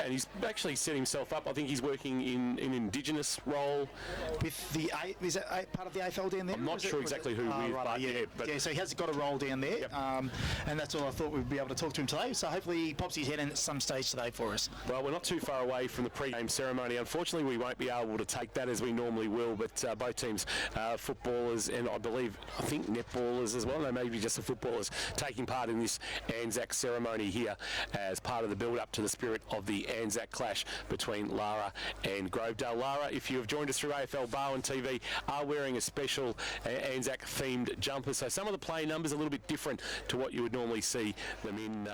and he's actually set himself up. I think he's working in an Indigenous role. With the is that part of the AFL down there? I'm not sure exactly who with, right, but yeah, so he has got a role down there, yep. And that's all I thought we'd be able to talk to him today. So hopefully he pops his head in at some stage today for us. Well, we're not too far away from the pre-game ceremony. Unfortunately, we won't be able to take that as we normally will, but both teams, footballers and I think netballers as well, no, maybe just the footballers, taking part in this Anzac ceremony here as part of the build-up to the spirit of the Anzac clash between Lara and Grovedale. Lara, if you have joined us through AFL Barwon TV, are wearing a special Anzac-themed jumper, so some of the play numbers are a little bit different to what you would normally see them in.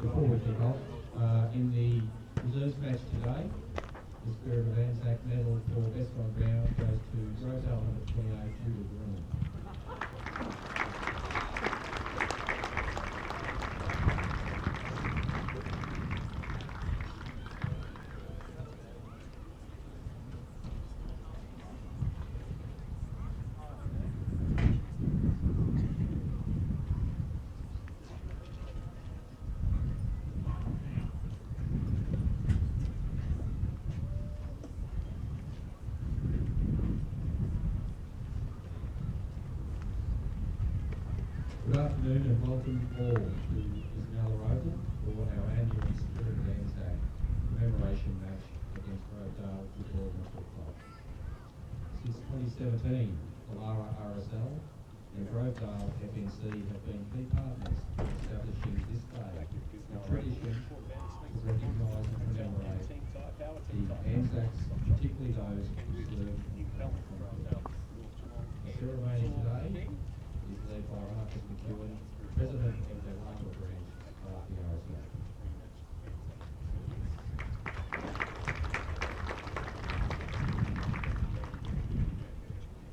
Before we kick off, in the reserves match today, the Spirit of Anzac medal for best on ground goes to Grovedale number 28, Judah Green. Good afternoon and welcome all to this Lara for our annual Spirit of Anzac commemoration match against Grovedale Football Club. Since 2017, the Lara RSL and Grovedale FNC have been key partners in establishing this day, a tradition to recognise and commemorate the Anzacs, particularly those who served in the conflict. The ceremony today is led by Marcus McEwen, President of the Lara branch of the RSL.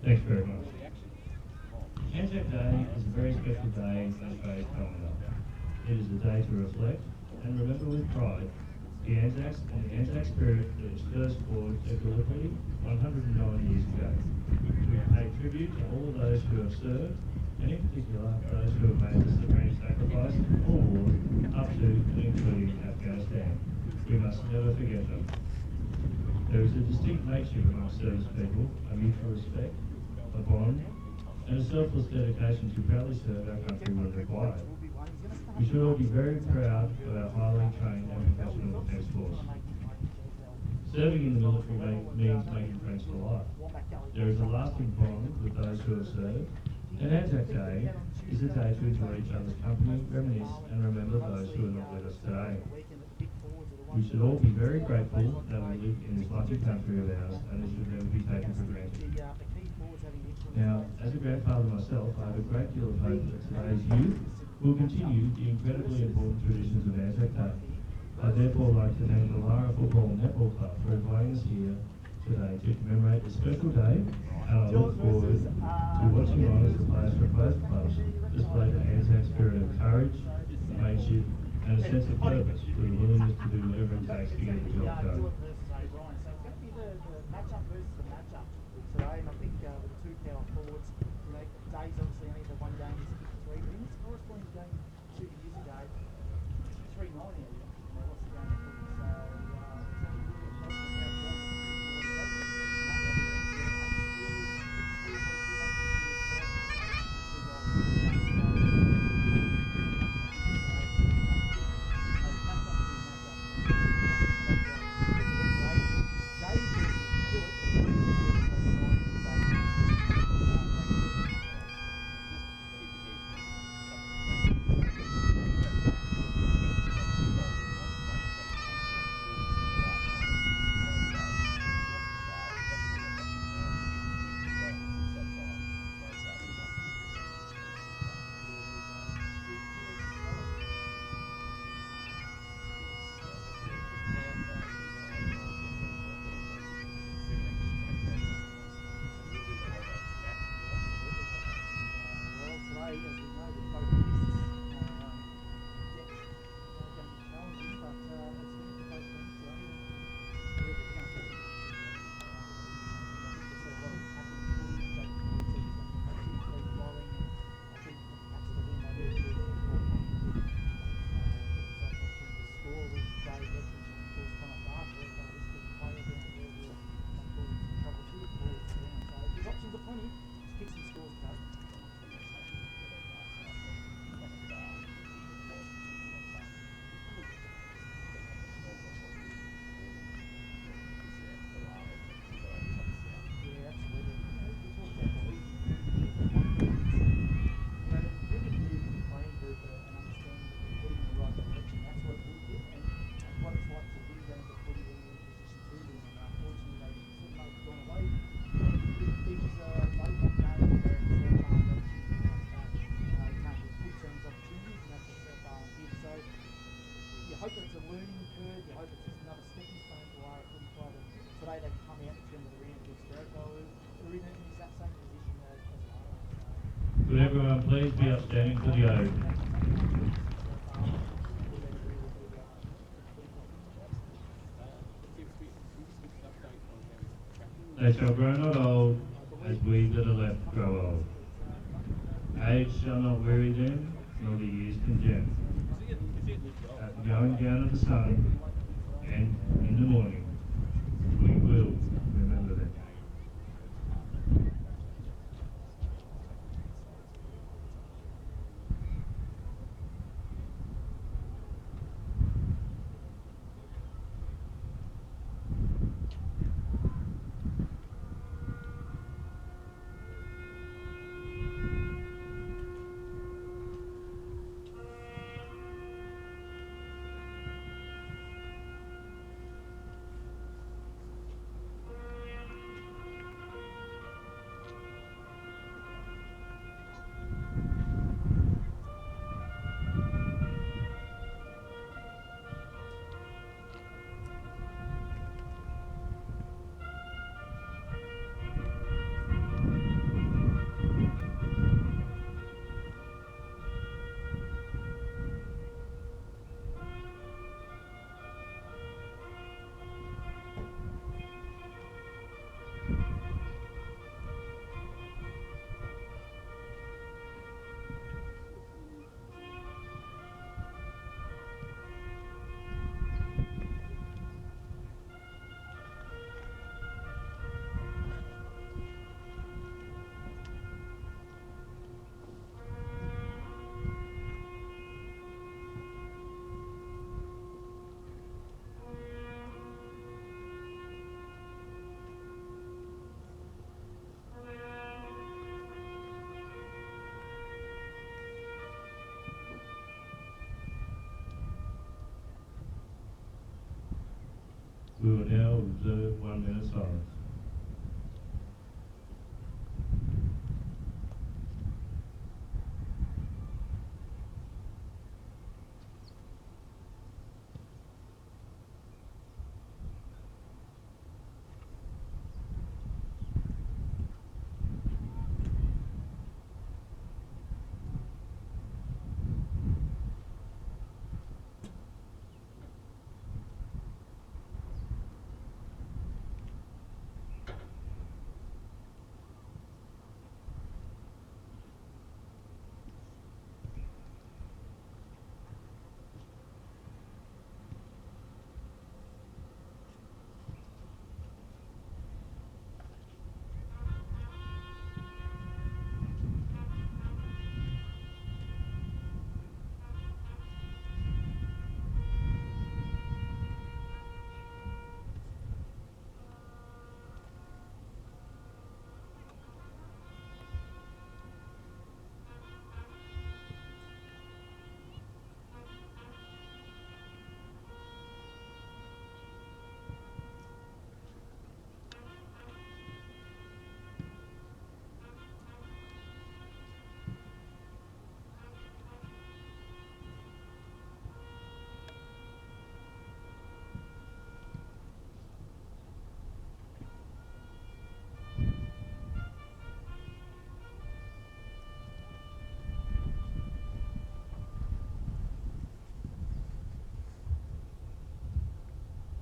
Thanks very much. Anzac Day is a very special day in Australia's Commonwealth. It is a day to reflect and remember with pride the Anzacs and the Anzac spirit that was first forged at Gallipoli 109 years ago. We pay tribute to all of those who have served, and in particular those who have made the supreme sacrifice for war up to and including Afghanistan. We must never forget them. There is a distinct nature among service people, a mutual respect, a bond, and a selfless dedication to proudly serve our country when required. We should all be very proud of our highly trained and professional defence force. Serving in the military means making friends for life. There is a lasting bond with those who have served, and Anzac Day is a day to enjoy each other's company, reminisce and remember those who are not with us today. We should all be very grateful that we live in this lucky country of ours, and it should never be taken for granted. Now, as a grandfather myself, I have a great deal of hope that today's youth will continue the incredibly important traditions of Anzac Day. I'd therefore like to thank the Lara Football and Netball Club for inviting us here today to commemorate this special day, and I look forward to watching on as the players from both clubs display the Anzac spirit of courage, mateship, and a sense of purpose with a willingness to do whatever it takes to get the job done. So it's going to be the matchup versus the matchup today, and I think with the two power forwards, Dave's obviously only the one game he's kicked three, but in his corresponding game 2 years ago, 3-9 out of it. What's the game of footy? So it's going to be really Could everyone please be upstanding for the oath? They shall grow not old, as we that are left grow old. Age shall not weary them, nor the years condemn. At the going down of the sun, and in the morning, we will remember them. We will now observe 1 minute silence.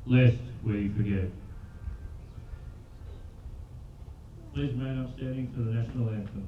Lest we forget. Please remain upstanding for the national anthem.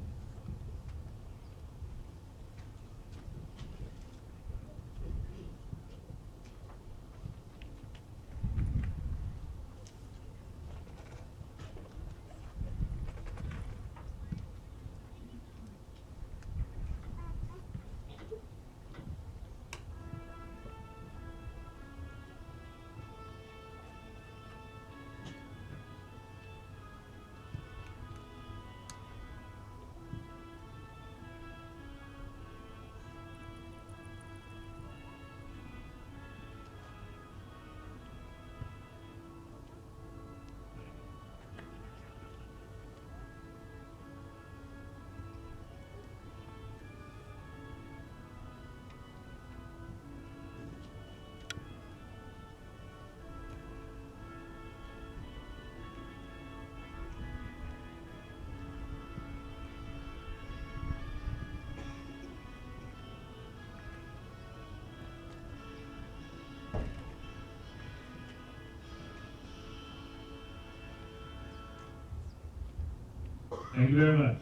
Thank you very much.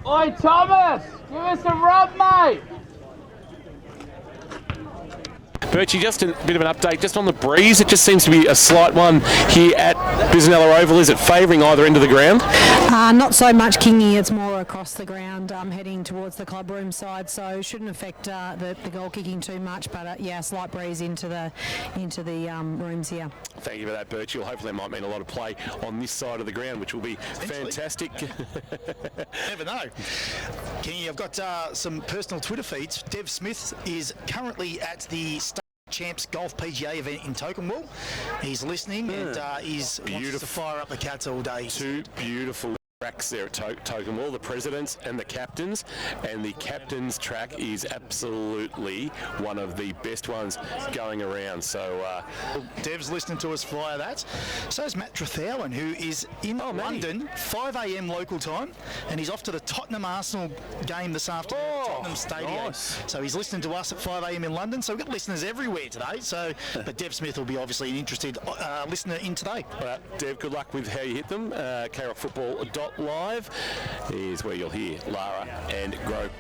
Oi, Thomas! Give us a rub, mate! Birchie, just a bit of an update just on the breeze. It just seems to be a slight one here at Biznella Oval. Is it favouring either end of the ground? Not so much, Kingy. It's more across the ground, heading towards the club room side, so shouldn't affect the goal kicking too much. But yeah, slight breeze into the rooms here. Thank you for that, Birchie. Well, hopefully that might mean a lot of play on this side of the ground, which will be fantastic. Never know. Kenny, I've got some personal Twitter feeds. Dev Smith is currently at the State Champs Golf PGA event in Tokemwell. He's listening and wants to fire up the Cats all day. Two beautiful tracks there at Tokemwell, the presidents and the captains, and the captain's track is absolutely one of the best ones going around. So Dev's listening to us via that. So is Matt Trethowan, who is in London, 5 a.m. local time, and he's off to the Tottenham Arsenal game this afternoon at Tottenham Stadium. Nice. So he's listening to us at 5 a.m. in London. So we've got listeners everywhere today. So, but Dev Smith will be obviously an interested listener in today. Dev, good luck with how you hit them. KRFootball.live is where you'll hear Lara and Grove.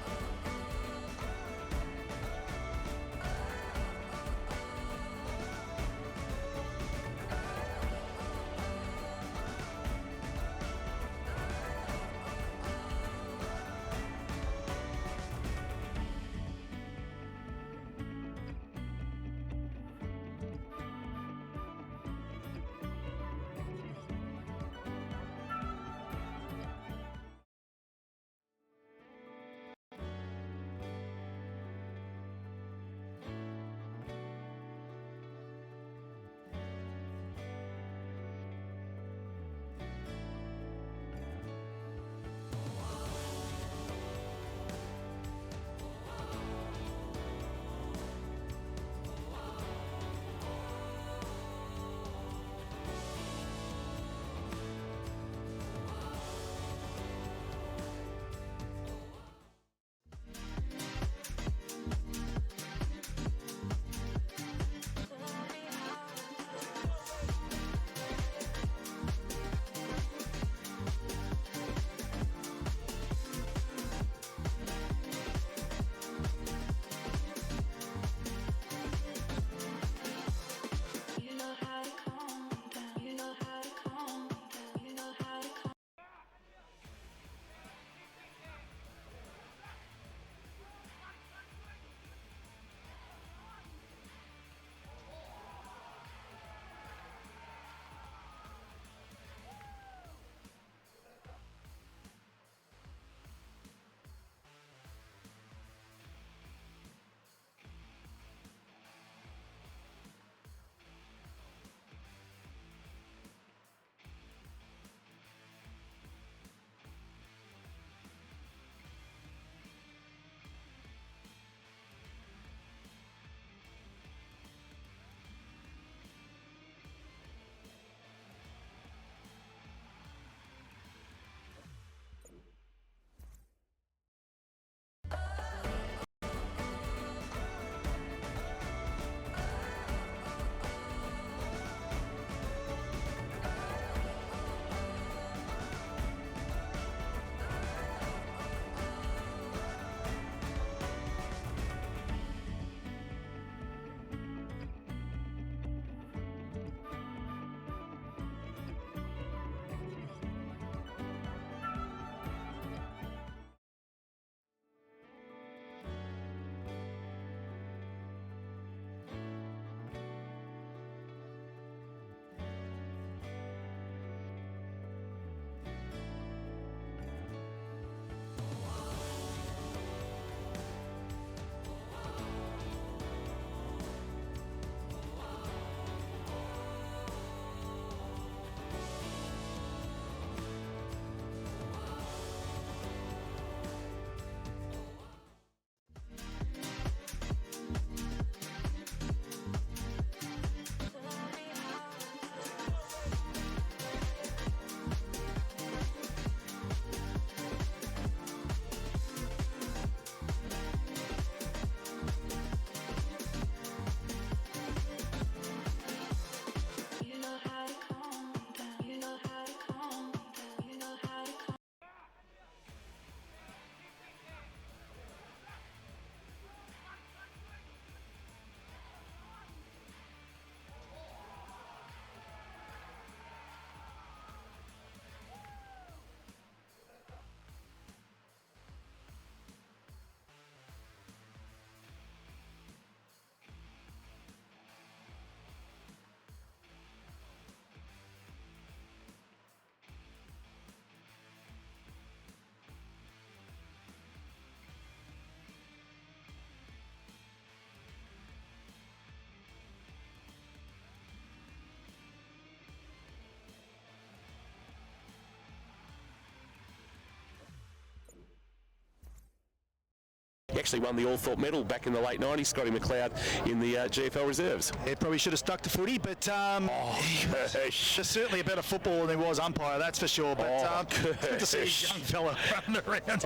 He actually won the Althorpe medal back in the late 90s, Scotty McLeod, in the GFL reserves. Yeah, probably should have stuck to footy, but there's certainly a better footballer than he was umpire, that's for sure. But good to see a young fella running around.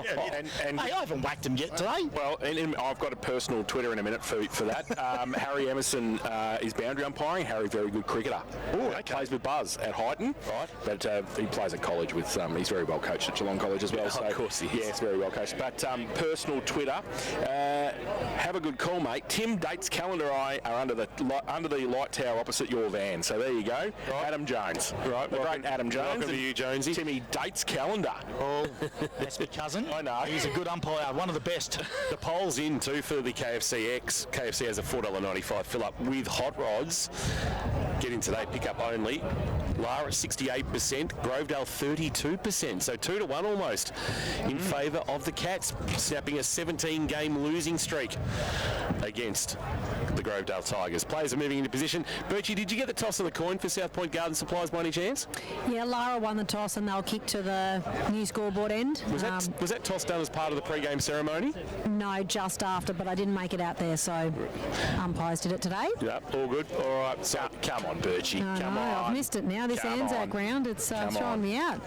And hey, I haven't whacked him yet today. Well, and I've got a personal Twitter in a minute for that. Harry Emerson is boundary umpiring. Harry, very good cricketer. Plays with Buzz at Highton, right? But he plays at college with. He's very well coached at Geelong College as well. So, of course he is. Yes, very well coached. But personal Twitter. Have a good call, mate. Tim Dates' calendar eye are under the light tower opposite your van. So there you go. Right. Adam Jones. Right. The great Adam Jones. Welcome to you, Jonesy. Timmy Dates' calendar. Oh, that's my cousin. I know. He's a good umpire, one of the best. The poll's in too for the KFC X. KFC has a $4.95 fill up with hot rods. Get in today, pick up only. Lara 68%, Grovedale 32%, so 2-1 almost in favour of the Cats, snapping a 17-game losing streak against the Grovedale Tigers. Players are moving into position. Birchie, did you get the toss of the coin for South Point Garden Supplies by any chance? Yeah, Lara won the toss and they'll kick to the new scoreboard end. Was that toss done as part of the pre-game ceremony? No, just after, but I didn't make it out there, so umpires did it today. Yeah, all good. All right, so come on, Birchie, come on. I've missed it now. This Anzac round, it's throwing me out.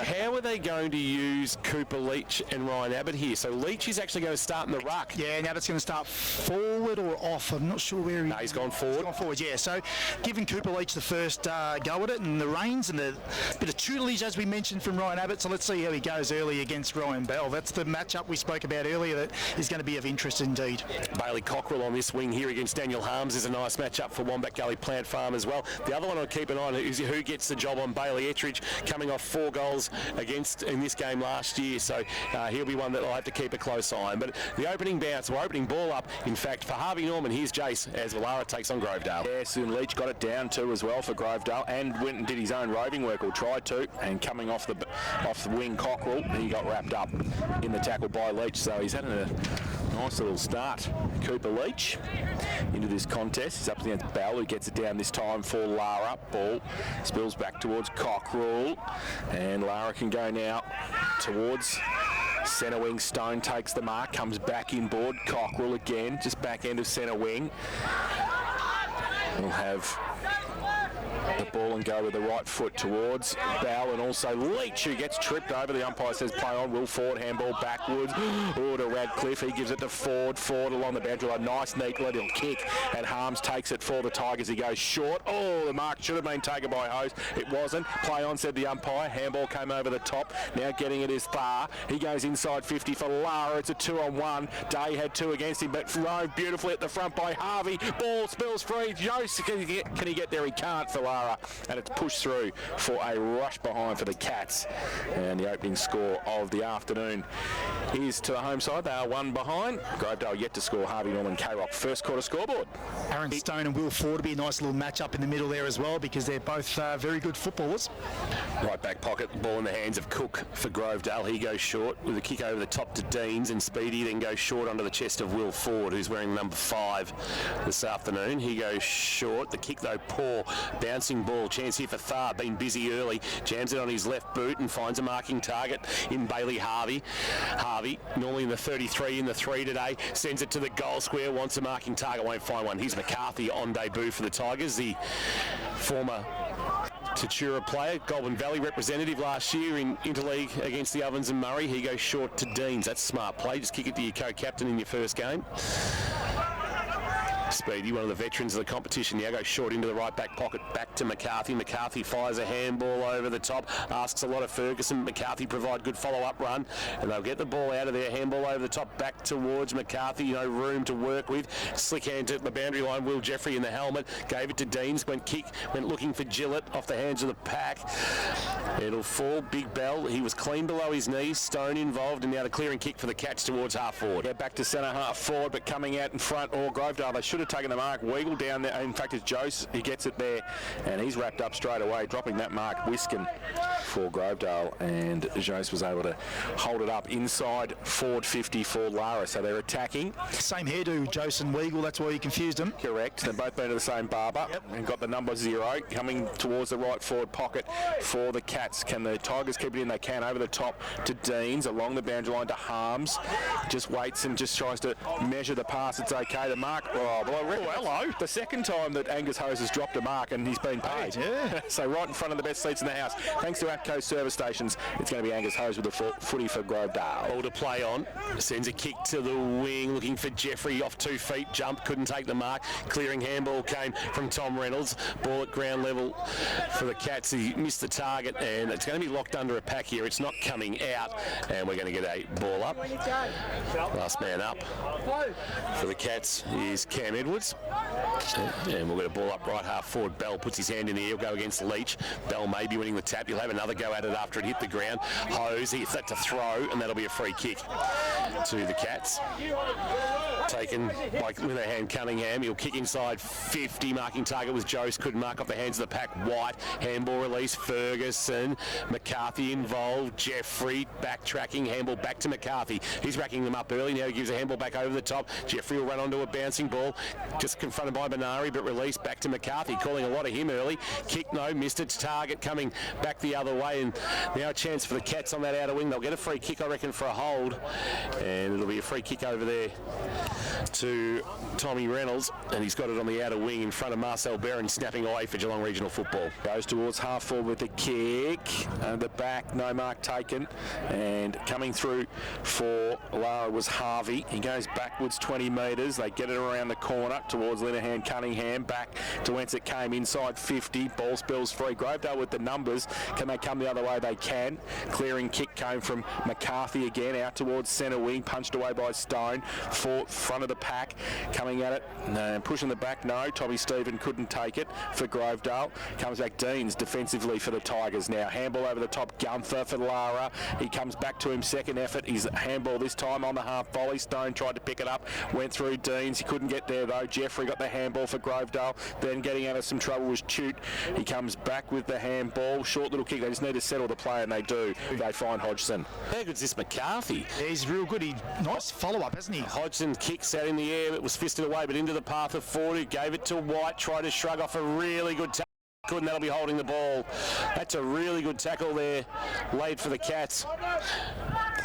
How are they going to use Cooper Leach and Ryan Abbott here? So Leach is actually going to start in the ruck. Yeah, now it's going to start forward or off. I'm not sure where he's gone forward. He's gone forward, yeah. So giving Cooper Leach the first go at it and the reins and the bit of tutelage, as we mentioned, from Ryan Abbott. So let's see how he goes early against Ryan Bell. That's the matchup we spoke about earlier that is going to be of interest indeed. Bailey Cockrell on this wing here against Daniel Harms is a nice matchup for Wombat Gully Plant Farm as well. The other one I'll keep an eye on is who gets the job on Bailey Ettridge, coming off 4 goals against in this game last year. So he'll be one that I'll have to keep a close eye on. But the opening bounce, or opening ball up, in fact, for Harvey Norman, here's Jace as Lara takes on Grovedale. Yes, and Leach got it down too as well for Grovedale, and went and did his own roving work, or tried to, and coming off the wing Cockrell, he got wrapped up in the tackle by Leach. So he's had a nice little start. Cooper Leach into this contest. He's up against Bell, who gets it down this time for Lara. Ball spills back towards Cockrell, and Lara can go now towards centre wing. Stone takes the mark, comes back inboard. Cockrell again, just back end of centre wing. We'll have the ball and go with the right foot towards Bell, and also Leach, who gets tripped over. The umpire says play on. Will Ford handball backwards. To Radcliffe. He gives it to Ford. Ford along the boundary line. Nice, neat little kick. And Harms takes it for the Tigers. He goes short. Oh, the mark should have been taken by Hose. It wasn't. Play on, said the umpire. Handball came over the top. Now getting it is Thar. He goes inside 50 for Lara. It's a 2-on-1. Day had 2 against him, but thrown beautifully at the front by Harvey. Ball spills free. Jose, can he get there? He can't for Lara. And it's pushed through for a rush behind for the Cats. And the opening score of the afternoon is to the home side. They are 1 behind. Grovedale yet to score. Harvey Norman, K-Rock, first quarter scoreboard. Aaron Stone and Will Ford will be a nice little matchup in the middle there as well, because they're both very good footballers. Right back pocket, ball in the hands of Cook for Grovedale. He goes short with a kick over the top to Deans, and Speedy then goes short onto the chest of Will Ford, who's wearing number 5 this afternoon. He goes short. The kick though poor. Bouncing ball. Chance here for Thar. Been busy early. Jams it on his left boot and finds a marking target in Bailey Harvey. Harvey, normally in the 33, in the 3 today, sends it to the goal square. Wants a marking target. Won't find one. Here's McCarthy on debut for the Tigers. The former Tatura player, Goulburn Valley representative last year in Interleague against the Ovens and Murray. He goes short to Deans. That's smart play. Just kick it to your co-captain in your first game. Speedy, one of the veterans of the competition, now goes short into the right back pocket, back to McCarthy. McCarthy fires a handball over the top, asks a lot of Ferguson. McCarthy provide good follow-up run, and they'll get the ball out of there. Handball over the top, back towards McCarthy. No room to work with. Slick hand at the boundary line. Will Jeffrey in the helmet, gave it to Deans. Went looking for Gillett off the hands of the pack. It'll fall. Big Bell. He was clean below his knees. Stone involved, and now the clearing kick for the Cats towards half forward. Yeah, back to centre half forward, but coming out in front. Or Grovedale, they should have taken the mark. Weagle down there. In fact, it's Jose. He gets it there, and he's wrapped up straight away, dropping that mark. Whiskin for Grovedale, and Jose was able to hold it up inside forward 50 for Lara. So they're attacking. Same hairdo, Jose and Weagle. That's why you confused them. Correct. They've both been to the same barber and got the number 0 coming towards the right forward pocket for the Cats. Can the Tigers keep it in? They can. Over the top to Deans, along the boundary line to Harms. Just waits and just tries to measure the pass. It's okay. The mark. Oh, hello. The second time that Angus Hose has dropped a mark and he's been paid. Yeah. So right in front of the best seats in the house. Thanks to Atco service stations, it's going to be Angus Hose with the footy for Grovedale. Ball to play on. Sends a kick to the wing, looking for Jeffrey off 2 feet. Jump, couldn't take the mark. Clearing handball came from Tom Reynolds. Ball at ground level for the Cats. He missed the target, and it's going to be locked under a pack here. It's not coming out, and we're going to get a ball up. Last man up for the Cats is Cam Edwards, and we'll get a ball up right half forward. Bell puts his hand in the air. He'll go against Leach. Bell may be winning the tap. He'll have another go at it after it hit the ground. Hose, he gets that to throw, and that'll be a free kick to the Cats. Taken by with a hand Cunningham. He'll kick inside 50. Marking target was Jose. Couldn't mark off the hands of the pack. White. Handball release. Ferguson. McCarthy involved. Jeffrey backtracking. Handball back to McCarthy. He's racking them up early. Now he gives a handball back over the top. Jeffrey will run onto a bouncing ball. Just confronted by Benari, but released back to McCarthy. Calling a lot of him early. Kick no. Missed its target. Coming back the other way. And now a chance for the Cats on that outer wing. They'll get a free kick, I reckon, for a hold. And it'll be a free kick over there to Tommy Reynolds, and he's got it on the outer wing in front of Marcel Barron, snapping away for Geelong Regional Football. Goes towards half forward with the kick, the back, no mark taken, and coming through for Lara was Harvey. He goes backwards 20 metres. They get it around the corner towards Linehan Cunningham, back to whence it came, inside 50. Ball spills free. Grovedale with the numbers. Can they come the other way? They can. Clearing kick came from McCarthy again, out towards centre wing, punched away by Stone. Front of the pack, coming at it, and pushing the back, no. Tommy Stephen couldn't take it for Grovedale. Comes back Deans defensively for the Tigers now. Handball over the top, Gunther for Lara. He comes back to him, second effort. His handball this time on the half volley. Stone tried to pick it up, went through Deans. He couldn't get there though. Jeffrey got the handball for Grovedale. Then getting out of some trouble was Chute. He comes back with the handball. Short little kick. They just need to settle the play, and they do. They find Hodgson. How good's this McCarthy? Yeah, he's real good. Nice follow-up, hasn't he? Hodgson kicks out in the air. It was fisted away, but into the path of 40. Gave it to White. Tried to shrug off a really good tackle. And that'll be holding the ball. That's a really good tackle there, laid for the Cats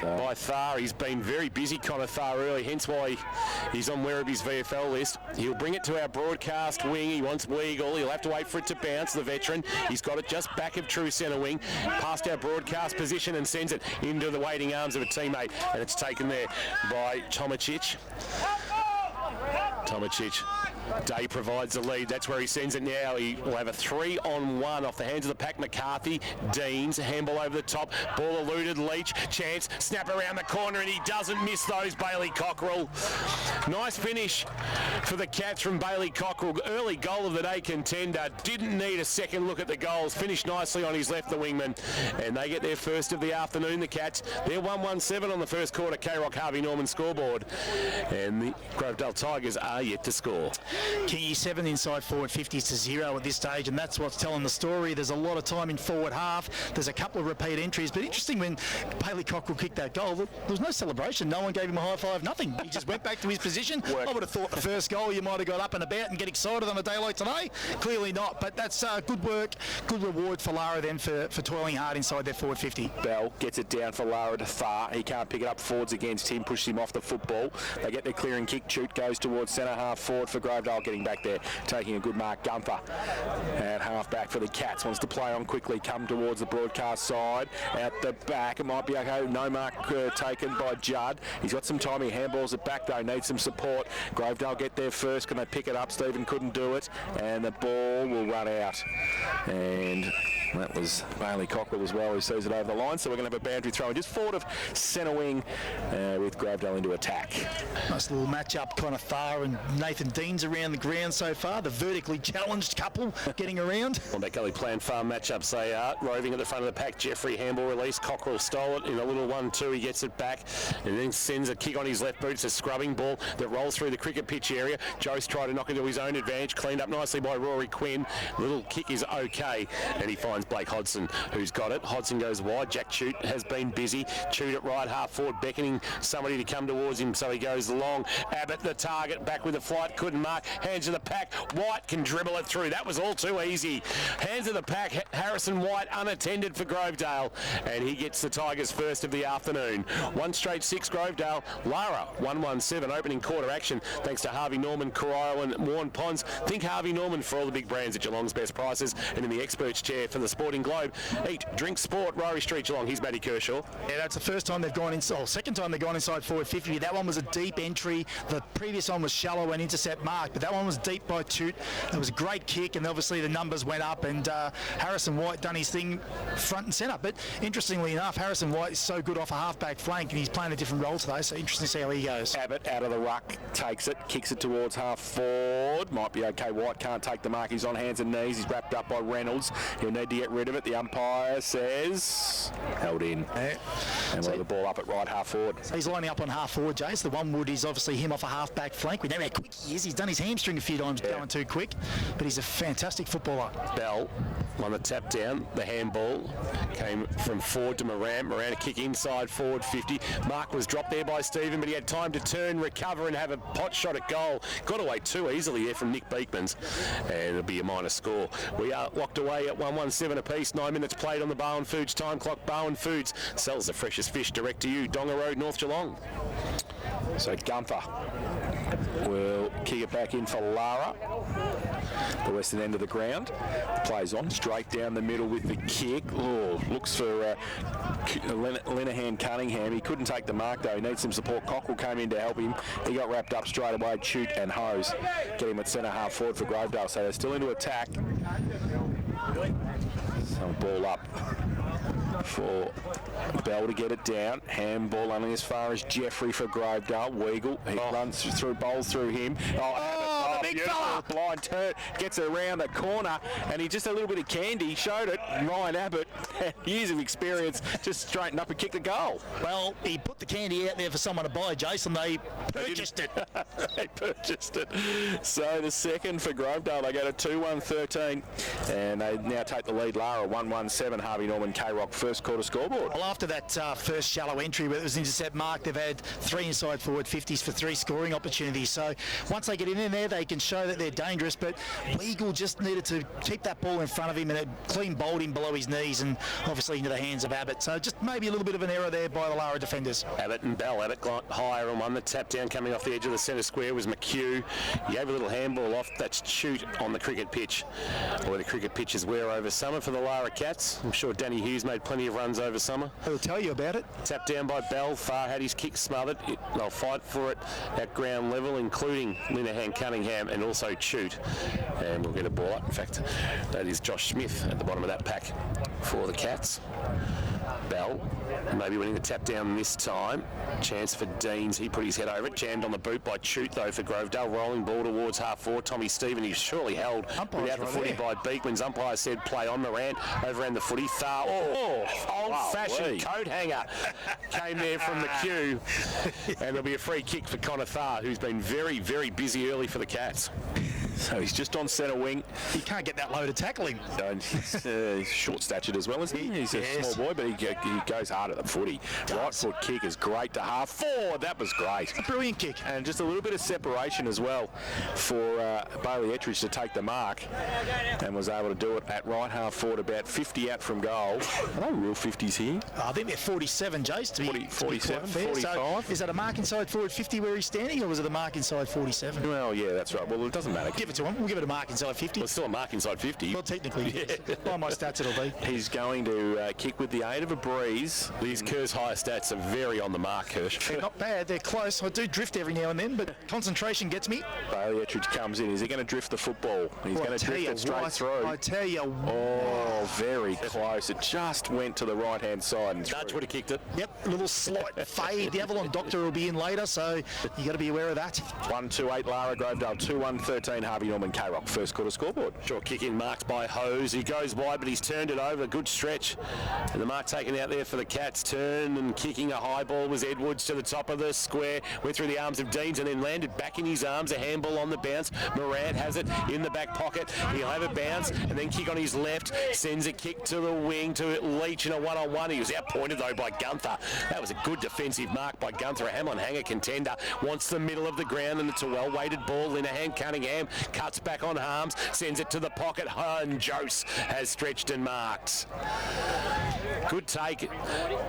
by Thar. He's been very busy, Connor Thar, early, hence why he's on Werriby's VFL list. He'll bring it to our broadcast wing. He wants Weagle. He'll have to wait for it to bounce, the veteran. He's got it just back of true centre wing, past our broadcast position, and sends it into the waiting arms of a teammate. And it's taken there by Tomacic. Day provides the lead. That's where he sends it now. He will have a 3-on-1 off the hands of the pack. McCarthy, Deans, handball over the top. Ball eluded. Leach, chance, snap around the corner, and he doesn't miss those. Bailey Cockrell. Nice finish for the Cats from Bailey Cockrell. Early goal of the day contender. Didn't need a second look at the goals. Finished nicely on his left, the wingman. And they get their first of the afternoon, the Cats. They're 1-1-7 on the first quarter. K-Rock Harvey Norman scoreboard. And the Grovedale Tigers are yet to score. Kingy 7 inside forward 50s to 0 at this stage, and that's what's telling the story. There's a lot of time in forward half. There's a couple of repeat entries, but interesting when Bailey Cockrell kicked that goal, there was no celebration. No one gave him a high five, nothing. He just went back to his position. I would have thought the first goal you might have got up and about and get excited on a day like today. Clearly not, but that's good work, good reward for Lara then for toiling hard inside their forward 50. Bell gets it down for Lara to Thar. He can't pick it up. Forwards against him, pushes him off the football. They get their clearing kick. Chute goes towards centre half forward for Grovedale, getting back there, taking a good mark. Gunther at half back for the Cats, wants to play on quickly, come towards the broadcast side, out the back. It might be okay. No mark taken by Judd. He's got some time. He handballs it back though, needs some support. Grovedale get there first. Can they pick it up? Stephen couldn't do it, and the ball will run out. And that was Bailey Cockrell as well, who sees it over the line. So we're going to have a boundary throw just forward of centre wing with Grovedale into attack. Nice little match-up, kind of Thar and Nathan Deans around. around the ground so far. The vertically challenged couple getting around. On that Gully Plan Farm matchups, they are roving at the front of the pack. Jeffrey handball release. Cockrell stole it in a little 1-2. He gets it back and then sends a kick on his left boot. It's a scrubbing ball that rolls through the cricket pitch area. Jost tried to knock into his own advantage. Cleaned up nicely by Rory Quinn. Little kick is okay, and he finds Blake Hodson, who's got it. Hodson goes wide. Jack Chute has been busy. Chute at right half forward, beckoning somebody to come towards him, so he goes long. Abbott, the target, back with the flight, couldn't mark. Hands to the pack. White can dribble it through. That was all too easy. Hands to the pack. Harrison White unattended for Grovedale, and he gets the Tigers first of the afternoon. 1 straight 6 Grovedale. Lara 1-1-7 opening quarter action thanks to Harvey Norman, Corio and Warren Ponds. Think Harvey Norman for all the big brands at Geelong's best prices, and in the experts chair for the Sporting Globe. Eat, drink, sport, Rory Street, Geelong. Here's Matty Kershaw. Yeah, that's the first time they've gone inside, or second time they've gone inside forward 50. That one was a deep entry. The previous one was shallow and intercept mark, but that one was deep by Chute. It was a great kick, and obviously the numbers went up, and Harrison White done his thing front and centre. But interestingly enough, Harrison White is so good off a half-back flank, and he's playing a different role today, so interesting to see how he goes. Abbott out of the ruck, takes it, kicks it towards half forward. Might be okay. White can't take the mark. He's on hands and knees. He's wrapped up by Reynolds. He'll need to get rid of it. The umpire says held in. Yeah. And we'll have the ball up at right half forward. So he's lining up on half forward, Jace. The one wood is obviously him off a half-back flank. We know how quick he is. He's done his hamstring a few times going too quick, but he's a fantastic footballer. Bell on the tap down. The handball came from forward to Moran. Moran a kick inside forward 50. Mark was dropped there by Stephen, but he had time to turn, recover and have a pot shot at goal. Got away too easily there from Nick Beekmans, and it'll be a minor score. We are locked away at 1-1-7 apiece. 9 minutes played on the Bowen Foods time clock. Bowen Foods sells the freshest fish direct to you. Donga Road, North Geelong. So Gunther will kick it back in for Lara. The western end of the ground. Plays on straight down the middle with the kick. Oh, looks for Linehan Cunningham. He couldn't take the mark though. He needs some support. Cockrell came in to help him. He got wrapped up straight away. Chute and Hose get him at centre half forward for Grovedale. So they're still into attack. Some ball up for Bell to get it down. Handball only as far as Jeffrey for Grovedale. Weagle, he runs through, bowls through him. The big fella! Blind turn, gets it around the corner, and he just a little bit of candy, showed it. Ryan Abbott, years of experience, just straightened up and kicked the goal. Well, he put the candy out there for someone to buy, Jason. They purchased it. They purchased it. So the second for Grovedale, they go to 2-1-13, and they now take the lead. Lara 1-1-7, Harvey Norman, K-Rock, first quarter scoreboard. Well, after that first shallow entry where it was intercept mark, they've had 3 inside forward 50s for 3 scoring opportunities. So once they get in there, they can show that they're dangerous, but Weagle just needed to keep that ball in front of him, and it clean bowled him below his knees and obviously into the hands of Abbott. So just maybe a little bit of an error there by the Lara defenders. Abbott and Bell. Abbott got higher and one. The tap down coming off the edge of the centre square was McHugh. He gave a little handball off. That's Chute on the cricket pitch, or the cricket pitches were over summer for the Lara Cats. I'm sure Danny Hughes made plenty of runs over summer. He'll tell you about it. Tap down by Bell. Far had his kick smothered. They'll fight for it at ground level, including Linehan Cunningham and also Chute. And we'll get a ball up. In fact, that is Josh Smith at the bottom of that pack for the Cats. Bell maybe winning the tap down this time. Chance for Deans. He put his head over it. Jammed on the boot by Chute though for Grovedale. Rolling ball towards half forward. Tommy Stephen, he's surely held without the footy by Beekman's. Umpire said play on. Moran overran the footy. Thar, old-fashioned coat hanger came there from the queue. And there'll be a free kick for Connor Thar, who's been very, very busy early for the Cats. So he's just on centre wing. You can't get that low to tackle him. He's short-statured as well, isn't he? He's a small boy, but he goes hard at the footy. Right foot kick is great to half forward. That was great. A brilliant kick. And just a little bit of separation as well for Bailey Ettridge to take the mark, and was able to do it at right half forward, about 50 out from goal. Are they real 50s here? I think they're 47, Jace. To be 47, fair. 45. So is that a mark inside forward 50 where he's standing, or was it a mark inside 47? Well, yeah, that's right. Well, it doesn't matter. give it to him. We'll give it a mark inside 50. Well, it's still a mark inside 50. Well, technically, yes. By my stats, it'll be. He's going to kick with the aid of a breeze. These Kerr's higher stats are very on the mark, Kirsch. They're not bad. They're close. I do drift every now and then, but concentration gets me. Bailey Ettridge comes in. Is he going to drift the football? He's going to drift it straight through. I tell you. Oh, very close. It just went to the right-hand side. And Dutch would have kicked it. Yep, a little slight fade. The Avalon Doctor will be in later, so you got to be aware of that. 1-2-8 Lara, Grovedale 2-1-13 Harvey Norman, K-Rock. First quarter scoreboard. Short kick in, marked by Hose. He goes wide, but he's turned it over. Good stretch. And the mark taken out there for the Cats. Turn and kicking a high ball was Edwards to the top of the square. Went through the arms of Deans and then landed back in his arms. A handball on the bounce. Morant has it in the back pocket. He'll have a bounce and then kick on his left. Sends a kick to the wing to Leach in a one-on-one. He was outpointed though by Gunther. That was a good defensive mark by Gunther. A Hamlin hanger contender. Wants the middle of the ground and it's a well-weighted ball. Linehan Cunningham cuts back on Harms. Sends it to the pocket. And Jose has stretched and marked. Good take.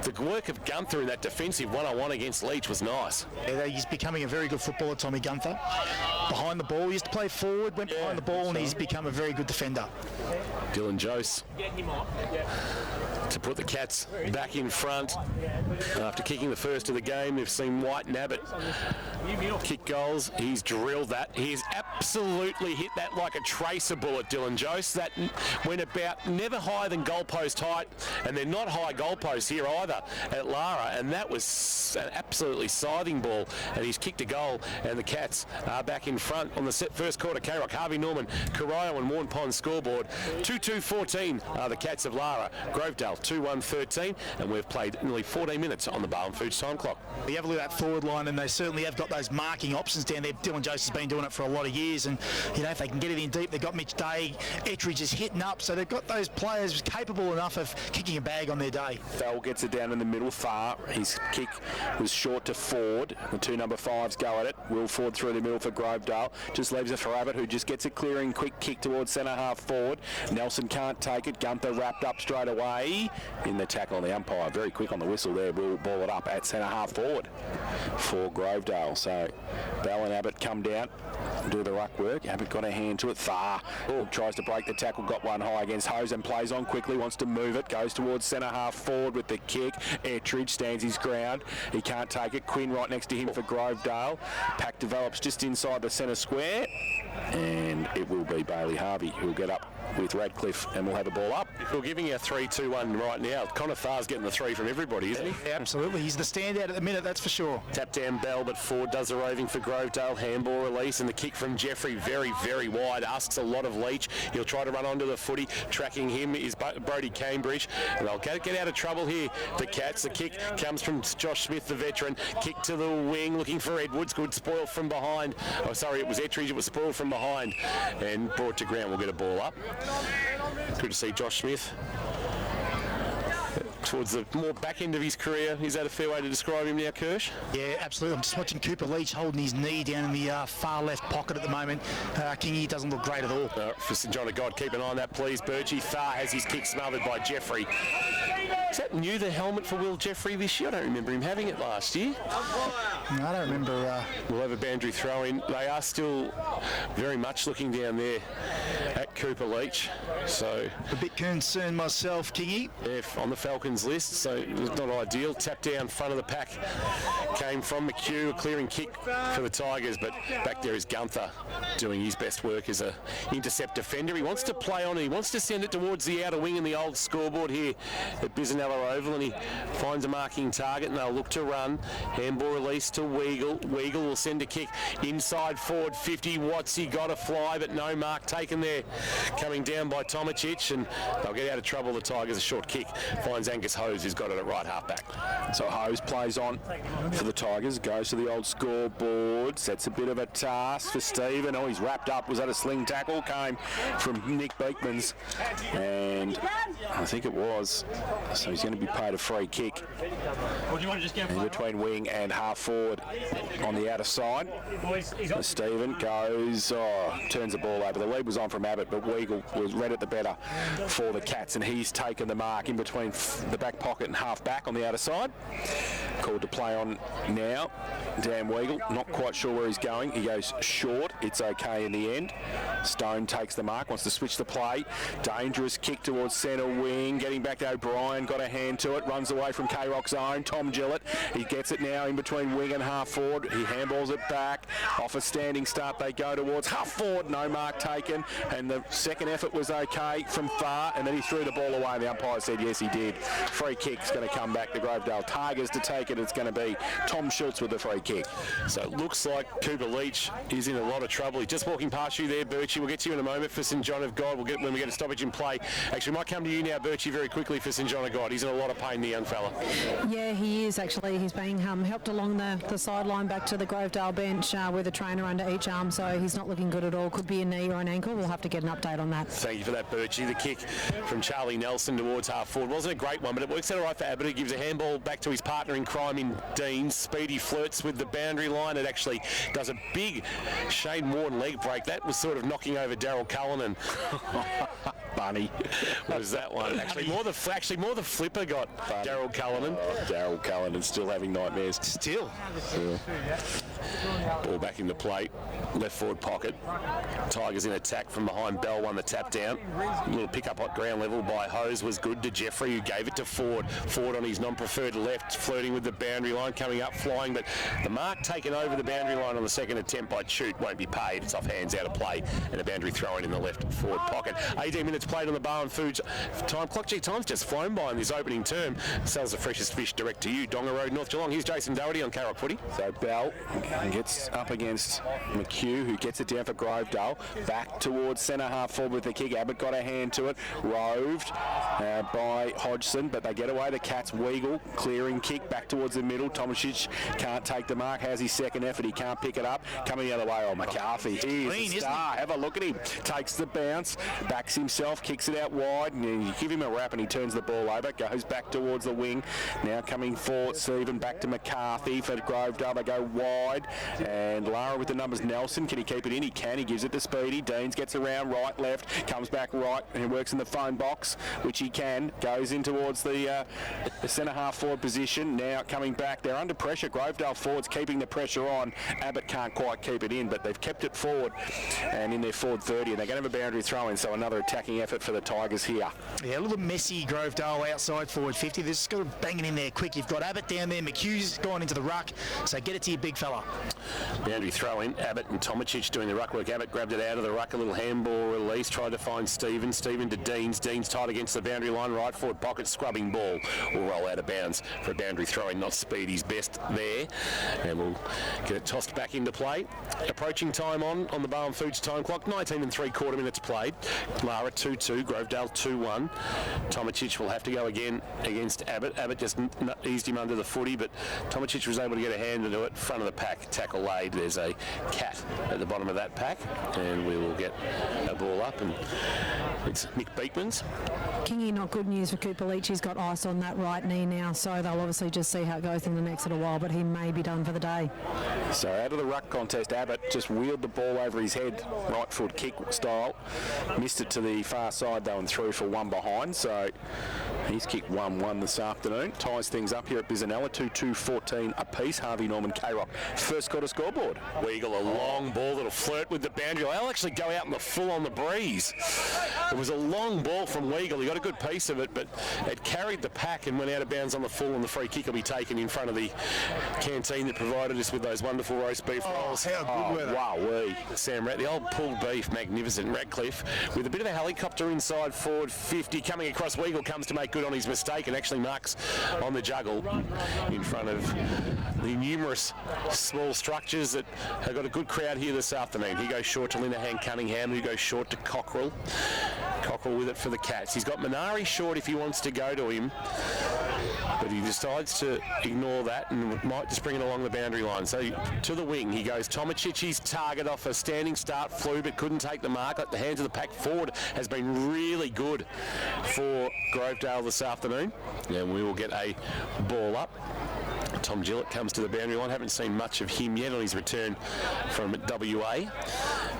The work of Gunther in that defensive one-on-one against Leach was nice. Yeah, he's becoming a very good footballer, Tommy Gunther. Behind the ball, he used to play forward, went behind the ball, and he's become a very good defender. Dylan Jose to put the Cats back in front. After kicking the first of the game, they've seen White and Abbott kick goals. He's drilled that. He's absolutely hit that like a tracer bullet, Dylan Jose. That went about never higher than goalpost height, and they're not high goalposts here either at Lara, and that was an absolutely scything ball, and he's kicked a goal, and the Cats are back in front on the first quarter. K-Rock, Harvey Norman, Corio and Warren Pond scoreboard. 2-2-14 are the Cats of Lara. Grovedale 2-1-13, and we've played nearly 14 minutes on the Barwon Foods time clock. You have a look at that forward line, and they certainly have got those marking options down there. Dylan Jose has been doing it for a lot of years, and you know, if they can get it in deep, they've got Mitch Day, Ettridge is hitting up, so they've got those players capable enough of kicking a bag on their day. Fell gets it down in the middle far. His kick was short to Ford. The two number 5s go at it. Will Ford through the middle for Grovedale. Just leaves it for Abbott, who just gets it clearing. Quick kick towards centre half forward. Nelson can't take it. Gunther wrapped up straight away in the tackle on the umpire. Very quick on the whistle there. Will ball it up at centre half forward for Grovedale. So Bell and Abbott come down, do the ruck work. Abbott got a hand to it. Thar tries to break the tackle, got one high against Hose and plays on quickly, wants to move it, goes towards centre half forward with the kick. Ettridge stands his ground. He can't take it. Quinn right next to him for Grovedale. Pack develops just inside the centre square, and it will be Bailey Harvey who will get up with Radcliffe and we'll have the ball up. We're giving you a 3-2-1 right now. Connor Thar's getting the 3 from everybody, isn't he? Yeah, absolutely. He's the standout at the minute, that's for sure. Tap down Bell, but Ford does the roving for Grovedale. Handball release and the kick from Jeffrey very, very wide. Asks a lot of Leach. He'll try to run onto the footy. Tracking him is Brodie Cambridge. And they'll get out of trouble here. The Cats. The kick comes from Josh Smith, the veteran. Kick to the wing, looking for Edwards. Good spoil from behind. Oh, sorry, it was Ettridge. It was spoiled from behind. And brought to ground. We'll get a ball up. Good to see Josh Smith towards the more back end of his career. Is that a fair way to describe him now, Kirsch? Yeah, absolutely. I'm just watching Cooper Leach holding his knee down in the far left pocket at the moment. Kingy doesn't look great at all. For St John of God, keep an eye on that, please, Birchie. Thar has his kick smothered by Jeffrey. Is that new, the helmet for Will Jeffrey this year? I don't remember him having it last year. No, I don't remember. We'll have a boundary throw in. They are still very much looking down there at Cooper Leach. So a bit concerned myself, Kingy. Yeah, on the Falcons list, so it's not ideal. Tap down front of the pack came from McHugh, a clearing kick for the Tigers, but back there is Gunther doing his best work as a intercept defender. He wants to play on it. He wants to send it towards the outer wing in the old scoreboard here at Bisanella Oval, and he finds a marking target, and they'll look to run. Handball release to Weagle. Weagle will send a kick inside forward 50. Watsy got a fly, but no mark taken there. Coming down by Tomicic, and they'll get out of trouble. The Tigers, a short kick, finds Angus Hose, who's got it at right half back. So Hose plays on for the Tigers, goes to the old scoreboard, sets a bit of a task for Stephen. Oh, he's wrapped up. Was that a sling tackle? Came from Nick Beekmans, and I think it was. So he's going to be paid a free kick. In between wing and half forward. forward on the outer side. Stephen goes, turns the ball over. The lead was on from Abbott, but Weagle was read it the better for the Cats, and he's taken the mark in between the back pocket and half back on the outer side. Called to play on now. Dan Weagle, not quite sure where he's going. He goes short. It's okay in the end. Stone takes the mark, wants to switch the play. Dangerous kick towards centre wing. Getting back to O'Brien, got a hand to it. Runs away from K-Rock's own. Tom Gillett, he gets it now in between wing and half forward. He handballs it back. Off a standing start, they go towards half forward. No mark taken. And the second effort was okay from far. And then he threw the ball away. And the umpire said, yes, he did. Free kick's going to come back to Grovedale Tigers to take it. It's going to be Tom Schultz with the free kick. So it looks like Cooper Leach is in a lot of trouble. He's just walking past you there, Birchie. We'll get to you in a moment for St John of God. We'll get when we get a stoppage in play. Actually, we might come to you now, Birchie, very quickly for St John of God. He's in a lot of pain, the young fella. Yeah, he is actually. He's being helped along the sideline back to the Grovedale bench with a trainer under each arm, so he's not looking good at all. Could be a knee or an ankle. We'll have to get an update on that. Thank you for that, Birchie. The kick from Charlie Nelson towards half forward wasn't a great one, but it works out all right for Abbott. He gives a handball back to his partner in crime in Dean. Speedy flirts with the boundary line. It actually does a big Shane Warren leg break. That was sort of knocking over Daryl Cullinan. Bunny. Was that one? Actually, more the flipper got Daryl Cullinan. Daryl Cullinan still having nightmares. Still. Yeah. Ball back in the plate. Left forward pocket. Tigers in attack from behind. Bell won the tap down. A little pick up at ground level by Hose was good to Jeffrey, who gave it to Ford. Ford on his non-preferred left, flirting with the boundary line, coming up, flying, but the mark taken over the boundary line on the second attempt by Chute won't be paid. It's off hands, out of play, and a boundary throw in the left forward pocket. 18 minutes played on the Barwon Foods time clock. Gee, time's just flown by in this opening term. Sells the freshest fish direct to you. Donga Road, North Geelong. Here's Jason Doherty on K-Rock Footy. So Bell gets up against McHugh, who gets it down for Grovedale. Back towards centre half forward with the kick. Abbott got a hand to it. Roved by Hodgson, but they get away. The Cats. Weagle clearing kick back towards the middle. Tomasic can't take the mark. Has his second effort. He can't pick it up. Coming the other way. Oh, McCarthy. He is a star. Have a look at him. Takes the bounce. Backs himself. Kicks it out wide. And you give him a wrap and he turns the ball over. Goes back towards the wing. Now coming forward. Stephen back to McCarthy for Grovedale. They go wide. And Lara with the numbers. Nelson. Can he keep it in? He can. He gives it to Speedy. Deans gets around right, left. Comes back right. And works in the phone box, which he can. Goes in towards the centre half forward position. Now coming back. They're under pressure. Grovedale forwards keeping the pressure on. Abbott can't quite keep it in, but they've kept it forward and in their forward 30, and they're going to have a boundary throw in, so another attacking effort for the Tigers here. Yeah, a little messy Grovedale outside forward 50. They've just got to bang it in there quick. You've got Abbott down there. McHugh's gone into the ruck, so get it to your big fella. Boundary throw in. Abbott and Tomasic doing the ruck work. Abbott grabbed it out of the ruck, a little handball release, tried to find Stephen. Stephen to Deans. Deans tight against the boundary line, right forward pocket, scrubbing ball. Will roll out of bounds for a boundary throw in. Not Speedy's best there, and we'll get it tossed back into play. Approaching time on the Barwon Foods time clock. 19 3/4 minutes played. Lara 2-2, Grovedale 2-1. Tomasic will have to go again against Abbott. Abbott just eased him under the footy, but Tomasic was able to get a hand into it. Front of the pack, tackle laid. There's a cat at the bottom of that pack, and we will get a ball up, and it's Mick Beekman's. Kingy, not good news for Cooper Leach. He's got ice on that right knee now, so they'll obviously just see how it goes in the next little while, but he may be done for the day. So out of the ruck contest, Abbott just wheeled the ball over his head, right foot kick style. Missed it to the far side though and threw for one behind, so he's kicked 1-1 this afternoon. Ties things up here at Bisanella, 2-2-14 apiece. Harvey Norman, K-Rock first got a scoreboard. Weagle, a long ball that'll flirt with the boundary. They'll actually go out in the full on the breeze. It was a long ball from Weagle. He got a good piece of it, but it carried the pack and went out of bounds on the full, and the free kick will be taken in front of the canteen that provided us with those wonderful roast beef rolls. How good were they? Wow, Sam Rat, the old pulled beef, magnificent. Radcliffe with a bit of a helicopter inside forward 50, coming across. Weagle comes to make good on his mistake and actually marks on the juggle in front of the numerous small structures that have got a good crowd here this afternoon. He goes short to Linehan Cunningham, who goes short to Cockrell. Cockrell with it for the Cats. He's got Minari short if he wants to go to him, but he decides to ignore that and might just bring it along the boundary line. So to the wing he goes. Tomacic's target off a standing start flew but couldn't take the mark. At the hands of the pack forward has been really good for Grovedale this afternoon, and we will get a ball up Tom Gillett comes to the boundary line. Haven't seen much of him yet on his return from WA,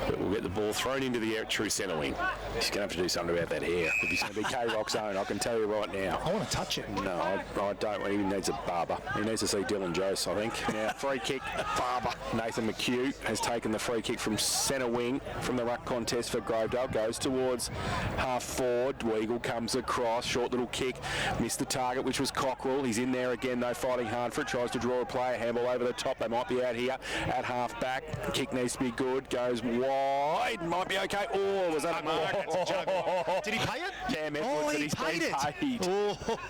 but we'll get the ball thrown into the air at true centre wing. He's going to have to do something about that hair. If he's going to be K-Rock's own, I can tell you right now. I want to touch it. No, I don't. He needs a barber. He needs to see Dylan Jose, I think. Now, free kick, barber. Nathan McHugh has taken the free kick from centre wing from the ruck contest for Grovedale. Goes towards half forward. Weagle comes across. Short little kick. Missed the target, which was Cockrell. He's in there again, though, fighting hard for it. Tries to draw a player. Handball over the top. They might be out here at half back. Kick needs to be good. Goes wide. Might be okay. Oh, was that a mark? Did he pay it? Cam Edwards, Oh, and he he's paid been it. paid.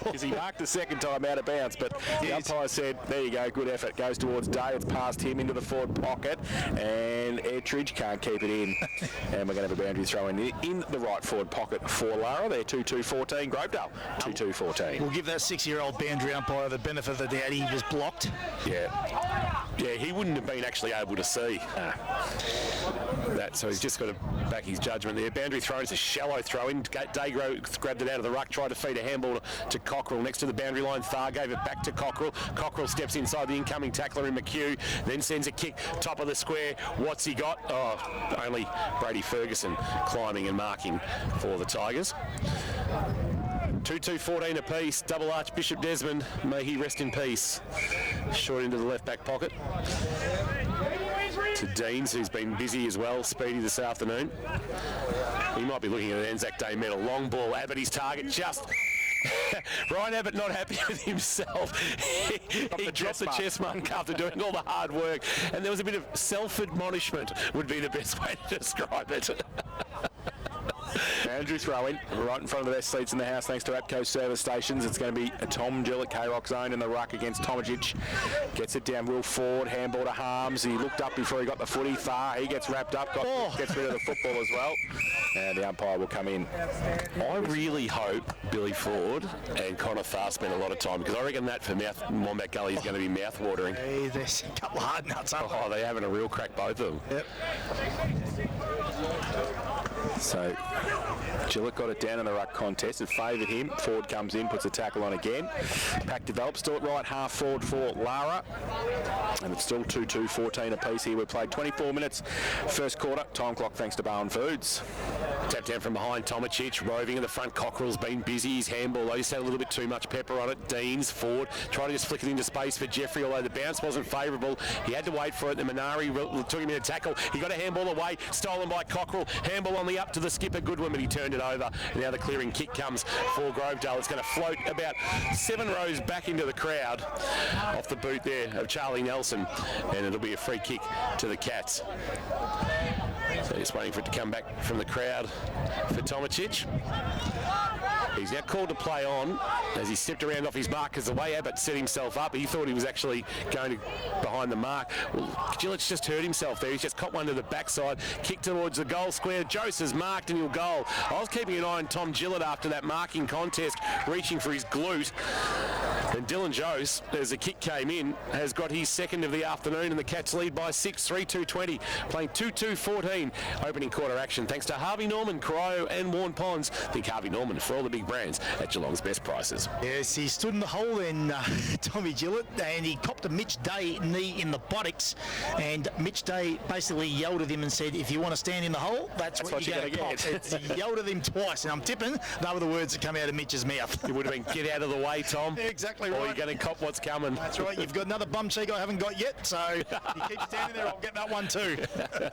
Because he marked the second time out of bounds, but the umpire said, there you go, good effort. Goes towards Day. It's past him into the forward pocket, and Ettridge can't keep it in. And we're going to have a boundary throw in the right forward pocket for Lara. They're 2-2-14. Grovedale 2-2-14. We'll give that 6-year-old boundary umpire the benefit of the doubt. He was blocked. Yeah, he wouldn't have been actually able to see that, so he's just got to back his judgment there. Boundary throw, it's a shallow throw in. Day grabbed it out of the ruck, tried to feed a handball to Cockrell next to the boundary line. Thar gave it back to Cockrell. Cockrell steps inside the incoming tackler in McHugh, then sends a kick top of the square. What's he got? Oh, only Brady Ferguson climbing and marking for the Tigers. 2-2-14 apiece. Double Archbishop Desmond, may he rest in peace. Short into the left back pocket to Deans, who's been busy as well, speedy this afternoon. He might be looking at an Anzac Day medal. Long ball, Abbott his target, just... Ryan Abbott not happy with himself. He dropped the chest mark after doing all the hard work, and there was a bit of self-admonishment would be the best way to describe it. Andrew throwing right in front of the best seats in the house thanks to APCO service stations. It's going to be a Tom Gillett, K-Rock's own in the ruck against Tomajic. Gets it down Will Ford, handball to Harms. He looked up before he got the footy. Thar, he gets wrapped up, gets rid of the football as well. And the umpire will come in. I really hope Billy Ford and Connor Thar spend a lot of time, because I reckon that for Wombat Gully is going to be mouth-watering. Hey, there's a couple of hard nuts, aren't they? Oh, they're having a real crack, both of them. Yep. So Gillett got it down in the ruck contest. It favoured him. Ford comes in, puts a tackle on again. Pack develops. Still at right half forward for Lara. And it's still 2-2-14 apiece here. We've played 24 minutes. First quarter. Time clock thanks to Bowen Foods. Tap down from behind. Tomajic roving in the front. Cockrell's been busy. His handball, though, he's had a little bit too much pepper on it. Deans, Ford, trying to just flick it into space for Jeffrey, although the bounce wasn't favourable. He had to wait for it. The Minari took him in a tackle. He got a handball away, stolen by Cockrell. Handball on the up to the skipper, Goodwin, but he turned it over. And now the clearing kick comes for Grovedale. It's going to float about 7 rows back into the crowd off the boot there of Charlie Nelson, and it'll be a free kick to the Cats. So just waiting for it to come back from the crowd for Tomajic. He's now called to play on as he stepped around off his mark, because the way Abbott set himself up, he thought he was actually going behind the mark. Well, Gillett's just hurt himself there. He's just caught one to the backside, kicked towards the goal square. Jose has marked and he'll goal. I was keeping an eye on Tom Gillett after that marking contest, reaching for his glute. And Dylan Jose, as the kick came in, has got his second of the afternoon, and the Cats lead by 6, 3-2-20, playing 2-2-14 opening quarter action. Thanks to Harvey Norman, Cryo and Warren Ponds. Think Harvey Norman for all the big brands at Geelong's best prices. Yes, he stood in the hole then, Tommy Gillett, and he copped a Mitch Day knee in the buttocks, and Mitch Day basically yelled at him and said, if you want to stand in the hole, that's what you're going to get. He yelled at him twice, and I'm tipping they were the words that come out of Mitch's mouth. It would have been, get out of the way, Tom. Exactly right. Or you're going to cop what's coming. That's right. You've got another bum cheek I haven't got yet, so you keep standing there, I'll get that one too.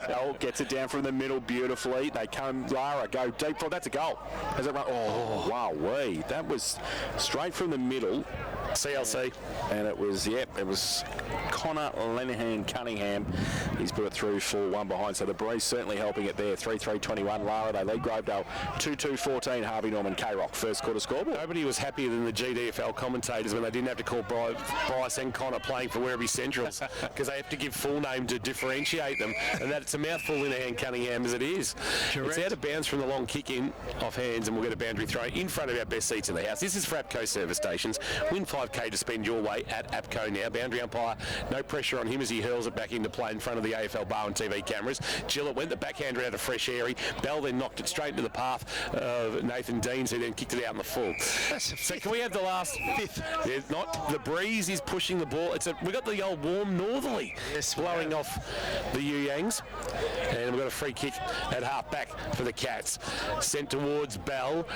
Oh, gets it down from the middle beautifully. They come, Lara, go deep for, that's a goal. Has it run? Oh, wow, that was straight from the middle. CLC. And it was, it was Connor Lenihan Cunningham. He's put it through for one behind, so the breeze certainly helping it there. 3-3-21 Lara, they lead Grovedale 2-2-14 Harvey Norman K-Rock. First quarter scoreboard. Nobody was happier than the GDFL commentators when they didn't have to call Bryce and Connor playing for Werribee Centrals, because they have to give full name to differentiate them, and that it's a mouthful in a hand Cunningham as it is. Correct. It's out of bounds from the long kick in off hands, and we'll get a boundary throw in front of our best seats in the house. This is for APCO service stations. Win 5K to spend your way at APCO now. Boundary umpire No pressure on him as he hurls it back into play in front of the AFL Barwon TV cameras. Gillett went the backhander out of fresh airy. Bell then knocked it straight into the path of Nathan Deans, who then kicked it out in the full. So can we have the last fifth? Yeah, not the breeze is pushing the ball. We've got the old warm northerly blowing off the Yangs, and we've got a free kick at half back for the Cats. Sent towards Bell.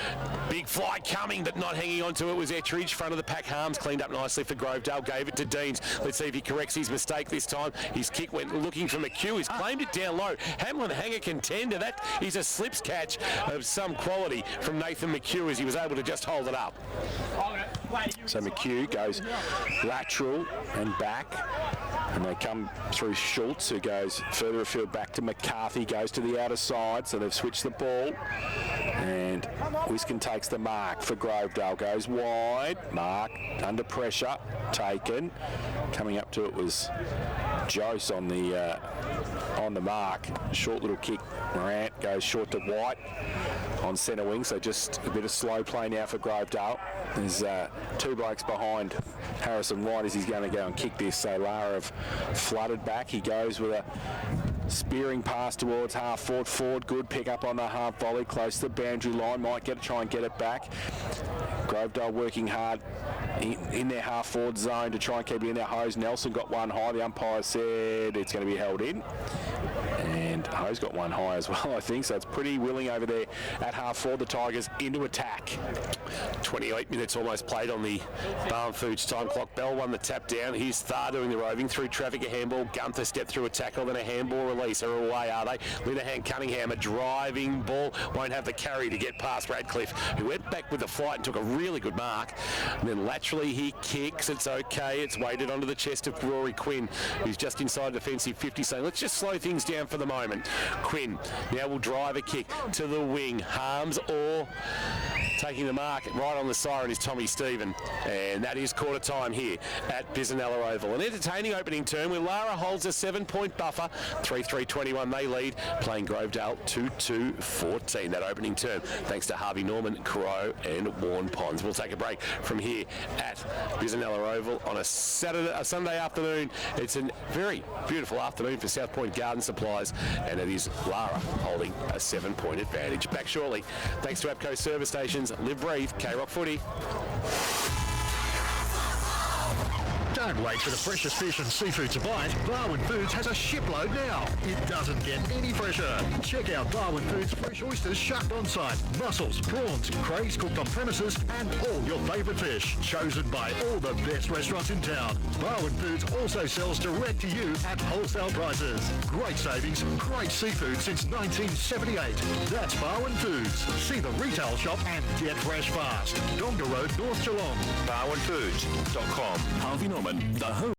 Big fly coming, but not hanging on to it was Ettridge. Front of the pack, Harms cleaned up nicely for Grovedale. Gave it to Deans. Let's see if he corrects his mistake this time. His kick went looking for McHugh. He's claimed it down low. Hamlin Hanger contender. That is a slips catch of some quality from Nathan McHugh as he was able to just hold it up. So McHugh goes lateral and back, and they come through Schultz, who goes further afield back to McCarthy, goes to the outer side, so they've switched the ball, and Wiskin takes the mark for Grovedale, goes wide, mark, under pressure, taken, coming up to it was Jose on the mark, short little kick, Morant goes short to White on centre wing, so just a bit of slow play now for Grovedale. There's two blokes behind Harrison White as he's going to go and kick this, so Lara have flooded back. He goes with a spearing pass towards half forward. Ford, good pick up on the half volley, close to the boundary line, might try and get it back. Grovedale working hard in their half forward zone to try and keep it in there. Hose Nelson got one high. The umpire said it's going to be held in. And Hose got one high as well, I think. So it's pretty willing over there at half forward. The Tigers into attack. 28 minutes almost played on the Barwon Foods time clock. Bell won the tap down. Here's Thar doing the roving through traffic. A handball. Gunther stepped through a tackle, then a handball release. Are away, are they? Linehan Cunningham, a driving ball. Won't have the carry to get past Radcliffe, who went back with the flight and took a really good mark. And then laterally he kicks. It's okay. It's weighted onto the chest of Rory Quinn, who's just inside defensive 50, saying, let's just slow things down for the moment. Quinn now will drive a kick to the wing. Harms or taking the mark right on the siren is Tommy Stephen. And that is quarter time here at Bisanella Oval. An entertaining opening term where Lara holds a 7-point buffer. 3-3-21 they lead, playing Grovedale 2-2-14. That opening term thanks to Harvey Norman, Crow and Warren Ponds. We'll take a break from here at Bisanella Oval on a Sunday afternoon. It's a very beautiful afternoon for South Point Garden Supplies, and it is Lara holding a 7-point advantage. Back shortly. Thanks to APCO Service Stations. Live, breathe, K-Rock Footy. Don't wait for the freshest fish and seafood to bite. Barwon Foods has a shipload now. It doesn't get any fresher. Check out Barwon Foods fresh oysters shucked on site, mussels, prawns, crays cooked on premises, and all your favourite fish, chosen by all the best restaurants in town. Barwon Foods also sells direct to you at wholesale prices. Great savings, great seafood since 1978. That's Barwon Foods. See the retail shop and get fresh fast. Donga Road, North Geelong. BarwonFoods.com. Harvey Norman, the home.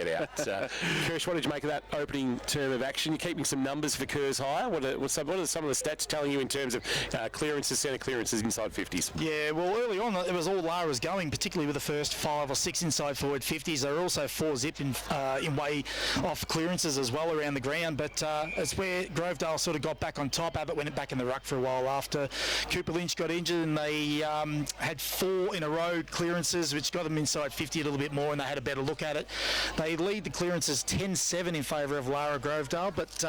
get out. Kirsch, what did you make of that opening term of action? You're keeping some numbers for Kerrs higher. What are some of the stats telling you in terms of clearances, centre clearances inside 50s? Yeah, well, early on it was all Lara's going, particularly with the first 5 or 6 inside forward 50s. They were also 4-zip in way off clearances as well around the ground, but it's where Grovedale sort of got back on top. Abbott went back in the ruck for a while after Cooper Lynch got injured, and they had 4 in a row clearances, which got them inside 50 a little bit more, and they had a better look at it. They lead the clearances 10-7 in favour of Lara Grovedale, but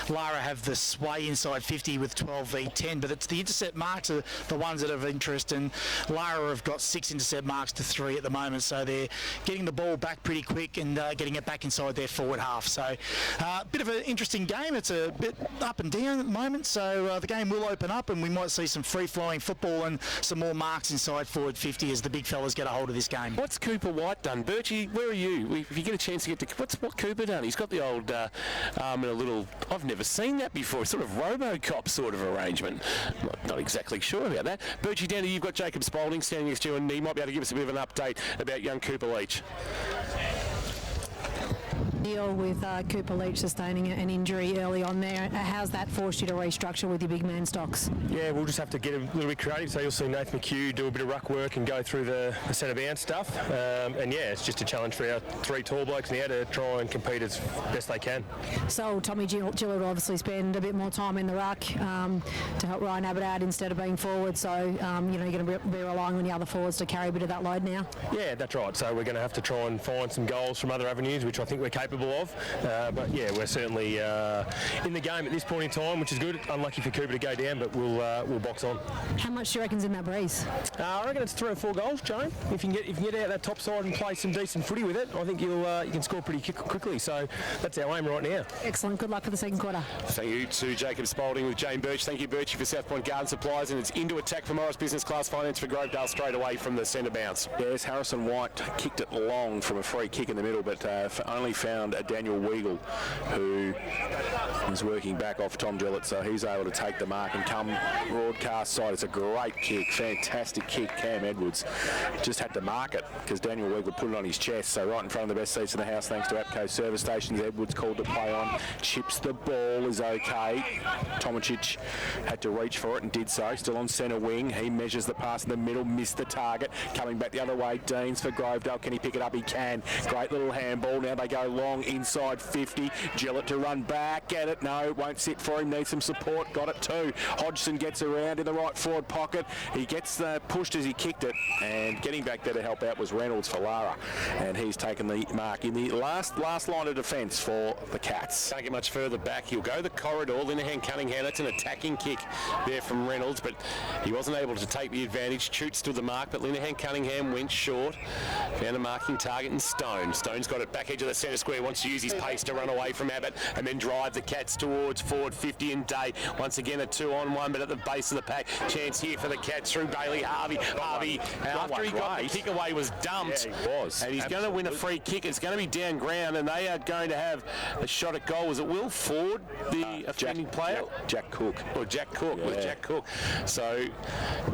Lara have the sway inside 50 with 12 v 10, but it's the intercept marks are the ones that are of interest, and Lara have got 6 intercept marks to 3 at the moment, so they're getting the ball back pretty quick and getting it back inside their forward half. So a bit of an interesting game. It's a bit up and down at the moment, so the game will open up and we might see some free-flowing football and some more marks inside forward 50 as the big fellas get a hold of this game. What's Cooper White done? Birchie, where are you? If you get a chance to get to... What's Cooper done? He's got the old arm and a little... I've never seen that before. Sort of RoboCop sort of arrangement. Not exactly sure about that. Birchie, Danny, you've got Jacob Spalding standing next to you, and he might be able to give us a bit of an update about young Cooper Leach. Deal with Cooper Leach sustaining an injury early on there. How's that forced you to restructure with your big man stocks? Yeah, we'll just have to get a little bit creative. So you'll see Nathan McHugh do a bit of ruck work and go through the centre bounce stuff. And yeah, it's just a challenge for our 3 tall blokes now to try and compete as best they can. So Tommy Gillett will obviously spend a bit more time in the ruck to help Ryan Abbott out instead of being forward. So you're going to be relying on the other forwards to carry a bit of that load now. Yeah, that's right. So we're going to have to try and find some goals from other avenues, which I think we're capable of. But yeah, we're certainly in the game at this point in time, which is good. Unlucky for Cooper to go down, but we'll box on. How much do you reckon's in that breeze? I reckon it's 3 or 4 goals, Joan. If you can get out that top side and play some decent footy with it, I think you can score pretty quickly. So that's our aim right now. Excellent. Good luck for the second quarter. Thank you to Jacob Spalding with Jane Birch. Thank you, Birchie, for South Point Garden Supplies, and it's into attack for Morris Business Class Finance for Grovedale straight away from the centre bounce. Yes, Harrison White kicked it long from a free kick in the middle, but only found Daniel Weigel, who is working back off Tom Gillett, so he's able to take the mark and come broadcast side. It's a great kick, fantastic kick. Cam Edwards just had to mark it because Daniel Weigel put it on his chest, so right in front of the best seats in the house thanks to APCO Service Stations. Edwards called to play on, chips the ball, is okay. Tomacic had to reach for it and did so, still on centre wing. He measures the pass in the middle, missed the target, coming back the other way. Deans for Grovedale, can he pick it up? He can. Great little handball. Now they go long inside 50. Gillett to run back, get it, no, won't sit for him, needs some support, got it too. Hodgson gets around in the right forward pocket, he gets pushed as he kicked it, and getting back there to help out was Reynolds for Lara, and he's taken the mark in the last line of defence for the Cats. Can't get much further back, he'll go the corridor. Linehan Cunningham, it's an attacking kick there from Reynolds, but he wasn't able to take the advantage. Shoots to the mark, but Linehan Cunningham went short, found a marking target in Stone. Stone's got it back edge of the centre square, wants to use his pace to run away from Abbott and then drive the Cats towards forward 50, and Day once again a 2-on-1, but at the base of the pack. Chance here for the Cats through Bailey. Harvey after he got the kick away was dumped. Yeah, he was. And he's going to win a free kick. It's going to be down ground, and they are going to have a shot at goal. Was it Will Ford, the offending player? Jack Cook. Or Jack Cook, yeah. with Jack Cook. So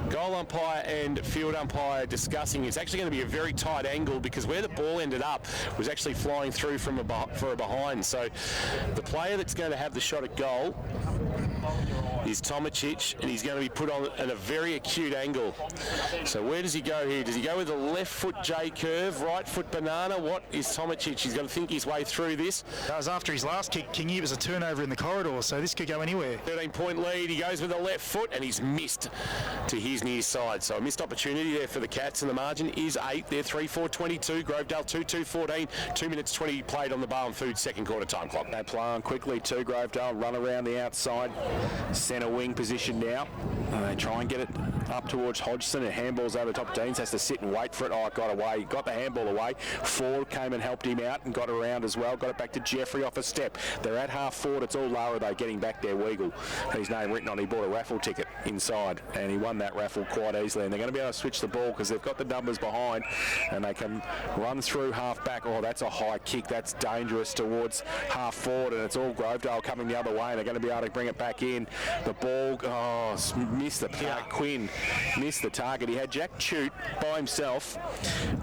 goal umpire and field umpire discussing. It's actually going to be a very tight angle because where the ball ended up was actually flying through from for a behind. So the player that's going to have the shot at goal is Tomacic, and he's going to be put on at a very acute angle. So where does he go here? Does he go with a left foot J curve, right foot banana? What is Tomacic? He's got to think his way through this. That was after his last kick, Kingy. It was a turnover in the corridor, so this could go anywhere. 13-point lead. He goes with the left foot, and he's missed to his near side. So a missed opportunity there for the Cats, and the margin is 8. They're 3-4-22. Grovedale 2-2-14. 2 minutes 20 played on the Barwon Foods second quarter time clock. They play on quickly too. Grovedale run around the outside. Centre wing position now. They try and get it up towards Hodgson, and handballs over top. Deans has to sit and wait for it. Oh, it got away. Got the handball away. Ford came and helped him out and got around as well. Got it back to Jeffrey off a step. They're at half forward. It's all Lara though getting back there. Weigel, his name written on. He bought a raffle ticket inside and he won that raffle quite easily. And they're going to be able to switch the ball because they've got the numbers behind and they can run through half back. Oh, that's a high kick. That's dangerous towards half forward, and it's all Grovedale coming the other way, and they're going to be able to bring it back in. The ball, missed the target. Quinn missed the target. He had Jack Chute by himself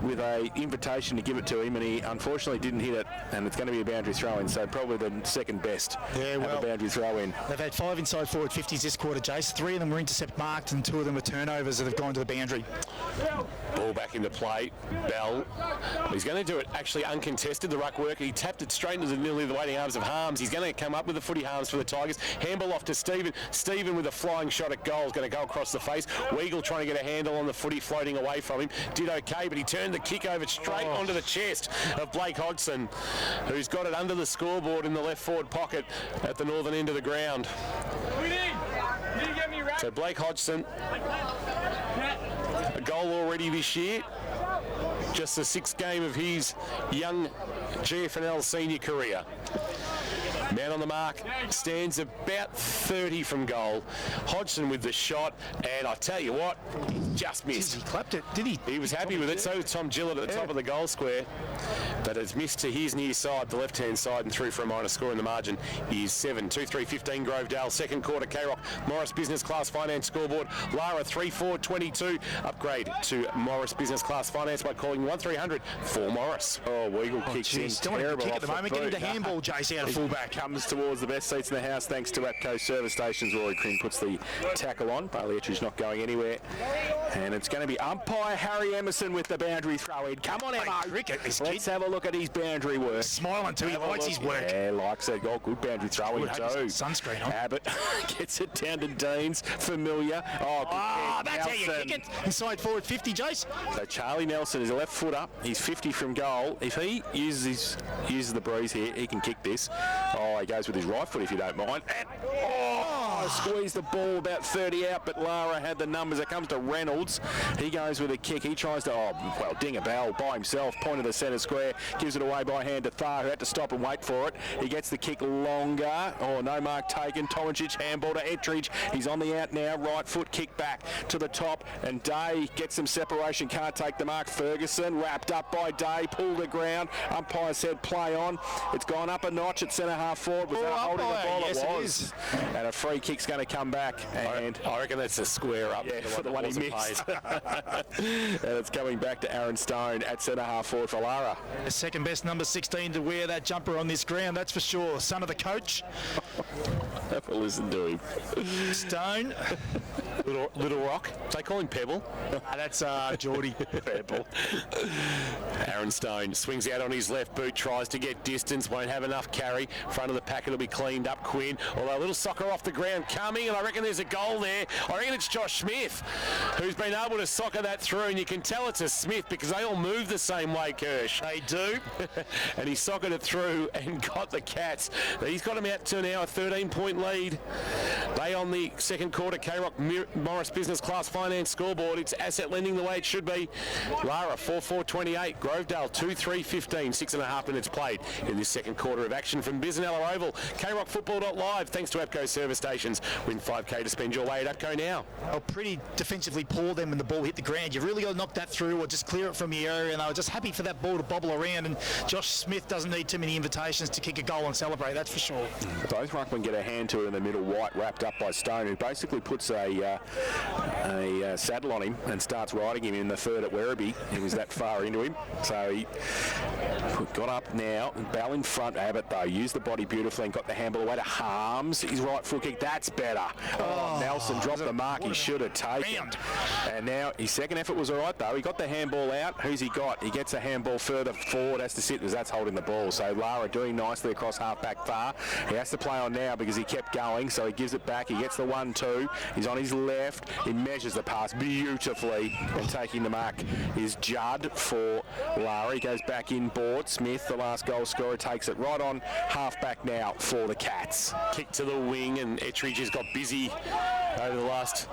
with a invitation to give it to him, and he unfortunately didn't hit it, and it's going to be a boundary throw-in, so probably the second best a boundary throw-in. They've had 5 inside forward 50s this quarter, Jace. 3 of them were intercept marked, and 2 of them were turnovers that have gone to the boundary. Ball back into play. Bell. He's going to do it actually uncontested, the ruck work. He tapped it straight into nearly the waiting arms of Harms. He's going to come up with the footy Harms for the Tigers. Handball off to Stephen. Stephen with a flying shot at goal is going to go across the face. Weagle trying to get a handle on the footy, floating away from him. Did okay, but he turned the kick over straight onto the chest of Blake Hodgson, who's got it under the scoreboard in the left forward pocket at the northern end of the ground. So Blake Hodgson, a goal already this year. Just the 6th game of his young GFNL senior career. Man on the mark, stands about 30 from goal. Hodgson with the shot, and I tell you what, he just missed. He clapped it, did he? He was happy with it. So was Tom Gillett at the top of the goal square, but it's missed to his near side, the left-hand side, and through for a minor score. In the margin is 7. 2-3-15 Grovedale. Second quarter K-Rock. Morris Business Class Finance scoreboard. Lara 3-4-22. Upgrade to Morris Business Class Finance by calling 1300 for Morris. Oh, Weagle kicks in. Still a kick at the moment. Get into handball, Jace, out of fullback. Comes towards the best seats in the house thanks to APCO Service Stations. Rory Quinn puts the tackle on. Bailey Ettridge not going anywhere. And it's going to be umpire Harry Emerson with the boundary throw-in. Come on, Emma. Let's have a look at his boundary work. He's smiling too. He likes his work. Yeah, likes it. Oh, good boundary throw-in too. Sunscreen on. Abbott gets it down to Deans. Familiar. That's how you kick it. Inside forward 50, Jace. So Charlie Nelson is a left foot up. He's 50 from goal. If he uses the breeze here, he can kick this. He goes with his right foot if you don't mind. And, squeezed the ball about 30 out, but Lara had the numbers. It comes to Reynolds. He goes with a kick. He tries to, ding a bell by himself. Point of the centre square. Gives it away by hand to Thar, who had to stop and wait for it. He gets the kick longer. No mark taken. Tomajic handball to Ettridge. He's on the out now. Right foot kick back to the top. And Day gets some separation. Can't take the mark. Ferguson wrapped up by Day. Pulled the ground. Umpire said play on. It's gone up a notch at centre half forward. Was that holding the ball? Yes, it was. And a free kick's going to come back. And I reckon that's a square up. Yeah, for the one he missed. And it's coming back to Aaron Stone at centre half forward for Lara. The second best number 16 to wear that jumper on this ground, that's for sure. Son of the coach. Have a listen to him. Stone. Little Rock. They call him Pebble. That's Geordie. Pebble. Aaron Stone swings out on his left boot, tries to get distance, won't have enough carry. Front of the packet will be cleaned up. Quinn, although a little soccer off the ground coming, and I reckon there's a goal there. I reckon it's Josh Smith who's been able to soccer that through, and you can tell it's a Smith because they all move the same way, Kirsch. They do. And he soccered it through and got the Cats. He's got them out to now a 13-point lead. They on the second quarter K-Rock Morris Business Class Finance scoreboard. It's asset lending the way it should be. Lara 4-4-28. Grovedale 2-3-15. 6.5 minutes played in this second quarter of action from Bisanella Oval. KRockFootball.live. Thanks to APCO Service Stations. Win 5K to spend your way at APCO now. Pretty defensively poor them when the ball hit the ground. You really got to knock that through or just clear it from the area, and they were just happy for that ball to bobble around, and Josh Smith doesn't need too many invitations to kick a goal and celebrate, that's for sure. Both ruckmen get a hand to it in the middle, White wrapped up by Stone, who basically puts a saddle on him and starts riding him in the third at Werribee. He was that far into him, so he got up now. Bell in front. Abbott though used the body beautifully and got the handball away to Harms. His right foot kick, that's better. Nelson dropped the mark he should have taken. And now his second effort was all right though. He got the handball out. Who's he got? He gets a handball further forward, has to sit because that's holding the ball. So Lara doing nicely across half back far. He has to play on now because he kept going, so he gives it back. He gets the 1-2. He's on his left. He measures the pass beautifully, and taking the mark is Judd for Lara. He goes back in board. Smith, the last goal scorer, takes it right on half back now for the Cats. Kick to the wing, and Ettridge has got busy over the last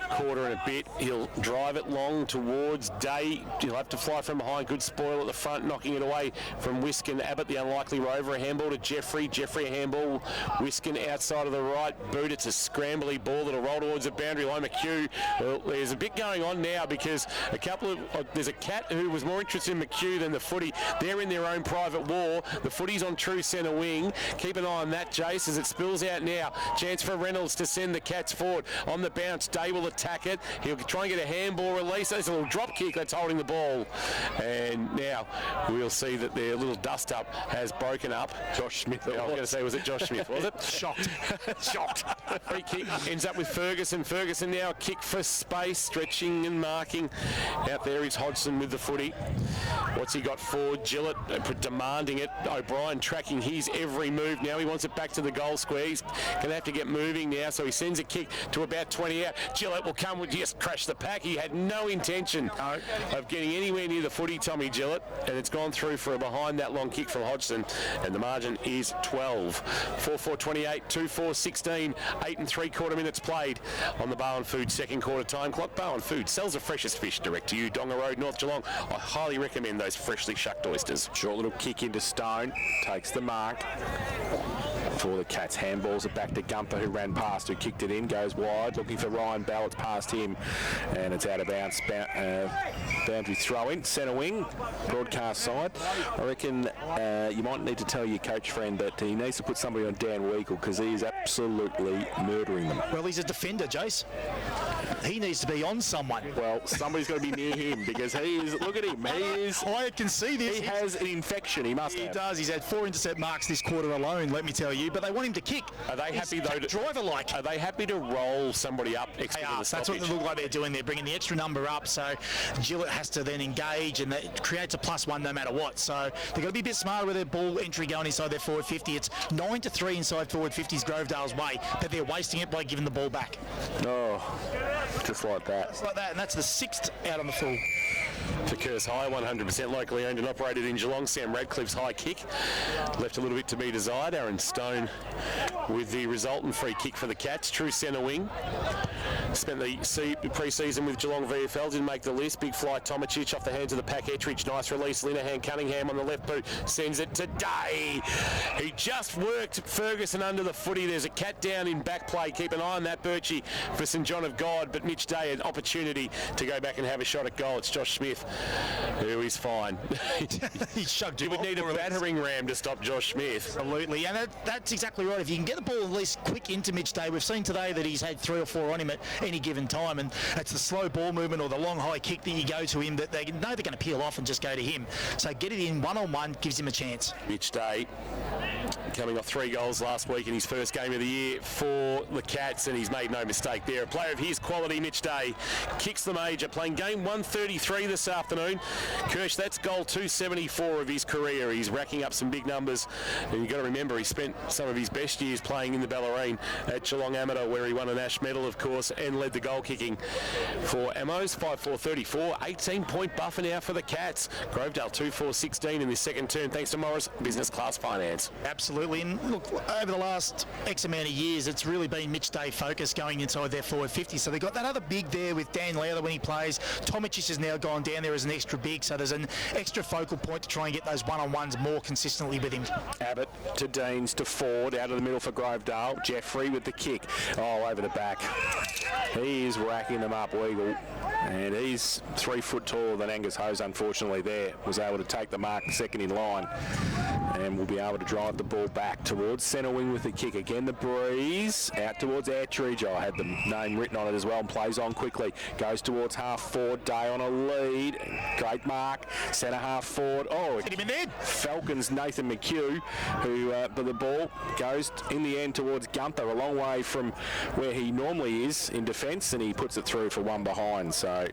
quarter and a bit. He'll drive it long towards Day. He'll have to fly from behind. Good spoil at the front, knocking it away from Wiskin. Abbott, the unlikely rover. A handball to Jeffrey. Jeffrey, a handball. Wiskin outside of the right boot. It's a scrambly ball that'll roll towards the boundary line. McHugh. Well, there's a bit going on now because there's a cat who was more interested in McHugh than the footy. They're in their own private war. The footy's on true centre wing. Keep an eye on that, Jace, as it spills out now. Chance for Reynolds to send the Cats forward. On the bounce, Day will attack it. He'll try and get a handball release. There's a little drop kick that's holding the ball. And now we'll see that their little dust-up has broken up. Josh Smith. I was going to say, was it Josh Smith, was it? Shocked. Shocked. Free kick ends up with Ferguson. Ferguson now a kick for space, stretching and marking. Out there is Hodgson with the footy. What's he got forward? Gillett demanding it. O'Brien tracking his every move. Now he wants it back to the goal square. He's going to have to get moving now, so he sends a kick to about 20 out. Gillett will come with just crash the pack. He had no intention of getting anywhere near the footy, Tommy Gillett, and it's gone through for a behind that long kick from Hodgson, and the margin is 12. 4-4-28, 2-4-16, 8 3/4 minutes played on the Bowen Food second quarter time clock. Bowen Food sells the freshest fish direct to you, Donga Road, North Geelong. I highly recommend those freshly shucked oysters. Short little kick into Stone, takes the mark. For the Cats, handballs are back to Gumper, who ran past, who kicked it in, goes wide, looking for Ryan Bell. It's past him, and it's out of bounds. Boundary throw in, centre wing, broadcast side. I reckon you might need to tell your coach friend that he needs to put somebody on Dan Weigel because he is absolutely murdering them. Well, he's a defender, Jace. He needs to be on someone. Well, somebody's got to be near him because he is, look at him, he is... I can see this. He has an infection, he must have. He does. He's had 4 intercept marks this quarter alone, let me tell you. But they want him to kick. Are they happy though? Driver-like. Are they happy to roll somebody up extra to the stoppage? That's what they look like they're doing. They're bringing the extra number up, so Gillett has to then engage, and that creates a +1 no matter what. So they've got to be a bit smarter with their ball entry going inside their forward 50. It's 9-3 inside forward 50's Grovedale's way, but they're wasting it by giving the ball back. Oh, just like that. Just like that, and that's the 6th out on the full. For Curse High, 100% locally owned and operated in Geelong. Sam Radcliffe's high kick left a little bit to be desired. Aaron Stone with the resultant free kick for the Cats. True centre wing. Spent the pre-season with Geelong VFL, didn't make the list. Big fly Tomacic off the hands of the pack. Etridge, nice release. Linehan Cunningham on the left boot sends it to Day. He just worked Ferguson under the footy. There's a cat down in back play. Keep an eye on that, Birchie, for St John of God. But Mitch Day, an opportunity to go back and have a shot at goal. It's Josh Smith, who is fine. He shoved you would need a battering ram to stop Josh Smith. Absolutely, and that's exactly right. If you can get the ball at least quick into Mitch Day, we've seen today that he's had 3 or 4 on him at any given time, and it's the slow ball movement or the long high kick that you go to him that they know they're going to peel off and just go to him. So get it in one-on-one gives him a chance. Mitch Day coming off 3 goals last week in his first game of the year for the Cats, and he's made no mistake there. A player of his quality, Mitch Day, kicks the major, playing game 133 this afternoon. Kirsch, that's goal 274 of his career. He's racking up some big numbers, and you've got to remember he spent some of his best years playing in the Bellarine at Geelong Amateur, where he won an Ash medal, of course, and led the goal kicking for Amos. 5-4-34, 18-point buffer now for the Cats. Grovedale 2-4-16 in this second term, thanks to Morris Business Class Finance. Absolutely, and look, over the last X amount of years, it's really been Mitch Day focus going inside their forward 50. So they've got that other big there with Dan Lara when he plays. Tomacic has now gone down there as an extra big, so there's an extra focal point to try and get those one-on-ones more consistently with him. Abbott to Deans to Ford, out of the middle for Grovedale. Jeffrey with the kick. Oh, over the back. He is racking them up, Weigel. And he's 3 foot taller than Angus Hose, unfortunately, there. Was able to take the mark second in line. And will be able to drive the ball back towards centre wing with the kick. Again, the breeze out towards Etridge. I had the name written on it as well, and plays on quickly. Goes towards half forward. Day on a lead. Great mark. Centre half forward. Oh, hit him in there. Falcons Nathan McHugh, who but the ball goes in the end towards Gunther, a long way from where he normally is in defence, and he puts it through for one behind. So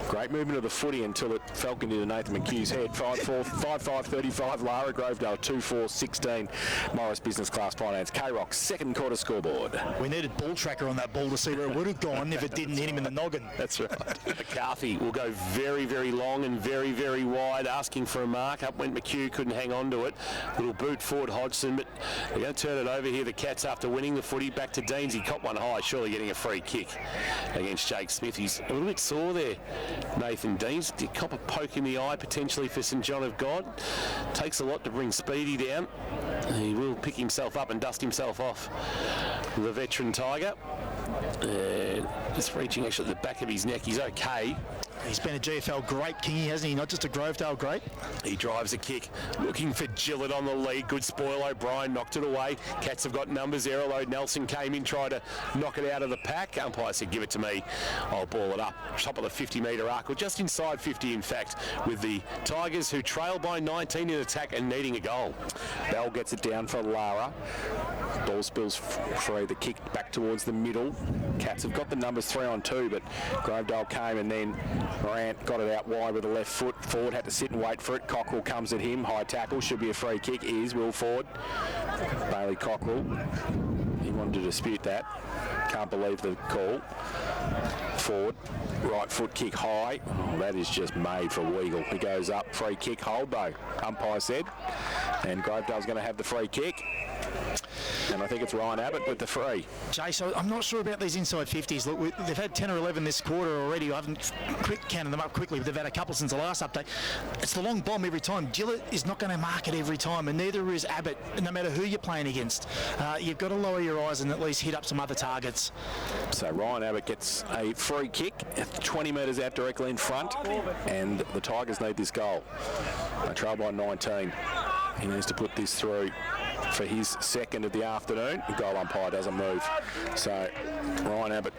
Great movement of the footy until it falconed into Nathan McHugh's head. 5-4, 5-5-35, Lara, Grovedale 2-4-16, Morris Business Class Finance, K-Rock, second quarter scoreboard. We needed ball tracker on that ball to see where it would have gone if it didn't hit him in the noggin. That's right. McCarthy will go very, very long and very, very wide, asking for a mark. Up went McHugh, couldn't hang on to it. Little boot forward Hodgson, but they're going to turn it over here. The Cats, after winning the footy, back to Deans. He caught one high, surely getting a free kick against Jake Smith. He's a little bit sore there, Nathan Deans. Did cop a poke in the eye potentially for St John of God. Takes a lot to bring Speedy down. He will pick himself up and dust himself off, the veteran Tiger. It's reaching actually at the back of his neck. He's okay. He's been a GFL great, Kingy, hasn't he? Not just a Grovedale great. He drives a kick, looking for Gillett on the lead. Good spoil. O'Brien knocked it away. Cats have got numbers there, although Nelson came in, tried to knock it out of the pack. Umpire said, give it to me. I'll ball it up. Top of the 50-metre arc, or just inside 50, in fact, with the Tigers, who trail by 19 in attack and needing a goal. Bell gets it down for Lara. Ball spills free. The kick back towards the middle. Cats have got the numbers 3-on-2, but Grovedale came and then Morant got it out wide with the left foot. Ford had to sit and wait for it. Cockrell comes at him. High tackle. Should be a free kick. Is Will Ford. Bailey Cockrell. He wanted to dispute that. Can't believe the call. Ford. Right foot kick high. Oh, that is just made for Weagle. He goes up. Free kick. Hold though, umpire said. And Grovedale's going to have the free kick. And I think it's Ryan Abbott with the free. Jay, so I'm not sure about these inside 50s. Look, they've had 10 or 11 this quarter already. I haven't counted them up quickly, but they've had a couple since the last update. It's the long bomb every time. Gillett is not going to mark it every time, and neither is Abbott, no matter who you're playing against. You've got to lower your eyes and at least hit up some other targets. So Ryan Abbott gets a free kick 20 metres out directly in front, and the Tigers need this goal. They trail by 19. He needs to put this through for his second of the afternoon. The goal umpire doesn't move. So Ryan Abbott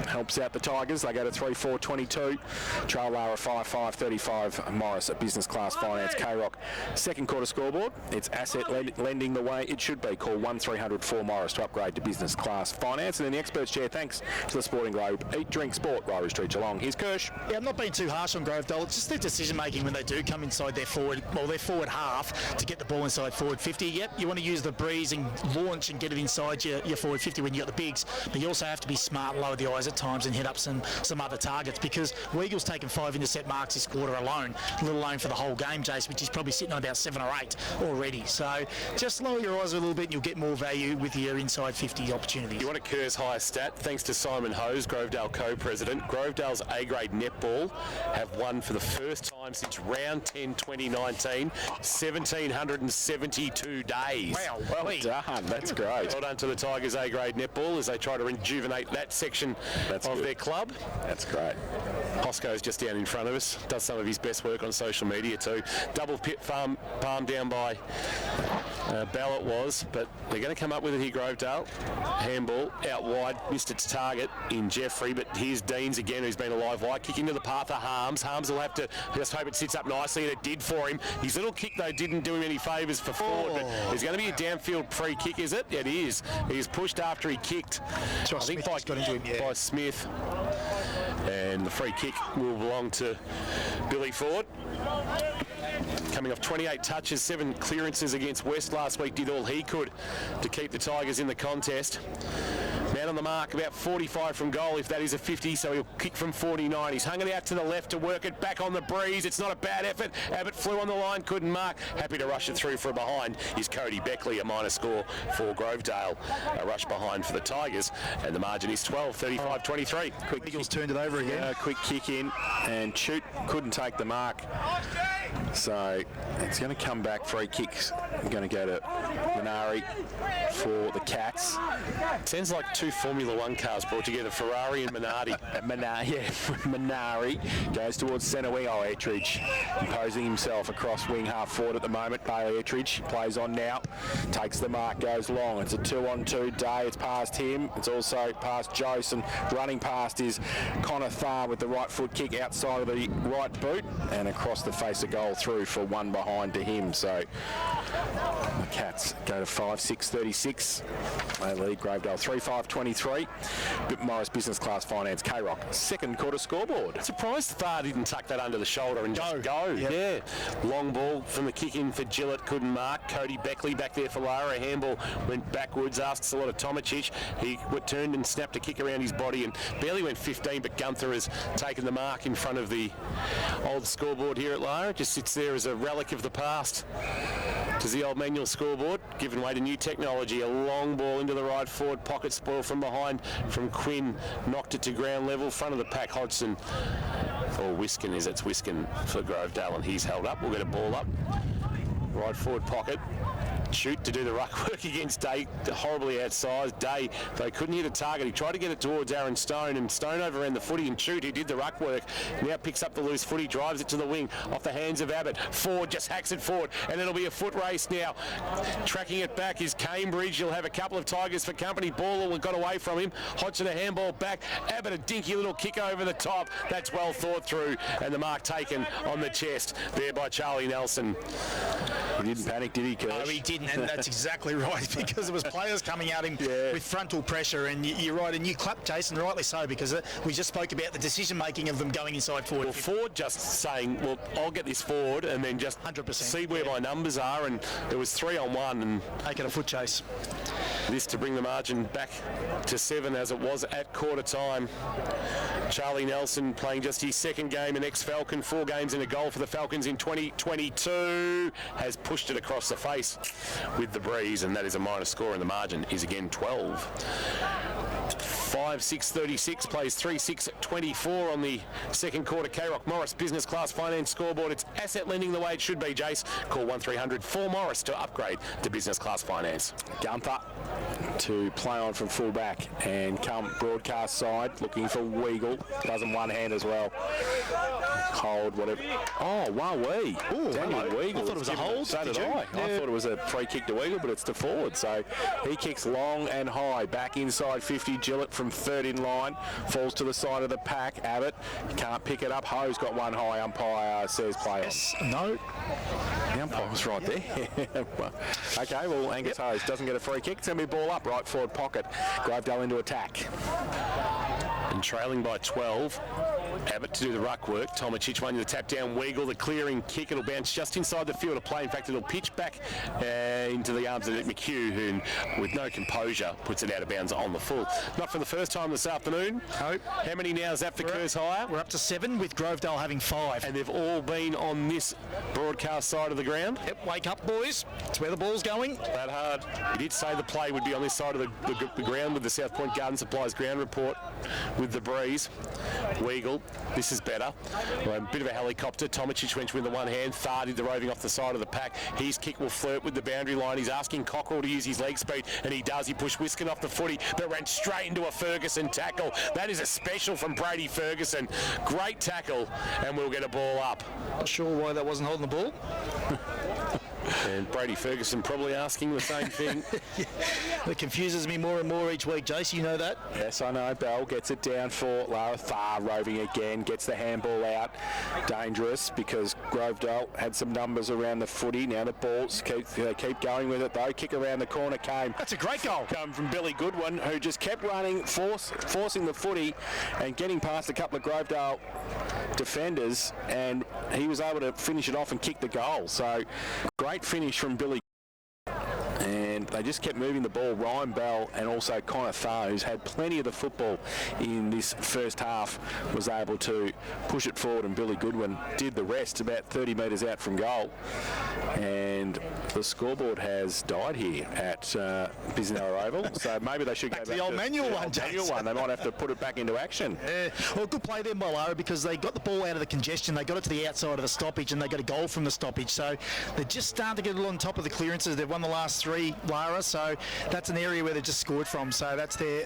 helps out the Tigers. They go to 3-4-22. Trail Lara 5-5-35. Morris at Business Class Finance. K-Rock second quarter scoreboard. It's asset lending the way it should be. Call 1300-4 to upgrade to Business Class Finance. And in the experts chair, thanks to the Sporting Globe. Eat, drink, sport. Rowley Street, Geelong. Here's Kirsch. Yeah, I'm not being too harsh on Grovedale. It's just their decision making when they do come inside their forward half to get the ball inside forward 50. Yep, you want to use the breeze and launch and get it inside your forward 50 when you got the bigs, but you also have to be smart and lower the eyes at times and hit up some other targets, because Weagle's taken 5 intercept marks this quarter alone, let alone for the whole game, Jace, which is probably sitting on about 7 or 8 already. So just lower your eyes a little bit and you'll get more value with your inside 50 opportunities. You want to Kerr's highest stat? Thanks to Simon Hose, Grovedale co-president. Grovedale's A-grade netball have won for the first time since round 10 2019, 1,772 days. Wow, well done. That's great. Well done to the Tigers A-grade netball as they try to rejuvenate that section of their club. That's great. Hosco's just down in front of us, does some of his best work on social media too. Double pit palm down by Bell it was, but they're going to come up with it here, Grovedale. Handball out wide, missed its target in Jeffrey, but here's Deans again, who's been a live wire. Kick into the path of Harms. Harms will have to just hope it sits up nicely, and it did for him. His little kick, though, didn't do him any favours for Ford, but there's going to be a downfield free kick, is it? It is. He was pushed after he kicked. I think Smith got into him, by Smith. And the free kick will belong to Billy Ford. Coming off 28 touches, 7 clearances against West last week, did all he could to keep the Tigers in the contest. Man on the mark, about 45 from goal, if that is a 50, so he'll kick from 49. He's hung it out to the left to work it back on the breeze. It's not a bad effort. Abbott flew on the line, couldn't mark. Happy to rush it through from behind is Cody Beckley, a minor score for Grovedale. A rush behind for the Tigers, and the margin is 12, 35-23. Quick Eagles turned it over again. Quick kick in, and Chute couldn't take the mark. So it's going to come back. Free kicks are going to go to Minari for the Cats. Sounds like two Formula One cars brought together, Ferrari and Minardi. Minari goes towards centre wing. Oh, Ettridge imposing himself across wing half forward at the moment. Bailey Ettridge plays on now, takes the mark, goes long. It's a 2-on-2 day. It's past him. It's also past Jose, and running past is Connor Tharr with the right foot kick outside of the right boot and across the face of goal through for one behind to him. So the Cats go to 5-6-36. They lead Grovedale 3-5-23. Morris Business Class Finance K-Rock. Second quarter scoreboard. Surprised Thar didn't tuck that under the shoulder and just go. Yep. Yeah. Long ball from the kick in for Gillett. Couldn't mark. Cody Beckley back there for Lara. Handball went backwards. Asks a lot of Tomacic. He turned and snapped a kick around his body and barely went 15, but Gunther has taken the mark in front of the old scoreboard here at Lara. It just sits there as a relic of the past. Does the old manual scoreboard, giving way to new technology. A long ball into the right forward pocket, spoil from behind from Quinn. Knocked it to ground level. Front of the pack, Hodgson. Or Wiskin is it's Wiskin for Grovedale, and he's held up. We'll get a ball up. Right forward pocket. Shoot to do the ruck work against Day, horribly outsized. Day, they couldn't hit a target. He tried to get it towards Aaron Stone, and Stone overran the footy, and Shoot, who did the ruck work, now picks up the loose footy, drives it to the wing, off the hands of Abbott. Ford just hacks it forward, and it'll be a foot race now. Tracking it back is Cambridge. He'll have a couple of Tigers for company. Ball got away from him. Hodgson a handball back. Abbott a dinky little kick over the top. That's well thought through, and the mark taken on the chest there by Charlie Nelson. He didn't panic, did he, Kirsch? No, he didn't, and that's exactly right, because there was players coming at him with frontal pressure, and you're right, and you clapped, Jason, rightly so, because we just spoke about the decision-making of them going inside forward. Well, Ford just saying, well, I'll get this forward and then just 100%. See where my numbers are, and it was 3-on-1 and taking a foot chase. This to bring the margin back to 7 as it was at quarter time. Charlie Nelson playing just his second game, an ex-Falcon, 4 games and a goal for the Falcons in 2022, has pushed it across the face with the breeze, and that is a minor score, and the margin is again 12. 5-6-36, plays 3-6-24 on the second quarter. K-Rock Morris Business Class Finance scoreboard. It's asset lending the way it should be, Jace. Call 1300 for Morris to upgrade to Business Class Finance. Gunther to play on from fullback and come broadcast side looking for Weagle. Does him one hand as well. Hold, whatever. Oh, wow-wee. Daniel Weagle. I thought it was a hold. So did I. I thought it was a free kick to Weagle, but it's to forward. So he kicks long and high. Back inside 50. Gillett from third in line. Falls to the side of the pack. Abbott can't pick it up. Ho's got one high. Umpire says play on. Yes, no. The umpire was right there. Okay, well, Angus Hose doesn't get a free kick. It's going to be ball up, right forward pocket. Grovedale into attack. And trailing by 12. Abbott to do the ruck work. Tomacic running the tap down. Weagle, the clearing kick. It'll bounce just inside the field of play. In fact, it'll pitch back into the arms of McHugh, who, with no composure, puts it out of bounds on the full. Not for the first time this afternoon. Nope. How many now is that for Kerrs Hire? We're up to 7 with Grovedale having 5. And they've all been on this broadcast side of the ground. Yep, wake up, boys. It's where the ball's going. That hard. He did say the play would be on this side of the ground with the South Point Garden Supplies ground report with the breeze. Weagle, this is better. Well, a bit of a helicopter. Tomacic went with the one hand. Thar did the roving off the side of the pack. His kick will flirt with the boundary line. He's asking Cockrell to use his leg speed, and he does. He pushed Wiskin off the footy, but ran straight into a Ferguson tackle. That is a special from Brady Ferguson. Great tackle, and we'll get a ball up. Not sure why that wasn't holding the ball. And Brady Ferguson probably asking the same thing. It confuses me more and more each week, Jace, you know that? Yes, I know. Bell gets it down for Lara. Thar roving again, gets the handball out. Dangerous because Grovedale had some numbers around the footy. Now the balls keep going with it though. Kick around the corner came. That's a great goal. Come from Billy Goodwin, who just kept running, forcing the footy and getting past a couple of Grovedale defenders, and he was able to finish it off and kick the goal. So great finish from Billy. And they just kept moving the ball. Ryan Bell and also Connor Thar, who's had plenty of the football in this first half, was able to push it forward, and Billy Goodwin did the rest about 30 metres out from goal. And the scoreboard has died here at Biznella Oval, so maybe they should go back to the old manual one. They might have to put it back into action. Well, good play there by Lara, because they got the ball out of the congestion, they got it to the outside of the stoppage, and they got a goal from the stoppage. So they're just starting to get a little on top of the clearances. They've won the last RD3, Lara, so that's an area where they've just scored from, so that's their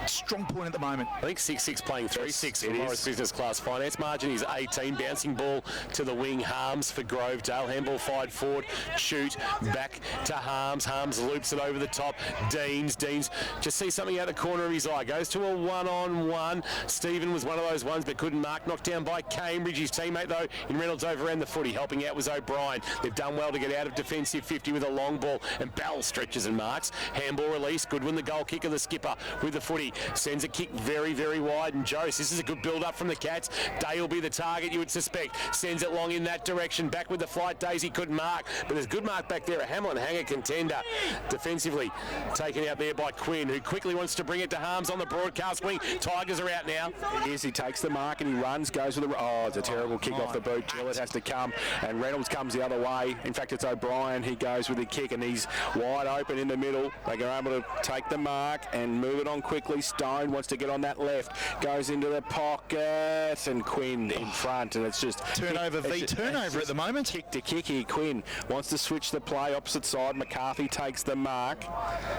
strong point at the moment. I think 6-6 playing 3-6 for Morris Business Class Finance. Margin is 18. Bouncing ball to the wing. Harms for Grovedale. Handball fired forward. Shoot back to Harms. Harms loops it over the top. Deans just see something out the corner of his eye. Goes to a one-on-one. Stephen was one of those ones but couldn't mark. Knocked down by Cambridge. His teammate though in Reynolds overran the footy. Helping out was O'Brien. They've done well to get out of defensive 50 with a long ball, and Bell stretches and marks. Handball release. Goodwin, the goal kicker, the skipper with the footy. Sends a kick very, very wide, and Jose, this is a good build-up from the Cats. Day will be the target, you would suspect. Sends it long in that direction. Back with the flight. Daisy couldn't mark, but there's good mark back there. A Hamlin hanger contender. Defensively taken out there by Quinn, who quickly wants to bring it to Harms on the broadcast wing. Tigers are out now. He takes the mark and he runs, goes with the... Oh, it's a terrible kick off the boot. Gillett has to come, and Reynolds comes the other way. In fact, it's O'Brien. He goes with the kick, and he's wide open in the middle. They are able to take the mark and move it on quickly. Stone wants to get on that left, goes into the pocket, and Quinn in front, and it's just turnover turnover at the moment. Kick to kick here. Quinn wants to switch the play opposite side. McCarthy takes the mark.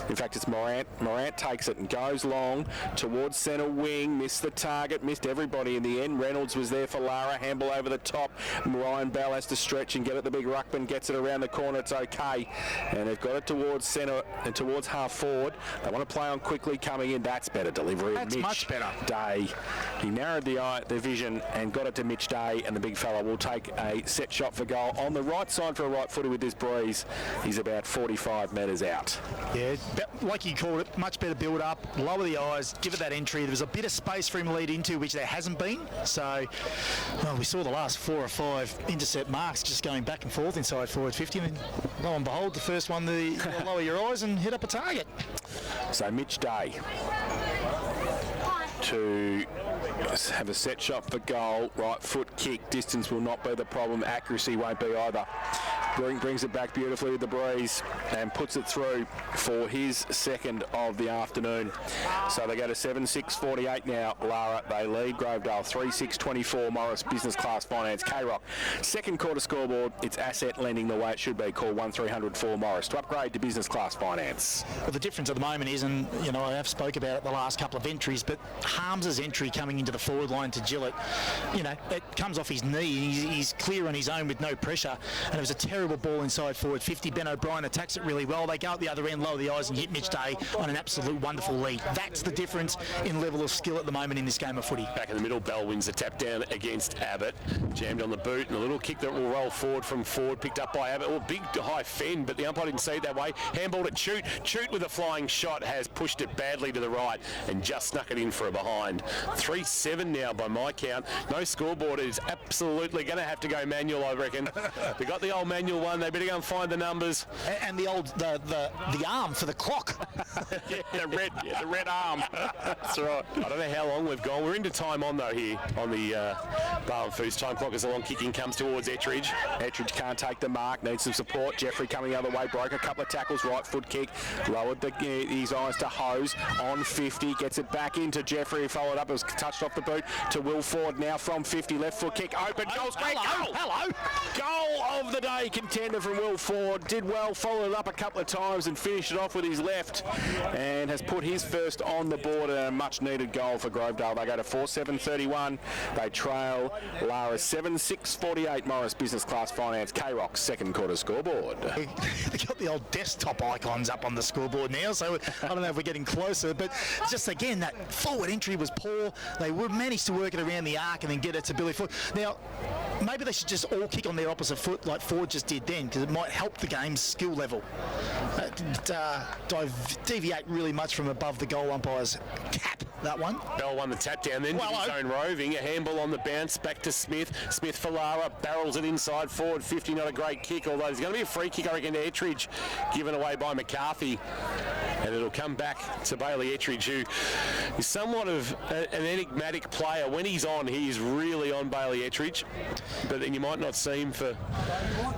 In fact, it's Morant. Morant takes it and goes long towards centre wing. Missed the target, missed everybody in the end. Reynolds was there for Lara. Handball over the top. Ryan Bell has to stretch and get it. The big ruckman gets it around the corner. It's okay, and they've got it towards centre and towards half forward. They want to play on quickly coming in. That's better delivery. That's Mitch much better. Day. He narrowed the vision and got it to Mitch Day, and the big fella will take a set shot for goal on the right side for a right footer with this breeze. He's about 45 metres out. Yeah, like you called it, much better build up, lower the eyes, give it that entry. There was a bit of space for him to lead into, which there hasn't been. So, we saw the last 4 or 5 intercept marks just going back and forth inside forward 50, and lo and behold, the first one, the lower your eyes and hit up a target. So Mitch Day to have a set shot for goal. Right foot kick. Distance will not be the problem. Accuracy won't be either. Brings it back beautifully with the breeze and puts it through for his second of the afternoon. So they go to 7-6-48 now. Lara, they lead Grovedale 3-6-24. Morris Business Class Finance. K-Rock. Second quarter scoreboard. It's asset lending the way it should be. Call 1304 Morris to upgrade to Business Class Finance. Well, the difference at the moment is, and I have spoke about it the last couple of entries, but Harms's entry coming into the forward line to Gillett, it comes off his knee. He's clear on his own with no pressure, and it was a terrible ball inside forward 50. Ben O'Brien attacks it really well. They go at the other end, lower the eyes, and hit Mitch Day on an absolute wonderful lead. That's the difference in level of skill at the moment in this game of footy. Back in the middle, Bell wins the tap down against Abbott. Jammed on the boot, and a little kick that will roll forward from forward, picked up by Abbott. Big high fend, but the umpire didn't see it that way. Handball to Chute. Chute with a flying shot has pushed it badly to the right and just snuck it in for a behind. 3-7 now by my count. No scoreboard. Is absolutely going to have to go manual, I reckon. They got the old manual one. They better go and find the numbers. And the old the arm for the clock. the red arm. That's right. I don't know how long we've gone. We're into time on though here on the Barwon Foods time clock as the long kicking comes towards Ettridge. Ettridge can't take the mark, needs some support. Jeffrey coming the other way, broke a couple of tackles, right foot kick, lowered his eyes to Hose on 50, gets it back into Jeffrey, who followed up, it was touched off the boot to Will Ford now from 50, left foot kick, open, goal, great goal! Hello! Goal of the day, contender from Will Ford, did well, followed it up a couple of times and finished it off with his left, and has put his first on the board, and a much needed goal for Grovedale. They go to 4-7-31, they trail Lara 7-6-48, Morris Business Class Finance, K-Rock's second quarter scoreboard. They got the old desktop icons up on the scoreboard now, so I don't know if we're getting closer, but just again, that forward entry was poor. They would manage to work it around the arc and then get it to Billy Ford. Now, maybe they should just all kick on their opposite foot like Ford just did then, because it might help the game's skill level. Deviate really much from above the goal umpire's cap, that one. Bell won the tap down, then did his own roving. A handball on the bounce, back to Smith. Smith for Lara, barrels it inside forward 50, not a great kick, although there's going to be a free kick, I reckon, to Ettridge, given away by McCarthy. and it'll come back to Bailey Ettridge, who is somewhat of an enigmatic player. When he's on, he is really on, Bailey Ettridge, but then you might not see him for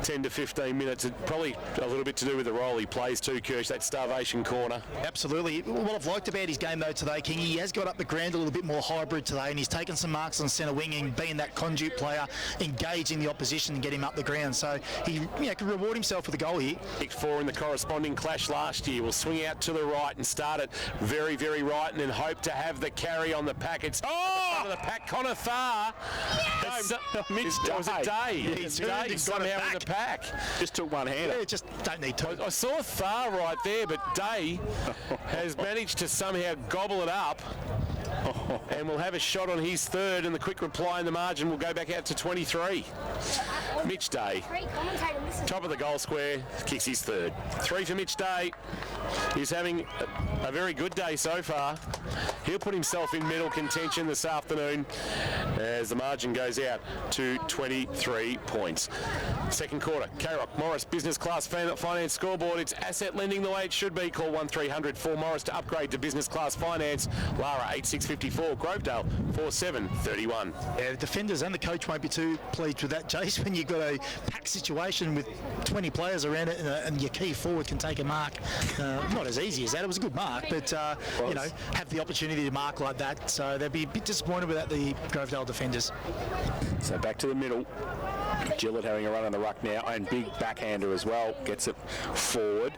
10 to 15 minutes. It's probably a little bit to do with the role he plays too, Kirsch, that starvation corner. Absolutely. What I've liked about his game though today, King, he has got up the ground a little bit more hybrid today, and he's taken some marks on centre wing and being that conduit player, engaging the opposition and getting him up the ground. So he can reward himself with a goal here. Kicked 4 in the corresponding clash last year. Will swing out to the right and start it very, very right, and then hope to have the carry on the pack. It's front of the pack, Connor Thar. Yes! Mitch, was it Day? Yeah, It's he turned Day and somehow got it in the pack. Just took one hander. Yeah, just don't need to. I saw Thar right there, but Day has managed to somehow gobble it up. And we'll have a shot on his third, and the quick reply in the margin will go back out to 23. Mitch Day, top of the goal square, kicks his third. 3 for Mitch Day. He's having a very good day so far. He'll put himself in medal contention this afternoon as the margin goes out to 23 points. Second quarter, K-Rock, Morris, business class finance scoreboard. It's asset lending the way it should be. Call 1300 for Morris to upgrade to business class finance. Lara 8654, Grovedale 4731. Yeah, the defenders and the coach won't be too pleased with that, Jace, when you've got a packed situation with 20 players around it and your key forward can take a mark. Not as easy as that. It was a good mark, but have the opportunity to mark like that. So they'd be a bit disappointed without the Grovedale defenders. So back to the middle. Gillett having a run on the ruck now, and big backhander as well. Gets it forward.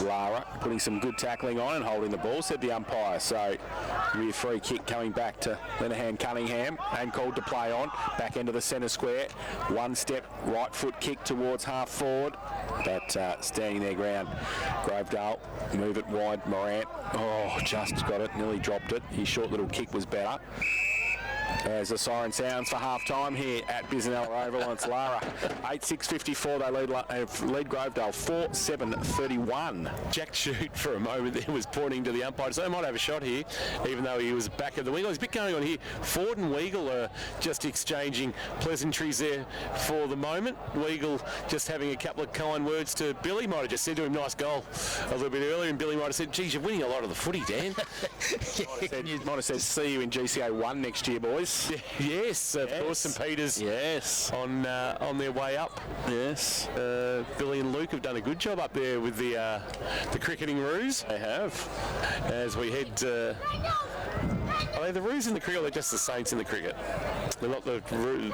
Lara putting some good tackling on and holding the ball, said the umpire. So with free kick coming back to Lenahan Cunningham and called to play on. Back into the centre square. One step right foot kick towards half forward. But standing their ground. Grovedale move it wide. Morant, just got it, nearly dropped it. His short little kick was better. As the siren sounds for half-time here at Biznell Oval, and it's Lara. 8-6-54, they lead Grovedale 4-7-31. Jack Shute for a moment there was pointing to the umpire, so they might have a shot here, even though he was back of the Weagle. There's a bit going on here. Ford and Weagle are just exchanging pleasantries there for the moment. Weagle just having a couple of kind words to Billy. Might have just said to him, nice goal, a little bit earlier, and Billy might have said, geez, you're winning a lot of the footy, Dan. Might have said, see you in GCA 1 next year, boys. Yes, of course, St Peters. Yes, on their way up. Yes, Billy and Luke have done a good job up there with the cricketing ruse. They have. As we head. Are they the ruse in the cricket? Or they're just the Saints in the cricket. They're not the ruse.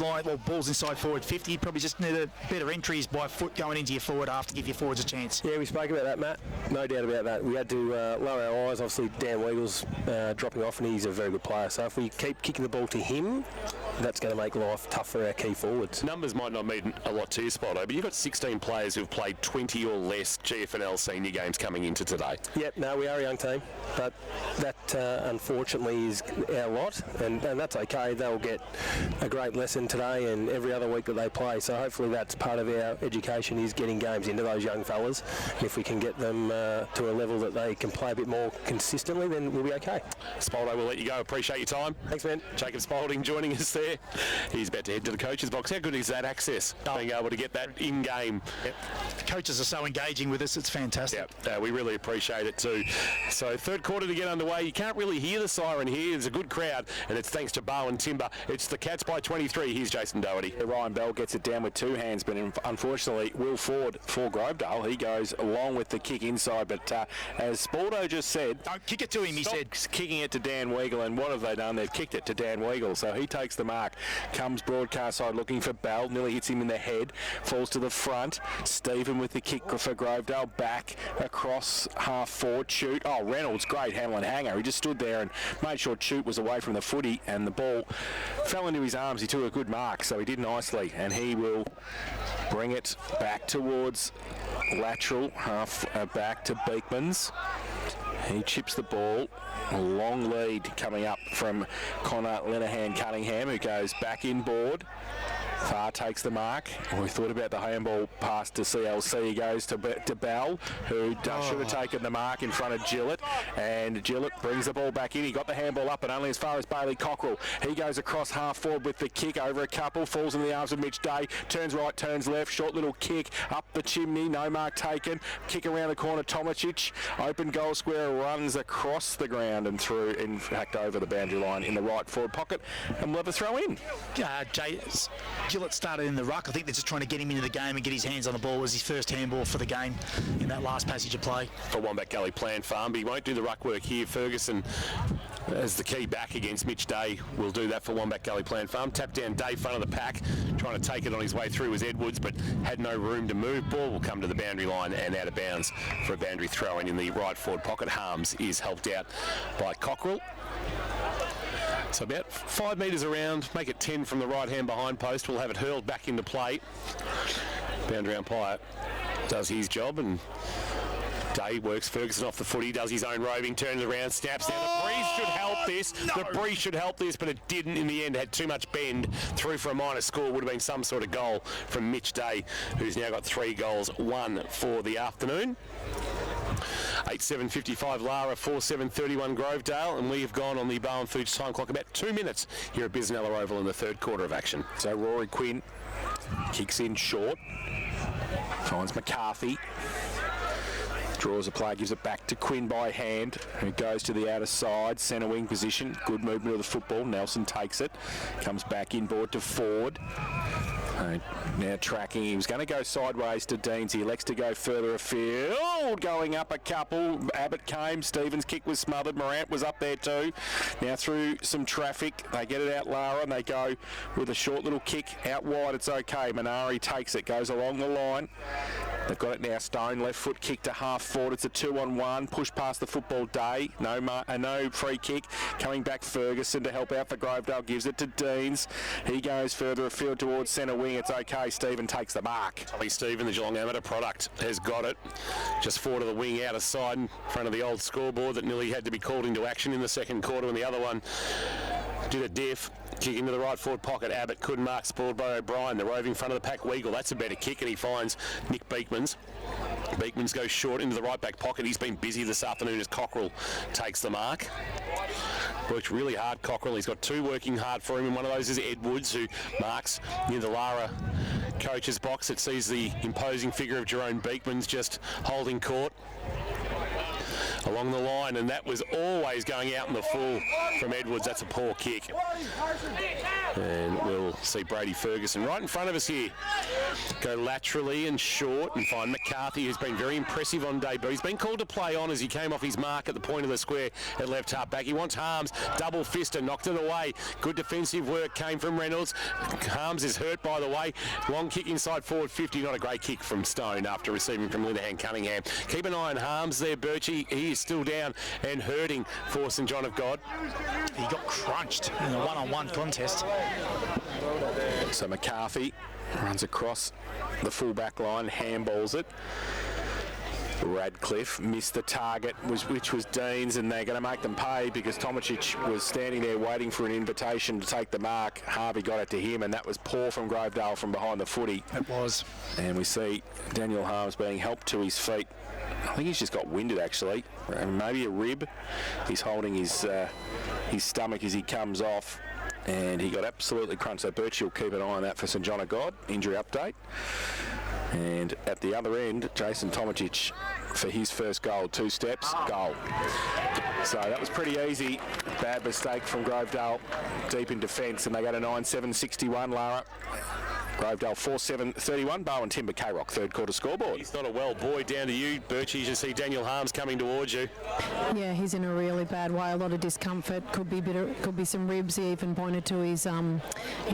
line, well, balls inside forward 50. You probably just need a better entries by foot going into your forward half to give your forwards a chance. Yeah, we spoke about that, Matt. No doubt about that. We had to lower our eyes. Obviously, Dan Weagle's dropping off, and he's a very good player. So if we keep kicking the ball to him, that's going to make life tough for our key forwards. Numbers might not mean a lot to you, Spotto, but you've got 16 players who've played 20 or less GFNL senior games coming into today. Yep, no, we are a young team, but that unfortunately is our lot, and that's okay. They'll get a great lesson today and every other week that they play, so hopefully that's part of our education, is getting games into those young fellas. And if we can get them to a level that they can play a bit more consistently, then we'll be okay. Spoldo, we'll let you go. Appreciate your time. Thanks, man. Jacob Spalding joining us there. He's about to head to the coach's box. How good is that access? Being able to get that in-game. Yep. The coaches are so engaging with us, it's fantastic. Yep. We really appreciate it too. So third quarter to get underway. You can't really hear the siren here. There's a good crowd, and it's thanks to Bowen Timber. It's the Cats by 23. Here's Jason Doherty. Ryan Bell gets it down with two hands, but unfortunately Will Ford for Grovedale. He goes along with the kick inside, but as Spordo just said, don't kick it to him, he said. Kicking it to Dan Weagle, and what have they done? They've kicked it to Dan Weagle, so he takes the mark. Comes broadcast side looking for Bell, nearly hits him in the head, falls to the front. Stephen with the kick for Grovedale, back across half forward, shoot. Oh, Reynolds, great handling hanger. He just stood there and made sure Shoot was away from the footy, and the ball fell into his arms. He took a good mark, so he did nicely, and he will bring it back towards lateral, half back to Beekmans. He chips the ball. A long lead coming up from Connor Lenahan Cunningham, who goes back inboard. Far takes the mark. We thought about the handball pass to CLC. He goes to Bell, who should have taken the mark in front of Gillett, and Gillett brings the ball back in. He got the handball up and only as far as Bailey Cockrell. He goes across half forward with the kick over a couple, falls in the arms of Mitch Day, turns right, turns left, short little kick up the chimney, no mark taken. Kick around the corner, Tomicic, open goal square, runs across the ground and through, in fact, over the boundary line in the right forward pocket, and we'll have a throw in. Gillett started in the ruck. I think they're just trying to get him into the game and get his hands on the ball. It was his first handball for the game in that last passage of play. For Wombat Gully Plant Farm, but he won't do the ruck work here. Ferguson as the key back against Mitch Day will do that for Wombat Gully Plant Farm. Tap down Day, front of the pack, trying to take it on his way through was Edwards, but had no room to move. Ball will come to the boundary line and out of bounds for a boundary throw in the right forward pocket. Harms is helped out by Cockrell. So about 5 metres around, make it 10 from the right hand behind post. We'll have it hurled back into play. Boundary umpire does his job, and Day works Ferguson off the footy, does his own roving, turns around, snaps down. The breeze should help this. No. The breeze should help this, but it didn't in the end. Had too much bend. Through for a minor score. Would have been some sort of goal from Mitch Day, who's now got 3 goals, 1 for the afternoon. 8:7:55 Lara, 4:7:31 Grovedale, and we have gone on the Bowen Foods time clock about 2 minutes here at Biznella Oval in the third quarter of action. So Rory Quinn kicks in short, finds McCarthy, draws a play, gives it back to Quinn by hand, who goes to the outer side, centre wing position, good movement of the football. Nelson takes it, comes back inboard to Ford. Now tracking, he was going to go sideways to Deans. He elects to go further afield, going up a couple. Abbott came, Stevens' kick was smothered, Morant was up there too. Now through some traffic, they get it out Lara, and they go with a short little kick out wide. It's okay. Minari takes it, goes along the line. They've got it now. Stone, left foot kick to half forward. It's a 2-on-1. Push past the football. Day. No free kick. Coming back Ferguson to help out for Grovedale. Gives it to Deans. He goes further afield towards centre wing. It's okay. Stephen takes the mark. Tommy Stephen, the Geelong amateur product, has got it. Just forward of the wing, out of side in front of the old scoreboard that nearly had to be called into action in the second quarter, and the other one did a diff. Kick into the right forward pocket. Abbott couldn't mark, spoiled by O'Brien. The roving front of the pack, Weagle. That's a better kick, and he finds Nick Beekmans. Beekmans goes short into the right back pocket. He's been busy this afternoon as Cockrell takes the mark. Worked really hard, Cockrell. He's got 2 working hard for him, and one of those is Edwards, who marks near the Lara coach's box. It sees the imposing figure of Jerome Beekmans just holding court. along the line, and that was always going out in the full from Edwards. That's a poor kick. And we'll see Brady Ferguson right in front of us here go laterally and short and find McCarthy, who's been very impressive on debut. He's been called to play on as he came off his mark at the point of the square at left half back. He wants Harms, double fister, knocked it away. Good defensive work came from Reynolds. Harms is hurt, by the way. Long kick inside forward 50, not a great kick from Stone after receiving from Linehan Cunningham. Keep an eye on Harms there, Birchie. He is still down and hurting for St John of God. He got crunched in a one-on-one contest. So McCarthy runs across the full back line, handballs it. Radcliffe missed the target, which was Dean's, and they're going to make them pay because Tomicic was standing there waiting for an invitation to take the mark. Harvey got it to him, and that was poor from Grovedale from behind the footy. It was. And we see Daniel Harms being helped to his feet. I think he's just got winded, actually, and maybe a rib. He's holding his stomach as he comes off, and he got absolutely crunched. So Birchie will keep an eye on that for St John of God. Injury update. And at the other end, Jason Tomicic for his first goal, 2 steps, goal. So that was pretty easy. Bad mistake from Grovedale, deep in defence, and they go to 9-7-61, Lara. Grovedale 4-7-31, Bowen Timber K-Rock, third quarter scoreboard. He's not a well boy. Down to you, Birchie. You see Daniel Harms coming towards you. Yeah, he's in a really bad way. A lot of discomfort. Could be some ribs. He even pointed to his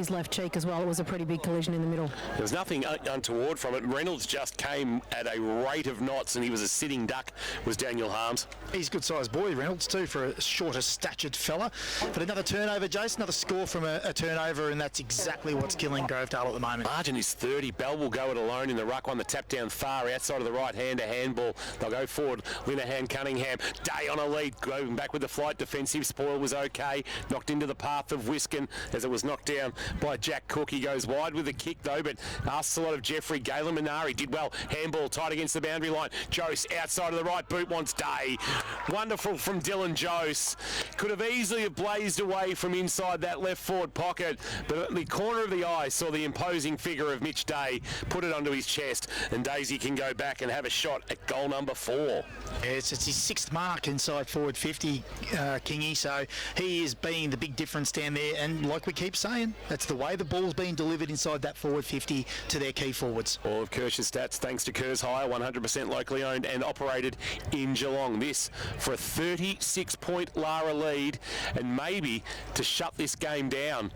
left cheek as well. It was a pretty big collision in the middle. There was nothing untoward from it. Reynolds just came at a rate of knots, and he was a sitting duck, was Daniel Harms. He's a good-sized boy, Reynolds, too, for a shorter-statured fella. But another turnover, Jason, another score from a turnover, and that's exactly what's killing Grovedale at the moment. Margin is 30. Bell will go it alone in the ruck one. The tap down far outside of the right hand, a handball. They'll go forward. Linehan Cunningham. Day on a lead. Going back with the flight defensive. Spoil was okay. Knocked into the path of Wiskin as it was knocked down by Jack Cook. He goes wide with the kick though, but asks a lot of Jeffrey. Galen Minari did well. Handball tight against the boundary line. Jose outside of the right boot wants Day. Wonderful from Dylan Jose. Could have easily have blazed away from inside that left forward pocket, but at the corner of the eye saw the imposing figure of Mitch Day put it onto his chest, and Daisy can go back and have a shot at goal number 4. Yeah, it's his 6th mark inside forward 50, Kingy, so he is being the big difference down there, and like we keep saying, that's the way the ball's being delivered inside that forward 50 to their key forwards. All of Kirsch's stats thanks to Kerrs Hire, 100% locally owned and operated in Geelong. This for a 36-point Lara lead, and maybe to shut this game down.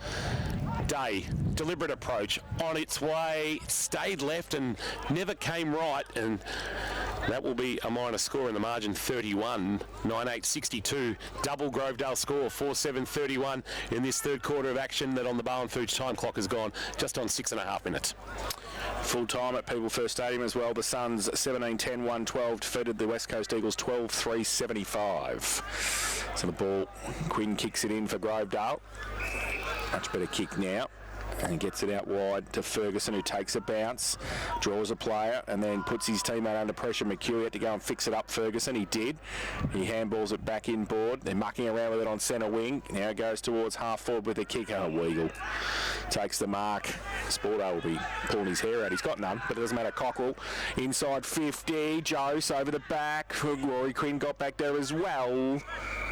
Day, deliberate approach, on its way, stayed left and never came right, and that will be a minor score in the margin, 31, 9-8-62. Double Grovedale score, 4-7-31 in this third quarter of action that on the Bowen Foods time clock has gone just on 6.5 minutes. Full time at People First Stadium as well. The Suns 17-10-1-12 defeated the West Coast Eagles 12-3-75. So the ball, Quinn kicks it in for Grovedale. Much better kick now, and gets it out wide to Ferguson, who takes a bounce, draws a player, and then puts his teammate under pressure. McHugh had to go and fix it up. Ferguson, he did. He handballs it back inboard. They're mucking around with it on centre wing. Now it goes towards half forward with a kick. Oh, Weagle takes the mark. Sporto will be pulling his hair out. He's got none, but it doesn't matter. Cockrell inside 50. Jose over the back. Rory Quinn got back there as well.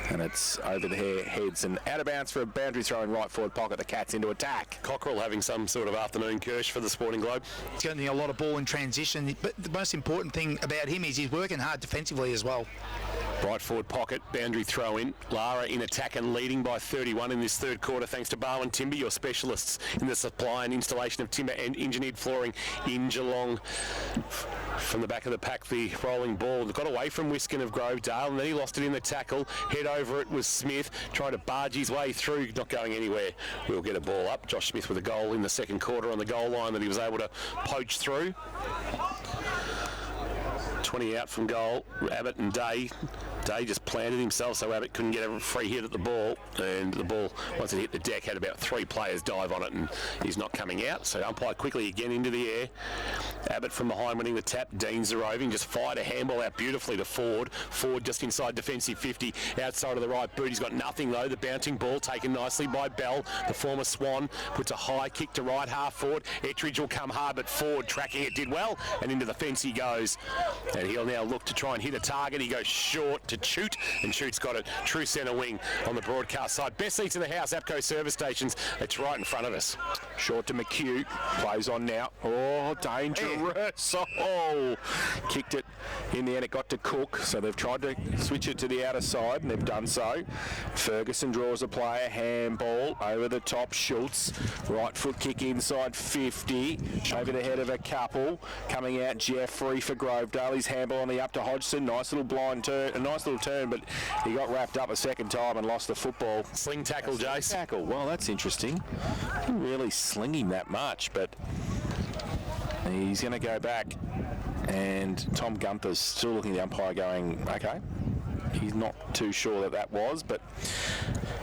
And it's over the heads and out of bounds for a boundary throw in right forward pocket. The Cats into attack. Cockrell having some sort of afternoon Kirsch for the Sporting Globe. He's getting a lot of ball in transition, but the most important thing about him is he's working hard defensively as well. Right forward pocket, boundary throw in. Lara in attack and leading by 31 in this third quarter thanks to Bowen Timber, your specialists in the supply and installation of timber and engineered flooring in Geelong. From the back of the pack, the rolling ball got away from Wiskin of Grovedale, and then he lost it in the tackle. Head over it was Smith, trying to barge his way through, not going anywhere. We'll get a ball up. Josh Smith with a goal in the second quarter on the goal line that he was able to poach through. 20 out from goal, Abbott and Day. Day just planted himself so Abbott couldn't get a free hit at the ball, and the ball, once it hit the deck, had about 3 players dive on it, and he's not coming out. So umpire quickly again into the air. Abbott from behind winning the tap. Dean's the roving, just fired a handball out beautifully to Ford. Ford just inside defensive 50, outside of the right boot. He's got nothing though. The bouncing ball taken nicely by Bell, the former Swan, puts a high kick to right half forward. Ettridge will come hard, but Ford tracking it did well, and into the fence he goes. And he'll now look to try and hit a target. He goes short to Chute, and Chute's got it. True centre wing on the broadcast side. Best seats in the house, APCO service stations. It's right in front of us. Short to McHugh. Plays on now. Oh, dangerous. Oh, kicked it. In the end, it got to Cook, so they've tried to switch it to the outer side, and they've done so. Ferguson draws a player. Handball over the top. Schultz. Right foot kick inside 50. Over the head of a couple. Coming out Jeffrey for Grovedale. His handball on the up to Hodgson. Nice little blind turn. A nice little turn, but he got wrapped up a second time and lost the football. Sling tackle, Jace. Tackle. Well, that's interesting. Didn't really sling him that much, but he's going to go back. And Tom Gunther's still looking at the umpire going, okay. He's not too sure that was, but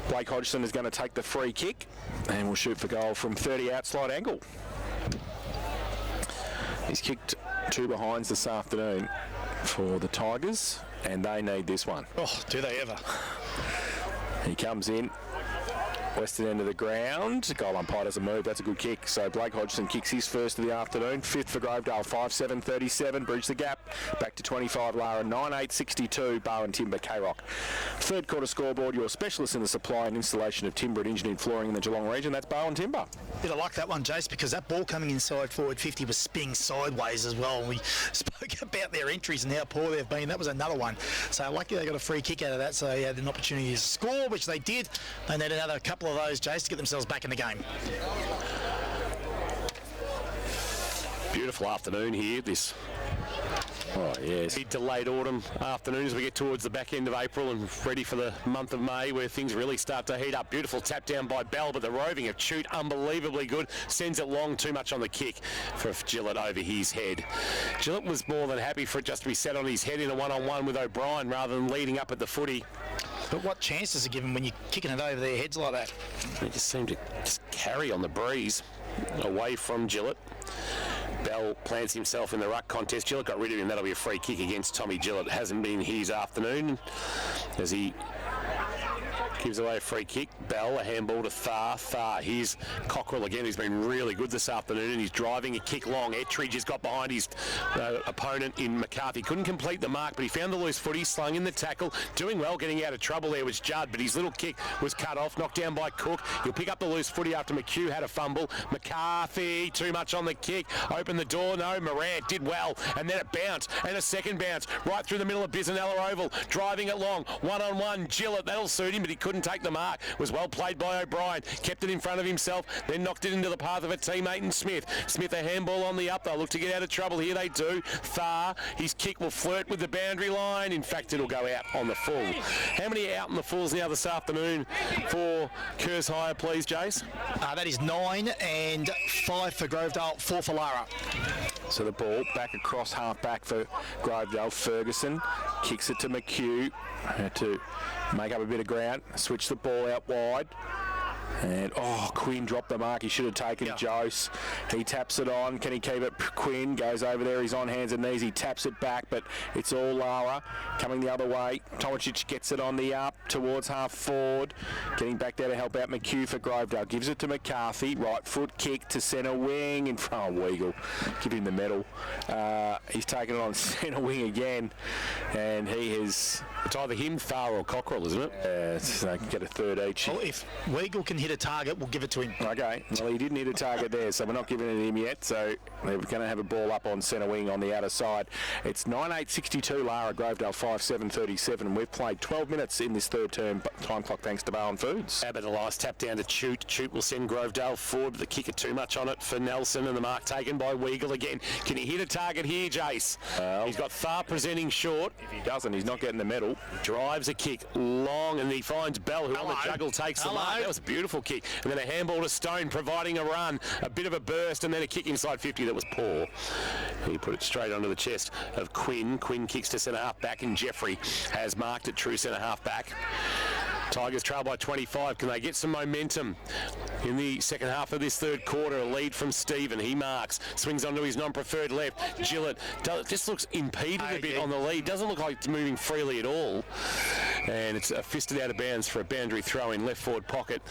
Blake Hodgson is going to take the free kick and will shoot for goal from 30 out slide angle. He's kicked 2 behinds this afternoon for the Tigers, and they need this one. Oh, do they ever? He comes in. Western end of the ground. Goal umpire doesn't move. That's a good kick. So Blake Hodgson kicks his first of the afternoon. 5th for Grovedale. 5-7-37. Bridge the gap. Back to 25 Lara. 9-8-62 Bowen Timber K-Rock. Third quarter scoreboard. Your specialist in the supply and installation of timber and engineered flooring in the Geelong region. That's Bowen Timber. Bit of luck that one, Jace, because that ball coming inside forward 50 was spinning sideways as well. We spoke about their entries and how poor they've been. That was another one. So lucky they got a free kick out of that, so they had an opportunity to score, which they did. They need another couple of those, Jace, to get themselves back in the game. Beautiful afternoon here. This delayed autumn afternoon as we get towards the back end of April and ready for the month of May, where things really start to heat up. Beautiful tap down by Bell, but the roving of Chute unbelievably good. Sends it long, too much on the kick for Gillett over his head. Gillett was more than happy for it just to be set on his head in a one-on-one with O'Brien rather than leading up at the footy. But what chances are given when you're kicking it over their heads like that? They just seem to just carry on the breeze away from Gillett. Bell plants himself in the ruck contest. Gillett got rid of him. That'll be a free kick against Tommy Gillett. It hasn't been his afternoon as he gives away a free kick. Bell, a handball to Thar. Here's Cockrell again, who's been really good this afternoon, and he's driving a kick long. Ettridge has got behind his opponent in McCarthy. Couldn't complete the mark, but he found the loose foot. He slung in the tackle. Doing well, getting out of trouble there was Judd, but his little kick was cut off, knocked down by Cook. He'll pick up the loose footy after McHugh had a fumble. McCarthy, too much on the kick. Open the door, no. Morant did well, and then it bounced, and a second bounce right through the middle of Bisanella Oval. Driving it long, one-on-one. Gillett, that'll suit him, but he couldn't take the mark. Was well played by O'Brien. Kept it in front of himself, then knocked it into the path of a teammate in Smith. Smith a handball on the up. They'll look to get out of trouble. Here they do. Thar, his kick will flirt with the boundary line. In fact, it'll go out on the full. How many out on the fulls now this afternoon for Kerrs Hire, please, Jace? That is 9 and 5 for Grovedale, 4 for Lara. So the ball back across half back for Grovedale. Ferguson kicks it to McHugh. Had to make up a bit of ground. Switch the ball out wide. And, Quinn dropped the mark. He should have taken Jose. He taps it on. Can he keep it? Quinn goes over there. He's on hands and knees. He taps it back, but it's all Lara coming the other way. Tomicic gets it on the up towards half forward. Getting back there to help out McHugh for Grovedale. Gives it to McCarthy. Right foot kick to centre wing in front of Weagle. Give him the medal. He's taken it on centre wing again, and he has... It's either him, Thar, or Cockrell, isn't it? So they can get a third each. Well, if Weagle can hit a target, we'll give it to him. Okay, well, he didn't hit a target there, so we're not giving it to him yet. So they're going to have a ball up on centre wing on the outer side. It's 9-8-62 Lara, Grovedale 5-7-37. We've played 12 minutes in this third term time clock thanks to Bowen Foods. How about a nice tap down to Chute. Chute will send Grovedale forward, but the kicker too much on it for Nelson, and the mark taken by Weagle again. Can he hit a target here, Jace? He's got Thar presenting short. If he doesn't, he's not getting the medal. Drives a kick long, and he finds Bell, who on the juggle takes the mark. That was a beautiful kick. And then a handball to Stone, providing a run, a bit of a burst, and then a kick inside 50 that was poor. He put it straight onto the chest of Quinn. Quinn kicks to centre half back, and Jeffrey has marked it true centre half back. Tigers trail by 25. Can they get some momentum in the second half of this third quarter? A lead from Stephen. He marks, swings onto his non-preferred left. Gillett just looks impeded a bit on the lead. Doesn't look like it's moving freely at all. and it's fisted out of bounds for a boundary throw in left forward pocket.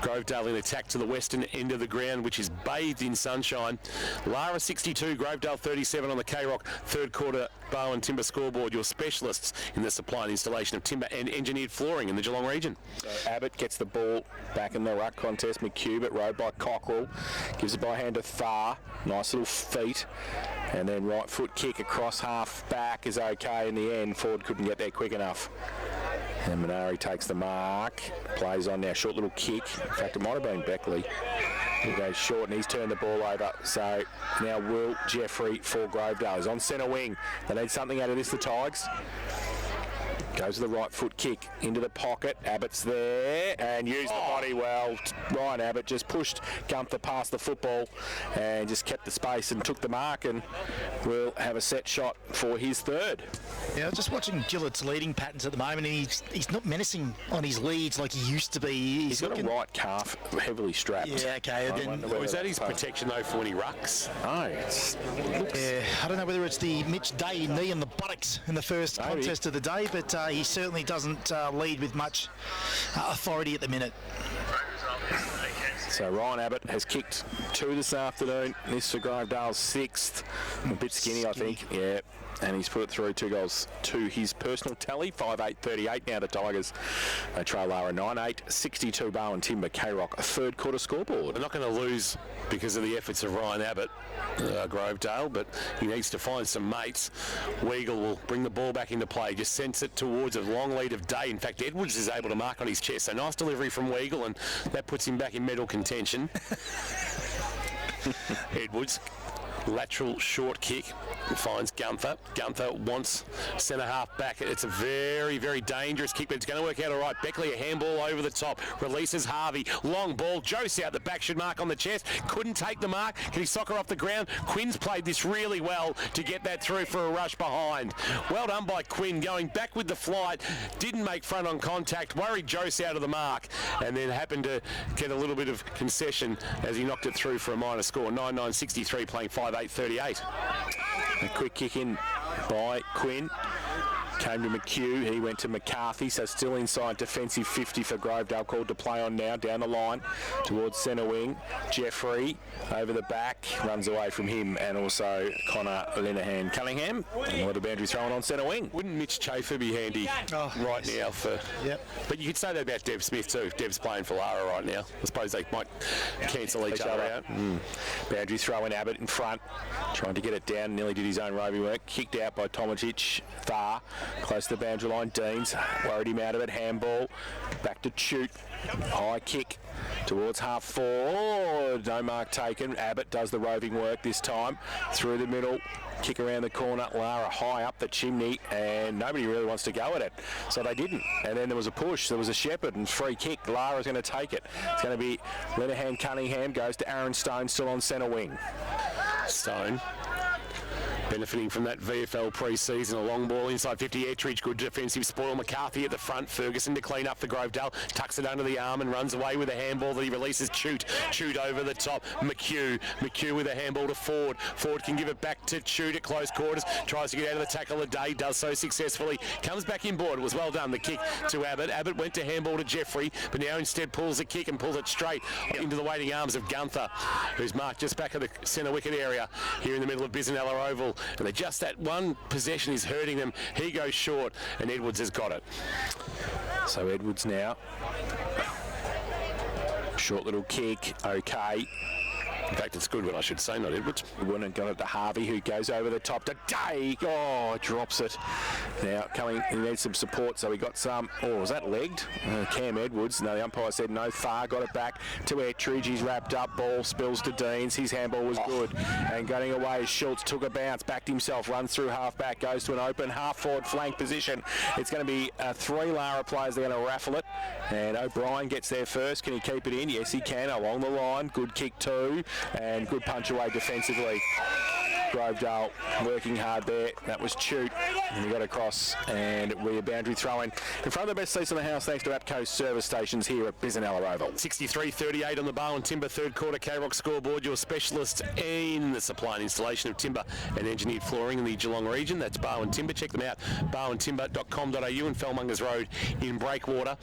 Grovedale in attack to the western end of the ground, which is bathed in sunshine. Lara 62, Grovedale 37 on the K-Rock third quarter Bowen Timber scoreboard, your specialists in the supply and installation of timber and engineered flooring in the Geelong region. So Abbott gets the ball back in the ruck contest. McHugh, but rode by Cockrell. Gives it by hand to Thar. Nice little feet. And then right foot kick across half back is okay in the end. Ford couldn't get there quick enough. And Minari takes the mark. Plays on now. Short little kick. In fact, it might have been Beckley. He goes short and he's turned the ball over. So now Will Jeffrey for Grovedale. He's on centre wing. They need something out of this, the Tigers. Goes to the right foot kick into the pocket. Abbott's there and used the body well. Ryan Abbott just pushed Gunther past the football and just kept the space and took the mark, and will have a set shot for his third. Yeah, just watching Gillett's leading patterns at the moment, and he's not menacing on his leads like he used to be. He's got a right calf heavily strapped. Yeah, okay. Is that his protection though for when he rucks? No, it's I don't know whether it's the Mitch Day knee in the buttocks in the first contest of the day, but he certainly doesn't lead with much authority at the minute. So Ryan Abbott has kicked 2 this afternoon. This for Grovedale's 6th. A bit skinny, I think. Yeah. And he's put it through 2 goals to his personal tally. 5-8-38 now the Tigers. They trail Lara 9-8. 62 Bowen Timber K-Rock. A third quarter scoreboard. They're not going to lose because of the efforts of Ryan Abbott, Grovedale, but he needs to find some mates. Weagle will bring the ball back into play. Just sends it towards a long lead of Day. In fact, Edwards is able to mark on his chest. So nice delivery from Weagle, and that puts him back in medal contention. Edwards. Lateral short kick finds Gunther. Gunther wants centre half back. It's a very, very dangerous kick, but it's going to work out all right. Beckley, a handball over the top. Releases Harvey. Long ball. Jose out the back, should mark on the chest. Couldn't take the mark. Can he soccer off the ground? Quinn's played this really well to get that through for a rush behind. Well done by Quinn. Going back with the flight. Didn't make front on contact. Worried Jose out of the mark. And then happened to get a little bit of concession as he knocked it through for a minor score. 9-9-63 playing 5-8-38. A quick kick in by Quinn. Came to McHugh, he went to McCarthy, so still inside defensive 50 for Grovedale, called to play on now, down the line towards centre wing. Jeffrey over the back, runs away from him, and also Connor Linehan Cunningham. And what a boundary thrown on centre wing. Wouldn't Mitch Chafer be handy right now for... Yep. But you could say that about Dev Smith too. Dev's playing for Lara right now. I suppose they might cancel each other out. Boundary throw in Abbott in front, trying to get it down, nearly did his own roving work. Kicked out by Tomajic. Thar, close to the boundary line. Deans worried him out of it. Handball, back to shoot. High kick towards half forward. No mark taken. Abbott does the roving work this time. Through the middle. Kick around the corner. Lara high up the chimney, and nobody really wants to go at it. So they didn't. And then there was a push. There was a Shepherd and free kick. Lara's going to take it. It's going to be Linehan Cunningham. Goes to Aaron Stone, still on centre wing. Stone. Benefiting from that VFL pre-season, a long ball inside 50. Ettridge, good defensive spoil. McCarthy at the front. Ferguson to clean up for Grovedale. Tucks it under the arm and runs away with a handball that he releases. Chute over the top. McHugh with a handball to Ford. Ford can give it back to Chute at close quarters. Tries to get out of the tackle of Day. Does so successfully. Comes back inboard. It was well done. The kick to Abbott. Abbott went to handball to Jeffrey, but now instead pulls the kick and pulls it straight into the waiting arms of Gunther, who's marked just back of the centre wicket area here in the middle of Bisanella Oval. And they just that one possession is hurting them. He goes short, and Edwards has got it. So Edwards now. Short little kick, okay. In fact, it's good, but I should say, not Edwards. He wouldn't have got it to Harvey, who goes over the top to Day. Oh, drops it. Now, he needs some support, so he got some. Oh, was that legged? Cam Edwards. No, the umpire said no. Thar got it back to Ettridge. He's wrapped up. Ball spills to Deans. His handball was good. And going away, Schultz took a bounce, backed himself, runs through half-back, goes to an open half-forward flank position. It's going to be 3 Lara players. They're going to raffle it. And O'Brien gets there first. Can he keep it in? Yes, he can. Along the line. Good kick too. And good punch away defensively. Grovedale working hard there. That was Chute, and he got across, and it'll be a boundary throw in front of the best seats in the house, thanks to APCO service stations here at Bisanella Oval. 63-38 on the Barwon Timber third quarter K-Rock scoreboard. Your specialist in the supply and installation of timber and engineered flooring in the Geelong region. That's Barwon Timber. Check them out, barwontimber.com.au and Fellmongers Road in Breakwater.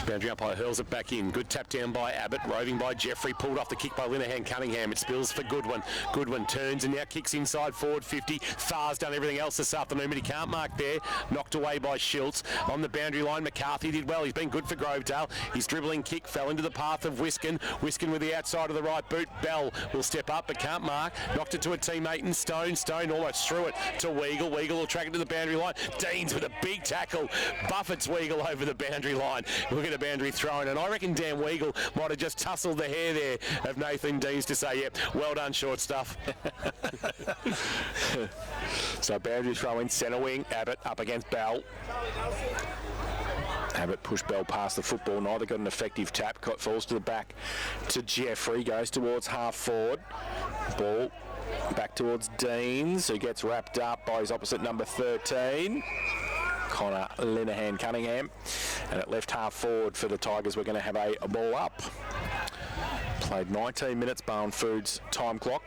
Boundary umpire hurls it back in. Good tap down by Abbott, roving by Jeffrey, pulled off the kick by Linehan Cunningham. It spills for Goodwin. Goodwin turns and now kicks inside forward 50. Far's done everything else this afternoon, but he can't mark there. Knocked away by Schultz. On the boundary line, McCarthy did well. He's been good for Grovedale. His dribbling kick fell into the path of Wiskin. Wiskin with the outside of the right boot. Bell will step up but can't mark. Knocked it to a teammate in Stone. Stone almost threw it to Weagle. Weagle will track it to the boundary line. Deans with a big tackle. Buffets Weagle over the boundary line. We'll get a boundary throw in, and I reckon Dan Weagle might have just tussled the hair there of Nathan Deans to say, yep, well done, short stuff. So boundary throw in, centre wing. Abbott up against Bell. Abbott pushed Bell past the football. Neither got an effective tap. Falls to the back to Jeffrey. Goes towards half forward. Ball back towards Deans, who gets wrapped up by his opposite number 13. Connor Linehan Cunningham. And at left half forward for the Tigers, we're going to have a ball up. Played 19 minutes, Barwon Foods time clock.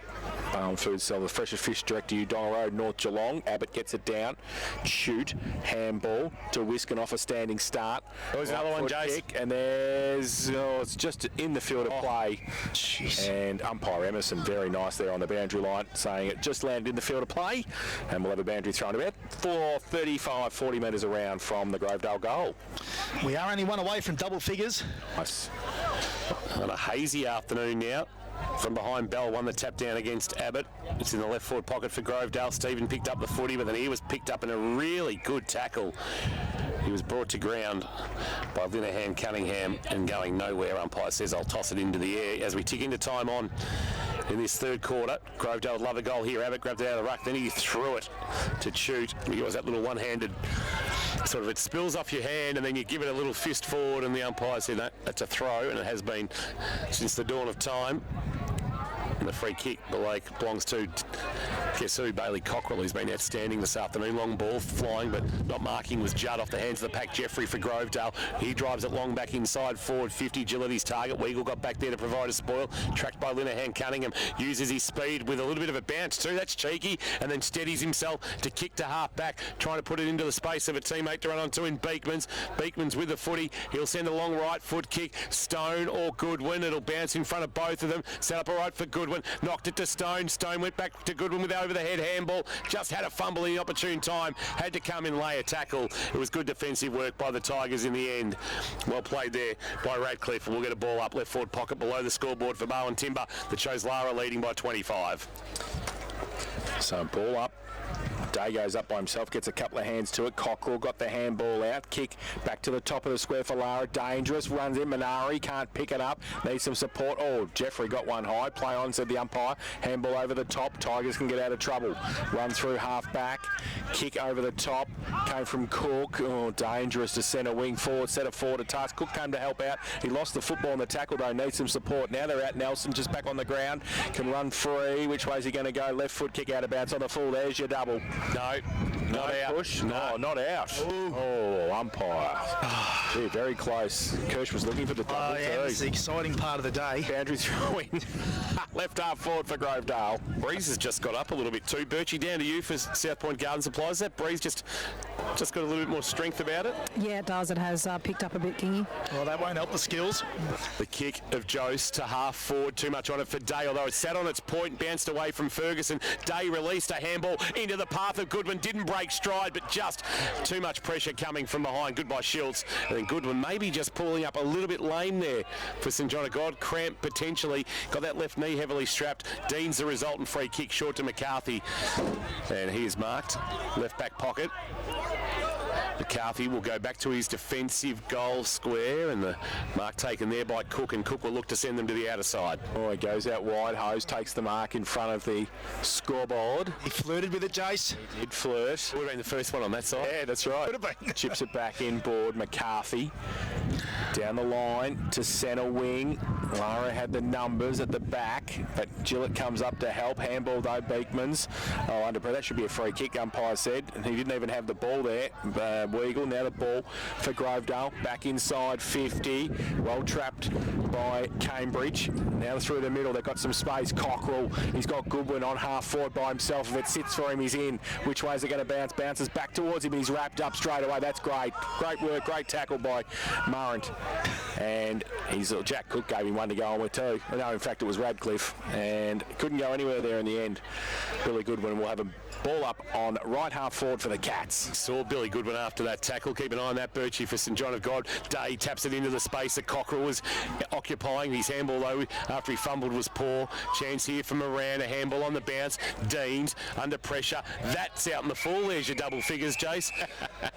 Barwon Foods sell the freshest fish direct to you, Donald Road, North Geelong. Abbott gets it down. Shoot, handball to Wiskin off a standing start. There's another one, Jace. And there's, it's just in the field of play. Jeez. And umpire Emerson, very nice there on the boundary line, saying it just landed in the field of play. And we'll have a boundary thrown about 40 metres around from the Grovedale goal. We are only one away from double figures. Nice. On a hazy afternoon now. From behind, Bell won the tap down against Abbott. It's in the left forward pocket for Grovedale. Stephen picked up the footy, but then he was picked up in a really good tackle. He was brought to ground by Linehan Cunningham and going nowhere. Umpire says, I'll toss it into the air. As we tick into time on in this third quarter, Grovedale would love a goal here. Abbott grabbed it out of the ruck, then he threw it to Chute. He was that little one-handed sort of, it spills off your hand and then you give it a little fist forward, and the umpire said, no, that's a throw, and it has been since the dawn of time. And the free kick belongs to, guess who, Bailey Cockrell, who's been outstanding this afternoon. Long ball flying, but not marking, was Judd off the hands of the pack. Jeffrey for Grovedale. He drives it long back inside, forward 50. Gilletty's target. Weagle got back there to provide a spoil. Tracked by Linehan Cunningham. Uses his speed with a little bit of a bounce too. That's cheeky. And then steadies himself to kick to half back, trying to put it into the space of a teammate to run onto in Beekman's. Beekman's with the footy. He'll send a long right foot kick. Stone or Goodwin. It'll bounce in front of both of them. Set up a right for Goodwin. Knocked it to Stone. Stone went back to Goodwin with over the head handball. Just had a fumble in the opportune time. Had to come in, lay a tackle. It was good defensive work by the Tigers in the end. Well played there by Radcliffe. We'll get a ball up left forward pocket below the scoreboard for Barwon Timber that shows Lara leading by 25. So ball up. Day goes up by himself, gets a couple of hands to it. Cockrell got the handball out. Kick back to the top of the square for Lara. Dangerous. Runs in. Minari can't pick it up. Needs some support. Oh, Jeffrey got one high. Play on, said the umpire. Handball over the top. Tigers can get out of trouble. Run through half back. Kick over the top. Came from Cook. Oh, dangerous to centre wing forward. Set it forward to touch. Cook came to help out. He lost the football on the tackle though. Needs some support. Now they're out. Nelson just back on the ground. Can run free. Which way's he going to go? Left foot kick out of bounds on the full. There's your double. No, not out. Push. No, not out. Ooh. Oh, umpire. Gee, very close. Kirsch was looking for the double. Yeah, that's the exciting part of the day. Boundary throwing. Left half forward for Grovedale. Breeze has just got up a little bit too. Birchie, down to you for South Point Garden Supplies. That Breeze just got a little bit more strength about it? Yeah, it does. It has picked up a bit, Kingy. Well, that won't help the skills. The kick of Jose to half forward. Too much on it for Day, although it sat on its point, bounced away from Ferguson. Day released a handball into the path of Goodwin. Didn't break stride, but just too much pressure coming from behind. Good by Schultz. And then Goodwin maybe just pulling up a little bit lame there for St John of God. Cramp potentially. Got that left knee heavily strapped. Dean's the resultant free kick short to McCarthy. And he is marked. Left back pocket. McCarthy will go back to his defensive goal square, and the mark taken there by Cook, and Cook will look to send them to the outer side. Oh, he goes out wide. Hose takes the mark in front of the scoreboard. He flirted with it, Jace. He did flirt. Would have been the first one on that side. Yeah, that's right. Could have been. Chips it back inboard. McCarthy down the line to centre wing. Lara had the numbers at the back, but Gillett comes up to help. Handball though, Beekman's. Oh, under pressure. That should be a free kick, umpire said. And he didn't even have the ball there. Weagle, now the ball for Grovedale. Back inside 50. Well trapped by Cambridge. Now through the middle, they've got some space. Cockrell, he's got Goodwin on half forward by himself. If it sits for him, he's in. Which way is it going to bounce? Bounces back towards him, and he's wrapped up straight away. That's great. Great work, great tackle by Murrant. And Jack Cook gave him one to go on with too. No, in fact, it was Radcliffe, and couldn't go anywhere there in the end. Billy Goodwin will have a ball up on right half forward for the Cats. Saw Billy Goodwin after that tackle. Keep an eye on that, Birchie, for St John of God. Day taps it into the space that Cockrell was occupying. His handball, though, after he fumbled, was poor. Chance here for Moran. A handball on the bounce. Deans under pressure. That's out in the full. There's your double figures, Jace.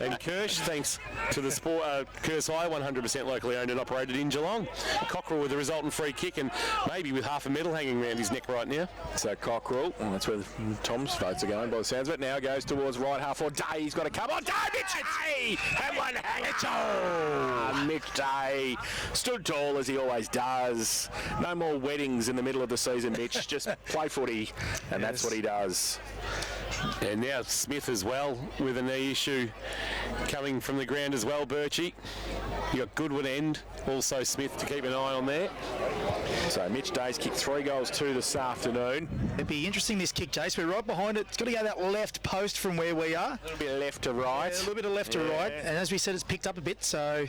And Kirsch, thanks to the sport, Curse High, 100% locally owned and operated in Geelong. Cockrell with the resultant free kick, and maybe with half a medal hanging around his neck right now. So Cockrell, and that's where Tom's votes are going by the sounds of it. Now goes towards right half forward. Day, he's got to come on. Day, Mitch Day! And one hang. Mitch Day stood tall as he always does. No more weddings in the middle of the season, Mitch. Just play footy, and that's what he does. And now Smith as well with a knee issue coming from the ground as well, Birchie. You got Goodwin end, also Smith to keep an eye on there. So Mitch Day's kicked 3 goals 2 this afternoon. It'd be interesting, this kick, Jace. We're right behind it. It's got to go that left post from where we are. A little bit of left to right. Yeah, a little bit of left to right. And as we said, it's picked up a bit, so...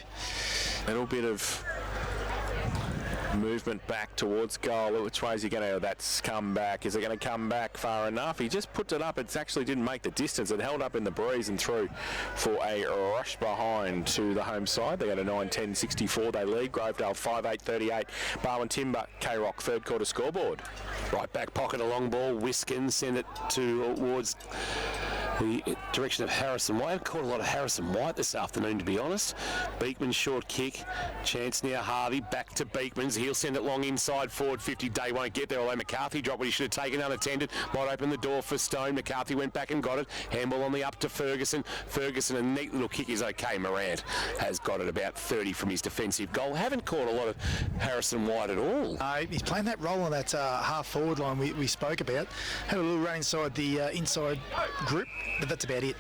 A little bit of movement back towards goal. Which way is he going to? That's come back. Is it going to come back far enough? He just puts it up. It actually didn't make the distance. It held up in the breeze and through for a rush behind to the home side. They go to 9-10-64. They lead. Grovedale 5-8-38. Barwon Timber, K-Rock, third quarter scoreboard. Right back pocket, a long ball. Wiskin send it towards the direction of Harrison White. I've caught a lot of Harrison White this afternoon, to be honest. Beekman short kick. Chance now Harvey. Back to Beekman's. He'll send it long inside forward 50. Day won't get there, although McCarthy dropped what he should have taken unattended. Might open the door for Stone. McCarthy went back and got it. Handball on the up to Ferguson. Ferguson, a neat little kick is okay. Morant has got it about 30 from his defensive goal. Haven't caught a lot of Harrison White at all. No, he's playing that role on that half forward line we spoke about. Had a little run inside the inside group, but that's about it.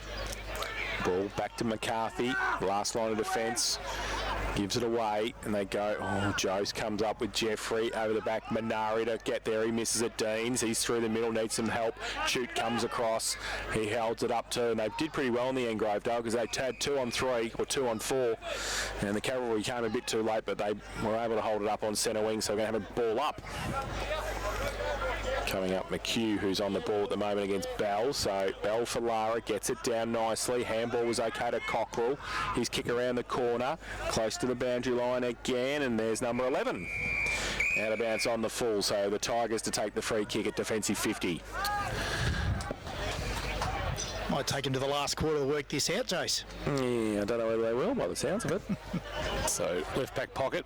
Ball back to McCarthy. Last line of defence. Gives it away, and they go. Oh, Jose comes up with Jeffrey over the back. Minari to get there. He misses it. Deans. He's through the middle, needs some help. Chute comes across. He holds it up too, and they did pretty well in the end, Grovedale, because they had 2 on 3 or 2 on 4, and the cavalry came a bit too late, but they were able to hold it up on centre wing, so we're going to have a ball up. Coming up, McHugh, who's on the ball at the moment against Bell. So Bell for Lara, gets it down nicely. Handball was okay to Cockrell. His kick around the corner, close to the boundary line again, and there's number 11. Out of bounds on the full, so the Tigers to take the free kick at defensive 50. Might take him to the last quarter to work this out, Jace. Yeah, I don't know whether they will by the sounds of it. So left back pocket,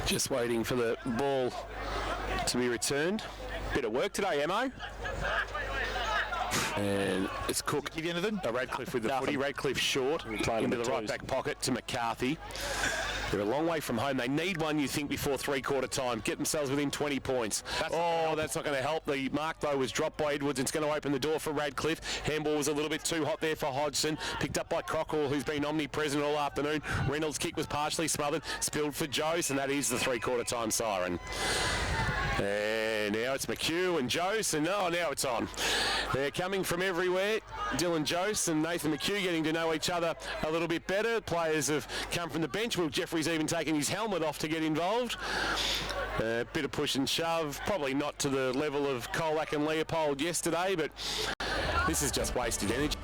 just waiting for the ball to be returned. Bit of work today, Mo. And it's Cook. Give you anything? Radcliffe with the footy. Radcliffe short into the right back pocket to McCarthy. They're a long way from home. They need one, you think, before three-quarter time. Get themselves within 20 points. That's not going to help. The mark, though, was dropped by Edwards. It's going to open the door for Radcliffe. Handball was a little bit too hot there for Hodgson. Picked up by Cockrell, who's been omnipresent all afternoon. Reynolds' kick was partially smothered. Spilled for Jose, and that is the three-quarter time siren. And now it's McHugh and Jose, and now it's on. They're coming from everywhere. Dylan Jose and Nathan McHugh getting to know each other a little bit better. Players have come from the bench. Will Jeffrey's even taken his helmet off to get involved. A bit of push and shove, probably not to the level of Colac and Leopold yesterday, but this is just wasted energy.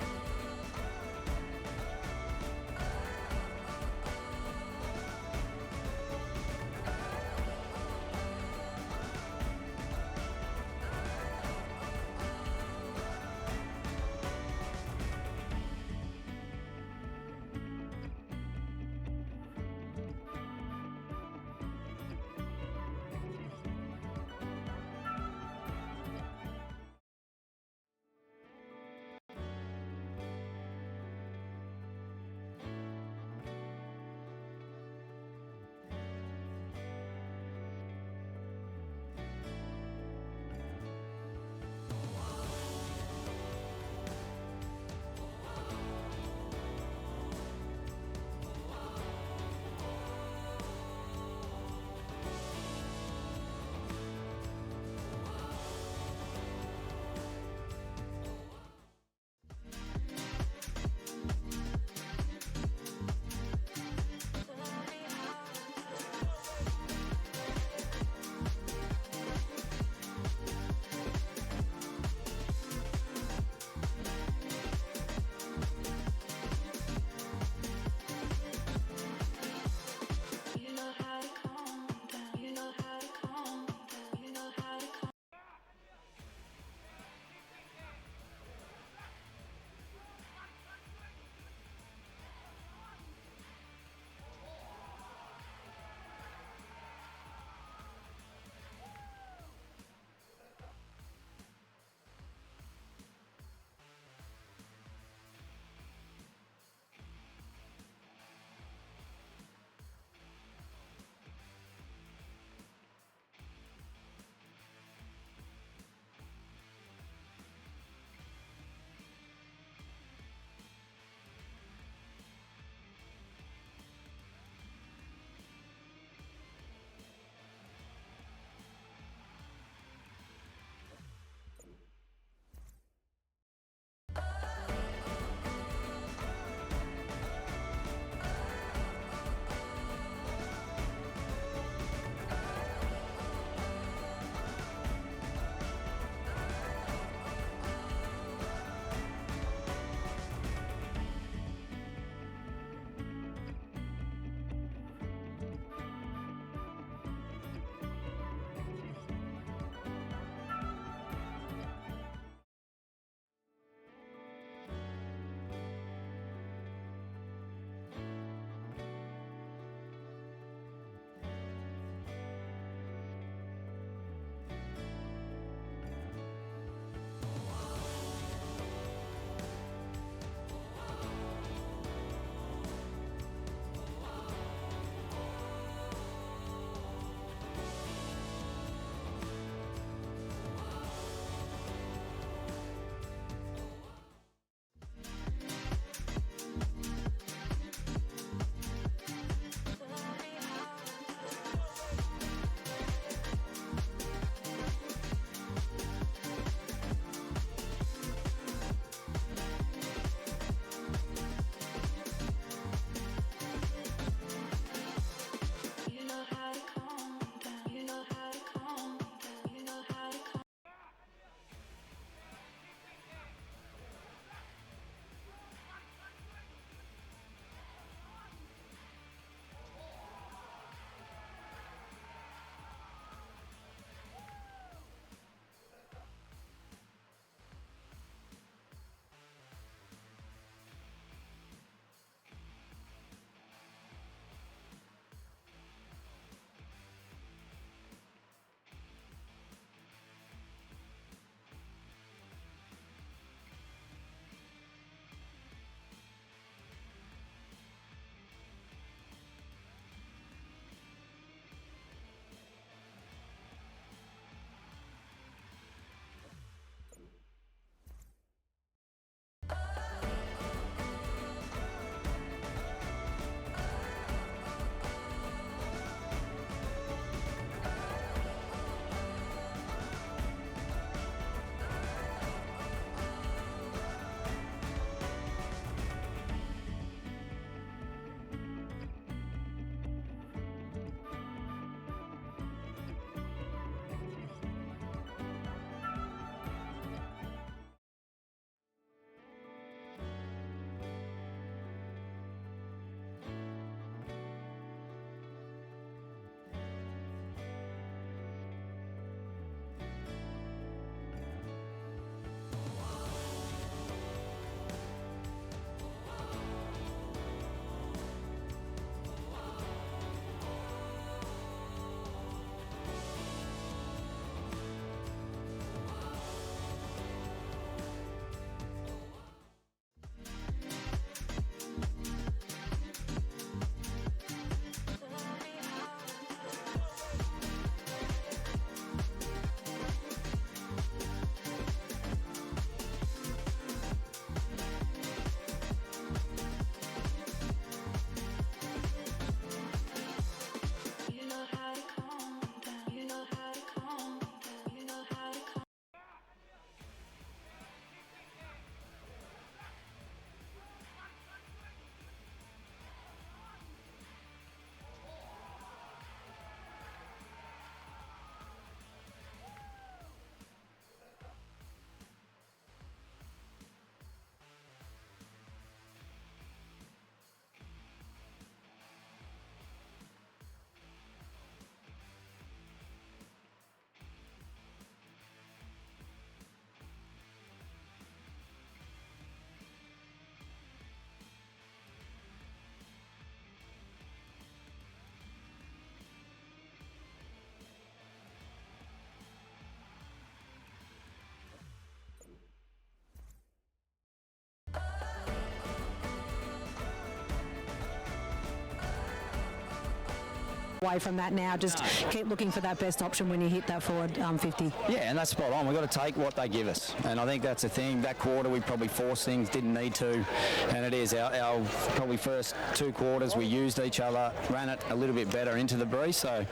away from that now. Just keep looking for that best option when you hit that forward 50. Yeah, and that's spot on. We've got to take what they give us. And I think that's the thing. That quarter, we probably forced things, didn't need to. And it is. Our probably first 2 quarters, we used each other, ran it a little bit better into the breeze. So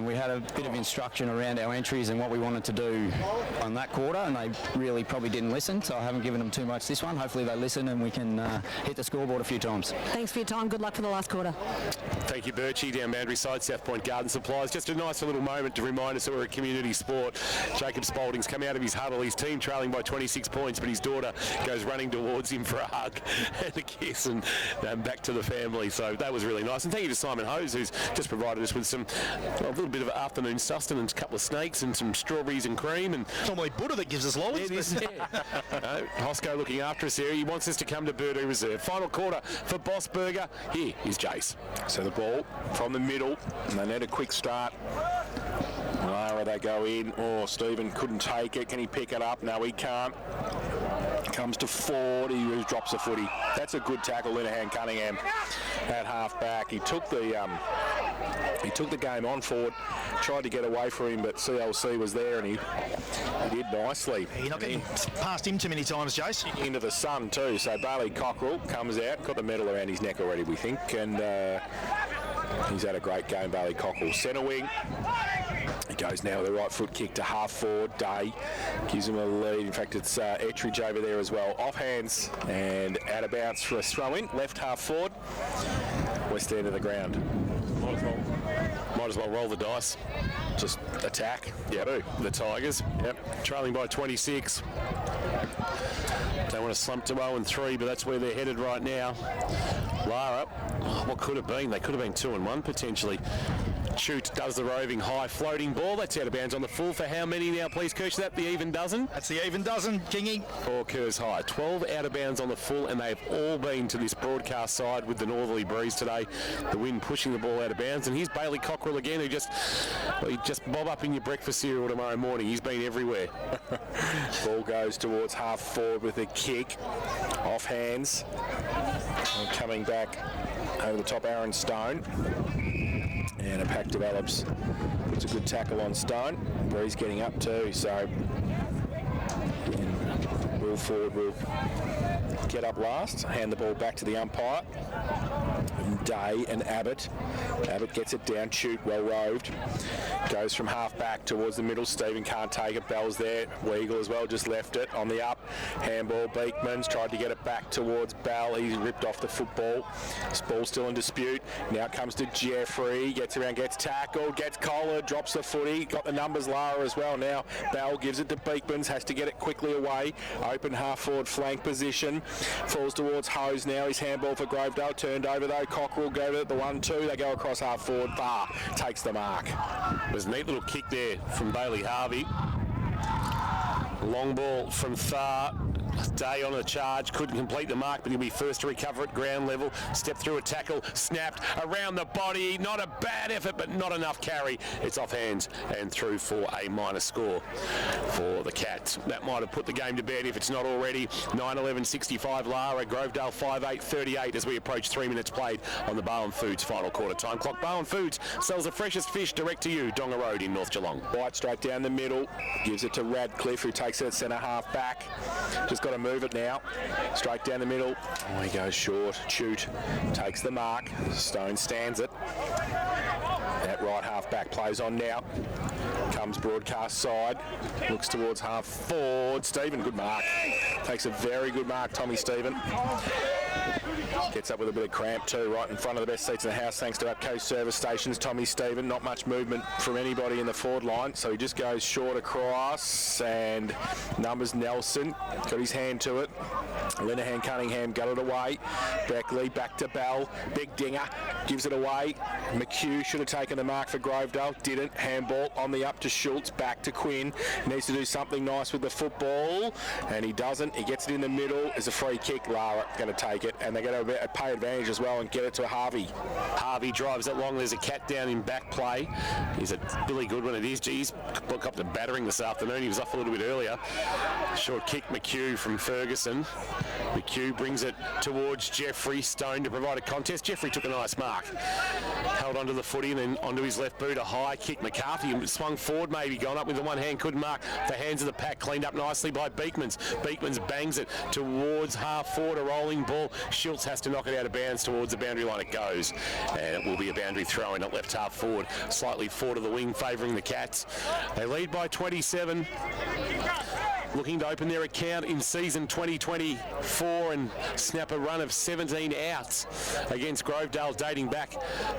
we had a bit of instruction around our entries and what we wanted to do on that quarter. And they really probably didn't listen. So I haven't given them too much this one. Hopefully they listen and we can hit the scoreboard a few times. Thanks for your time. Good luck for the last quarter. Thank you, Birchie, down Boundary Side, South Point Garden Supplies. Just a nice little moment to remind us that we're a community sport. Jacob Spalding's come out of his huddle, his team trailing by 26 points, but his daughter goes running towards him for a hug and a kiss and back to the family. So that was really nice. And thank you to Simon Hose, who's just provided us with a little bit of afternoon sustenance, a couple of snakes and some strawberries and cream. And it's normally Buddha that gives us lollies. Hosco looking after us here. He wants us to come to Birdoo Reserve. Final quarter for Boss Burger. Here is Jace. So the ball from the middle, and they need a quick start. Lara, they go in. Oh, Stephen couldn't take it. Can he pick it up? No, he can't. Comes to Ford. He drops a footy. That's a good tackle, Linehan Cunningham at half back. He took the game on Ford, tried to get away from him, but CLC was there and he did nicely. You're not getting past him too many times, Jace. Into the sun too. So Bailey Cockrell comes out, got the medal around his neck already, we think, and he's had a great game, Bailey Cockrell. Centre wing. He goes now with a right foot kick to half forward. Day gives him a lead. In fact, it's Ettridge over there as well. Off hands and out of bounds for a throw in. Left half forward. West end of the ground. Might as well roll the dice. Just attack. Yep. The Tigers. Yep. Trailing by 26. Don't want to slump to 0-3, but that's where they're headed right now. Lara, what could have been? They could have been 2-1 potentially. Shoot does the roving high floating ball. That's out of bounds on the full for how many now, please, Kirsch? Is that the even dozen? That's the even dozen, Kingy. Or Kerrs high. 12 out of bounds on the full, and they've all been to this broadcast side with the northerly breeze today. The wind pushing the ball out of bounds. And here's Bailey Cockrell again, who just bob up in your breakfast cereal tomorrow morning. He's been everywhere. Ball goes towards half forward with a kick. Off hands. And coming back over the top, Aaron Stone. And a pack develops. Puts a good tackle on Stone. Breeze getting up too, so Will Ford will get up last. Hand the ball back to the umpire. Day and Abbott. Abbott gets it down. Shoot, well roved. Goes from half back towards the middle. Stephen can't take it. Bell's there. Weagle as well, just left it on the up. Handball. Beekman's tried to get it back towards Bell. He's ripped off the football. This ball's still in dispute. Now it comes to Jeffrey. Gets around, gets tackled, gets collared, drops the footy. Got the numbers, Lara as well. Now Bell gives it to Beekman's. Has to get it quickly away. Open half forward flank position. Falls towards Hose now. His handball for Grovedale. Turned over though. Cockrell go to the 1-2. They go across half forward. Far takes the mark. There's a neat little kick there from Bailey Harvey. Long ball from Thar. Day on a charge, couldn't complete the mark, but he'll be first to recover at ground level. Step through a tackle, snapped around the body. Not a bad effort, but not enough carry. It's off hands and through for a minor score for the Cats. That might have put the game to bed if it's not already. 9-11-65 Lara, Grovedale 5-8-38 as we approach 3 minutes played on the Bowen Foods final quarter time clock. Bowen Foods sells the freshest fish direct to you, Donga Road in North Geelong. White straight down the middle, gives it to Radcliffe, who takes it at centre half back. Just got to move it now. Straight down the middle. Oh, he goes short. Shoot. Takes the mark. Stone stands it. That right half back plays on now. Comes broadcast side. Looks towards half forward. Stephen, good mark. Takes a very good mark, Tommy Stephen. Gets up with a bit of cramp too, right in front of the best seats in the house thanks to Upco service stations. Tommy Stephen, not much movement from anybody in the forward line, so he just goes short across, and numbers Nelson got his hand to it. Linehan Cunningham got it away. Beckley back to Bell. Big dinger, gives it away. McHugh should have taken the mark for Grovedale, didn't. Handball on the up to Schultz, back to Quinn. Needs to do something nice with the football, and he doesn't. He gets it in the middle. It's a free kick. Lara going to take it, and they're going to pay advantage as well and get it to Harvey. Harvey drives it long. There's a cat down in back play. He's a Billy Goodwin. It is. He's got up to battering this afternoon. He was off a little bit earlier. Short kick, McHugh from Ferguson. McHugh brings it towards Jeffrey Stone to provide a contest. Jeffrey took a nice mark. Held onto the footy and then onto his left boot. A high kick. McCarthy swung forward, maybe gone up with the one hand, couldn't mark. The hands of the pack cleaned up nicely by Beekmans. Beekmans bangs it towards half forward, a rolling ball. Schultz has to knock it out of bounds towards the boundary line. It goes. And it will be a boundary throw in at left half forward. Slightly forward of the wing, favouring the Cats. They lead by 27. Looking to open their account in season 2024 and snap a run of 17 outs against Grovedale dating back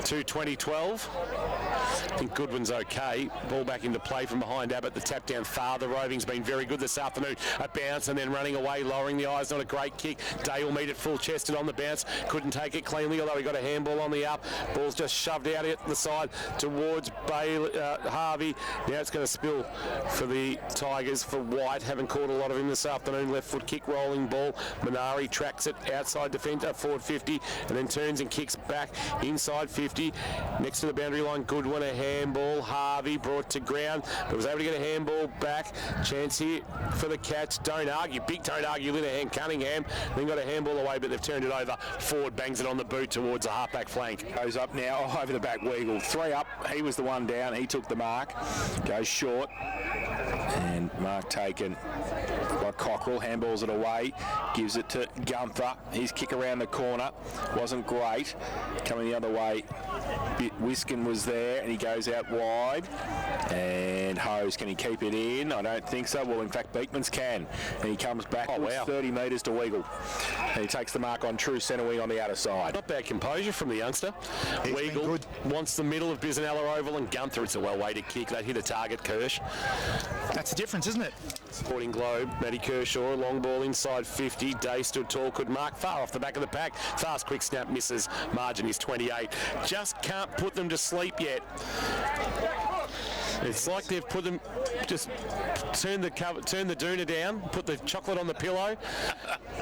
to 2012. I think Goodwin's okay. Ball back into play from behind Abbott. The tap down far. The Roving's been very good this afternoon. A bounce and then running away, lowering the eyes. Not a great kick. Dale meet it full chested on the bounce. Couldn't take it cleanly, although he got a handball on the up. Ball's just shoved out at the side towards Harvey. Now it's going to spill for the Tigers for White. Haven't caught a lot of him this afternoon. Left foot kick, rolling ball. Minari tracks it outside defender, forward 50, and then turns and kicks back inside 50. Next to the boundary line, Goodwin, a handball. Harvey brought to ground, but was able to get a handball back. Chance here for the Cats. Don't argue. Big don't argue. Linehan Cunningham. Then got a handball away, but they've turned it over. Forward bangs it on the boot towards the halfback flank. Goes up now, over the back Weagle. 3 up. He was the one down. He took the mark. Goes short. And mark taken by Cockrell. Handballs it away. Gives it to Gunther. His kick around the corner wasn't great. Coming the other way, Wiskin was there and he goes out wide. And Hose, can he keep it in? I don't think so. Well, in fact, Beekmans can. And he comes back 30 metres to Weagle. And he takes the mark on true centre wing on the outer side. Not bad composure from the youngster. Weagle wants the middle of Bisanella Oval, and Gunther, it's a well-weighted kick. That hit a target, Kirsch. That's the difference, isn't it? Sporting Globe, Matty Kershaw, long ball inside 50. Day stood tall, could mark far off the back of the pack. Fast, quick snap, misses. Margin is 28. Just can't put them to sleep yet. It's like they've put them, just turn the doona down, put the chocolate on the pillow,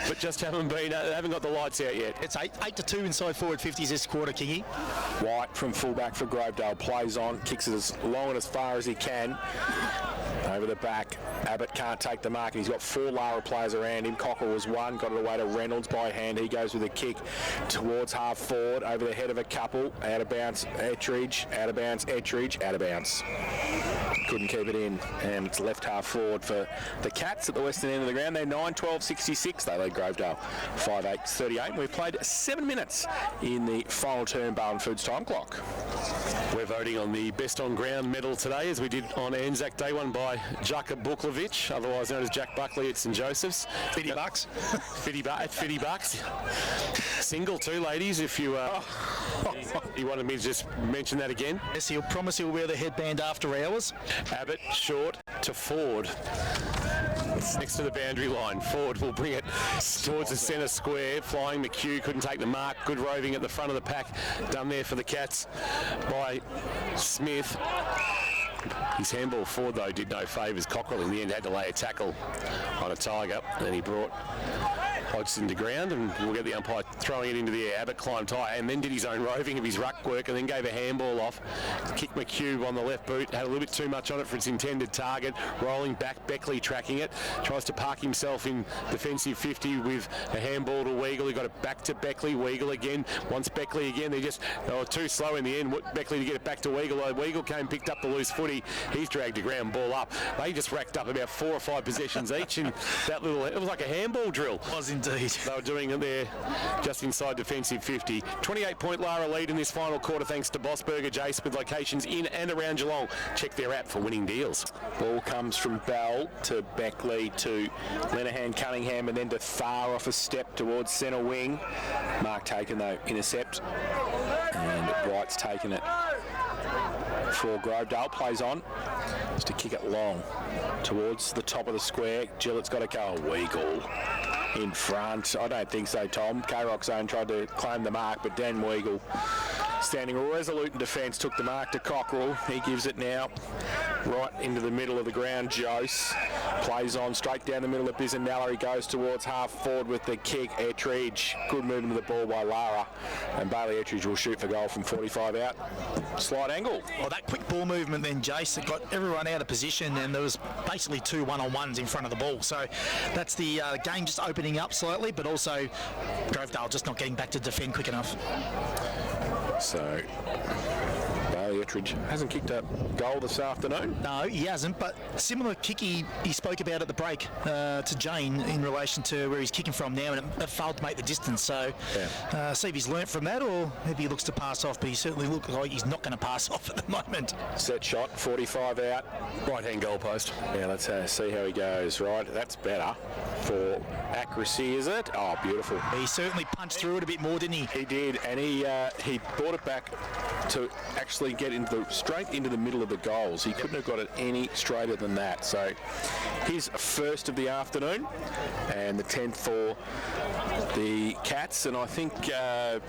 but just haven't got the lights out yet. It's 8-2 inside forward 50s this quarter, Kingy. White from fullback for Grovedale plays on, kicks it as long and as far as he can. Over the back, Abbott can't take the mark, and he's got 4 Lara players around him. Cockrell was one, got it away to Reynolds by hand. He goes with a kick towards half forward, over the head of a couple, out of bounds Ettridge, out of bounds Ettridge, out of bounds. Couldn't keep it in, and it's left half forward for the Cats at the western end of the ground. They're 9-12-66. They lead Grovedale 5-8-38. We've played 7 minutes in the final term Barwon Foods time clock. We're voting on the best on ground medal today, as we did on Anzac Day, won by Jaka Buklovic, otherwise known as Jack Buckley at St Joseph's. $50. $50. Single too, ladies, if you you wanted me to just mention that again. Yes, he'll promise he'll wear the headband after hours. Abbott short to Ford. Next to the boundary line. Ford will bring it towards the centre square. Flying McHugh couldn't take the mark. Good roving at the front of the pack. Done there for the Cats by Smith. His handball forward, though, did no favours. Cockrell in the end had to lay a tackle on a Tiger. Then he brought Hodgson to ground, and we'll get the umpire throwing it into the air. Abbott climbed high and then did his own roving of his ruck work and then gave a handball off. Kicked McHugh on the left boot, had a little bit too much on it for its intended target. Rolling back, Beckley tracking it. Tries to park himself in defensive 50 with a handball to Weagle. He got it back to Beckley. Weagle again. Wants Beckley again. They were too slow in the end. Beckley to get it back to Weagle. Weagle came, picked up the loose footy. He's dragged the ground ball up. They just racked up about 4 or 5 possessions each in that little, it was like a handball drill. Was indeed. They were doing it there just inside defensive 50. 28-point Lara lead in this final quarter thanks to Bossburger Jace with locations in and around Geelong. Check their app for winning deals. Ball comes from Bell to Beckley to Linehan Cunningham and then to Thar off a step towards centre wing. Mark taken though, intercept. And White's taken it for Grovedale. Plays on. Just to kick it long towards the top of the square. Gillett's got to go. Weagle in front. I don't think so, Tom. K-Rock's own tried to claim the mark, but Dan Weagle, standing resolute in defence, took the mark to Cockrell. He gives it now right into the middle of the ground. Jose Plays on straight down the middle of Bisanella. He goes towards half forward with the kick. Ettridge, good movement of the ball by Lara, and Bailey Ettridge will shoot for goal from 45 out. Slight angle. Well, that quick ball movement then, Jace, it got everyone out of position, and there was basically 2 one-on-ones in front of the ball. So that's the game just opening up slightly, but also Grovedale just not getting back to defend quick enough. So Bailey Ettridge hasn't kicked a goal this afternoon. No, he hasn't, but similar kick he spoke about at the break to Jane in relation to where he's kicking from now, and it failed to make the distance. So see if he's learnt from that, or maybe he looks to pass off, but he certainly looks like he's not going to pass off at the moment. Set shot, 45 out. Right-hand goal post. Yeah, let's see how he goes. Right, that's better for accuracy, is it? Oh, beautiful. He certainly punched through it a bit more, didn't he? He did, and he brought it back to actually get straight into the middle of the goals. He couldn't have got it any straighter than that. So his first of the afternoon, and the 10th for the Cats. And I think,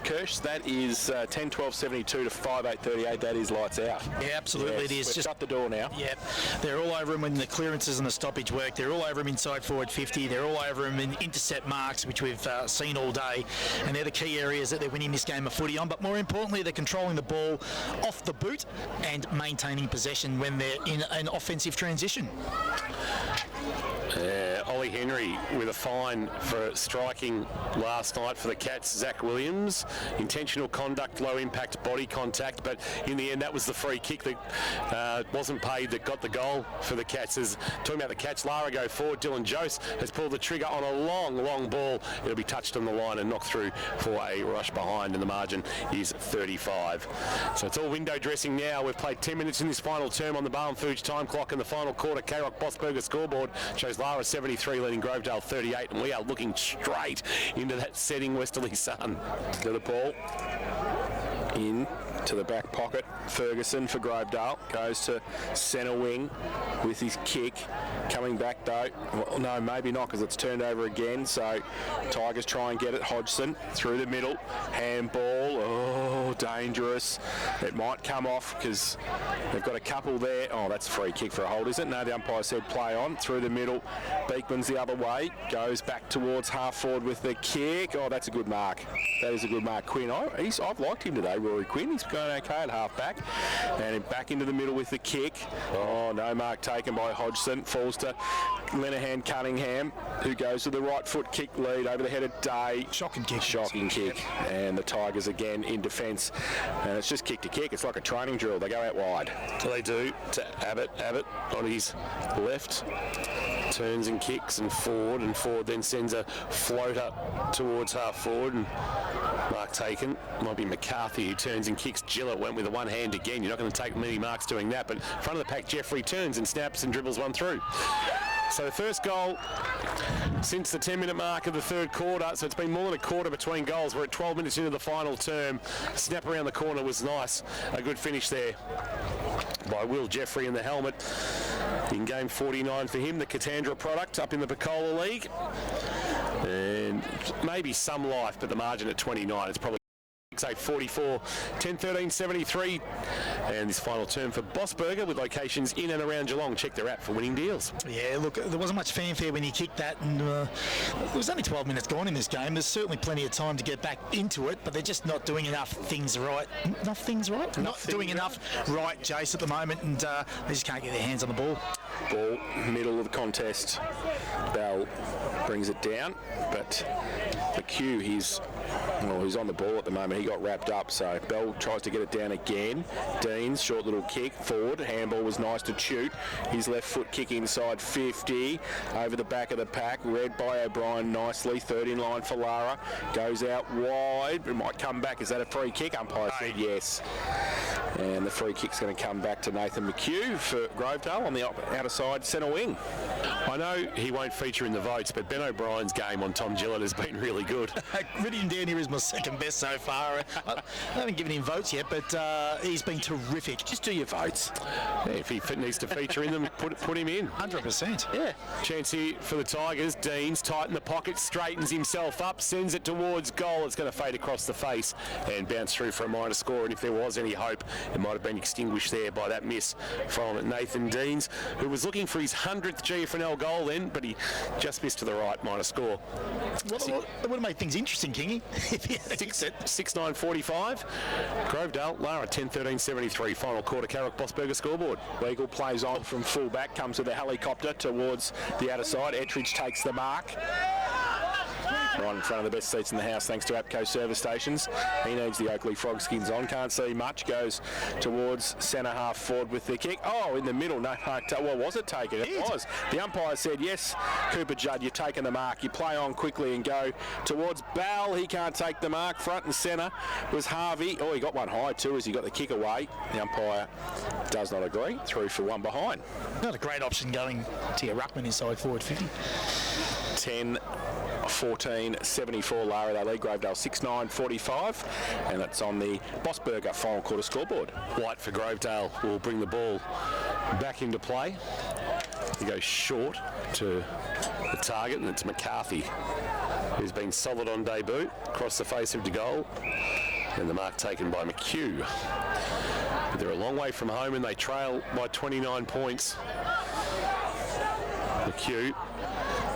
Kirsch, that is 10-12-72 to 5-8-38. That is lights out. Yeah, absolutely. Yes, it is. Just shut the door now. Yeah, they're all over him when the clearances and the stoppage work. They're all over him inside forward 50. They're all over him in intercept marks, which we've seen all day. And they're the key areas that they're winning this game of footy on. But more importantly, they're controlling the ball off the boot and maintaining possession when they're in an offensive transition. Ollie Henry with a fine for striking last night for the Cats. Zach Williams, intentional conduct, low impact body contact, but in the end that was the free kick that wasn't paid that got the goal for the Cats. As talking about the Cats, Lara go forward. Dylan Jose has pulled the trigger on a long ball. It'll be touched on the line and knocked through for a rush behind, and the margin is 35. So it's all window dressing now. We've played 10 minutes in this final term on the Barwon Foods time clock in the final quarter. K-Rock Bossburger scoreboard shows Lara 73 leading Grovedale 38, and we are looking straight into that setting westerly sun. To the ball, in to the back pocket. Ferguson for Grovedale goes to centre wing with his kick. Coming back though, well, no, maybe not, because it's turned over again. So Tigers try and get it. Hodgson through the middle, handball. Oh, dangerous. It might come off because they've got a couple there. Oh, that's a free kick for a hold, is it? No, the umpire said play on. Through the middle, Beekman's the other way. Goes back towards half forward with the kick. Oh, that's a good mark. That is a good mark. Quinn, I've liked him today, Rory Quinn. He's going okay at half back. And back into the middle with the kick. Oh, no mark taken by Hodgson. Falls to Lenehan Cunningham, who goes to the right foot kick lead over the head of Day. Shocking kick. Shocking kick. And the Tigers again in defence. And it's just kick to kick. It's like a training drill. They go out wide. So they do to Abbott. Abbott on his left. Turns and kicks and forward then sends a floater towards half forward, and mark taken. Might be McCarthy who turns and kicks. Gillett went with the one hand again. You're not going to take many marks doing that, but front of the pack Jeffrey turns and snaps and dribbles one through. So the first goal since the 10-minute mark of the third quarter, so it's been more than a quarter between goals. We're at 12 minutes into the final term. Snap around the corner was nice. A good finish there by Will Jeffrey in the helmet in game 49 for him, the Katandra product up in the Picola League. And maybe some life, but the margin at 29, it's probably 44, 10-13, 73. And this final term for Bossburger with locations in and around Geelong. Check their app for winning deals. Yeah, look, there wasn't much fanfare when he kicked that, and there was only 12 minutes gone in this game. There's certainly plenty of time to get back into it, but they're just not doing enough things right. Enough things right? Not doing enough right, Jace, at the moment, and they just can't get their hands on the ball. Ball, middle of the contest. Bell brings it down, but the cue, he's on the ball at the moment. He got wrapped up, so Bell tries to get it down again. Dean's short little kick forward. Handball was nice to shoot. His left foot kick inside 50 over the back of the pack. Read by O'Brien nicely. Third in line for Lara. Goes out wide. It might come back. Is that a free kick? Umpire said yes. And the free kick's going to come back to Nathan McHugh for Grovedale on the outer side centre wing. I know he won't feature in the votes, but Ben O'Brien's game on Tom Gillett has been really good. Written him down here as was my second best so far. I haven't given him votes yet, but he's been terrific. Just do your votes. Yeah, if he needs to feature in them, put him in. 100%. Yeah. Chance here for the Tigers. Deans tight in the pocket, straightens himself up, sends it towards goal. It's going to fade across the face and bounce through for a minor score. And if there was any hope, it might have been extinguished there by that miss from Nathan Deans, who was looking for his 100th GFNL goal then, but he just missed to the right, minor score. Well, it would have made things interesting, Kingy, if he had fixed it. 6-9-45. Grovedale, Lara 10-13-73. Final quarter, Carrock Bossberger scoreboard. Weagle plays on from full-back, comes with a helicopter towards the outer side. Ettridge takes the mark. Right in front of the best seats in the house, thanks to APCO service stations. He needs the Oakley Frogskins on. Can't see much. Goes towards centre half forward with the kick. Oh, in the middle. No, well, was it taken? It was. The umpire said, yes, Cooper Judd, you're taking the mark. You play on quickly and go towards Bell. He can't take the mark. Front and centre was Harvey. Oh, he got one high too as he got the kick away. The umpire does not agree. Through for one behind. Not a great option going to your ruckman inside forward 50. 10-14-74 Lara. They lead Grovedale 6-9-45, and that's on the Bossberger final quarter scoreboard. White for Grovedale will bring the ball back into play. He goes short to the target, and it's McCarthy, who's been solid on debut, across the face of de goal, and the mark taken by McHugh. But they're a long way from home, and they trail by 29 points. McHugh.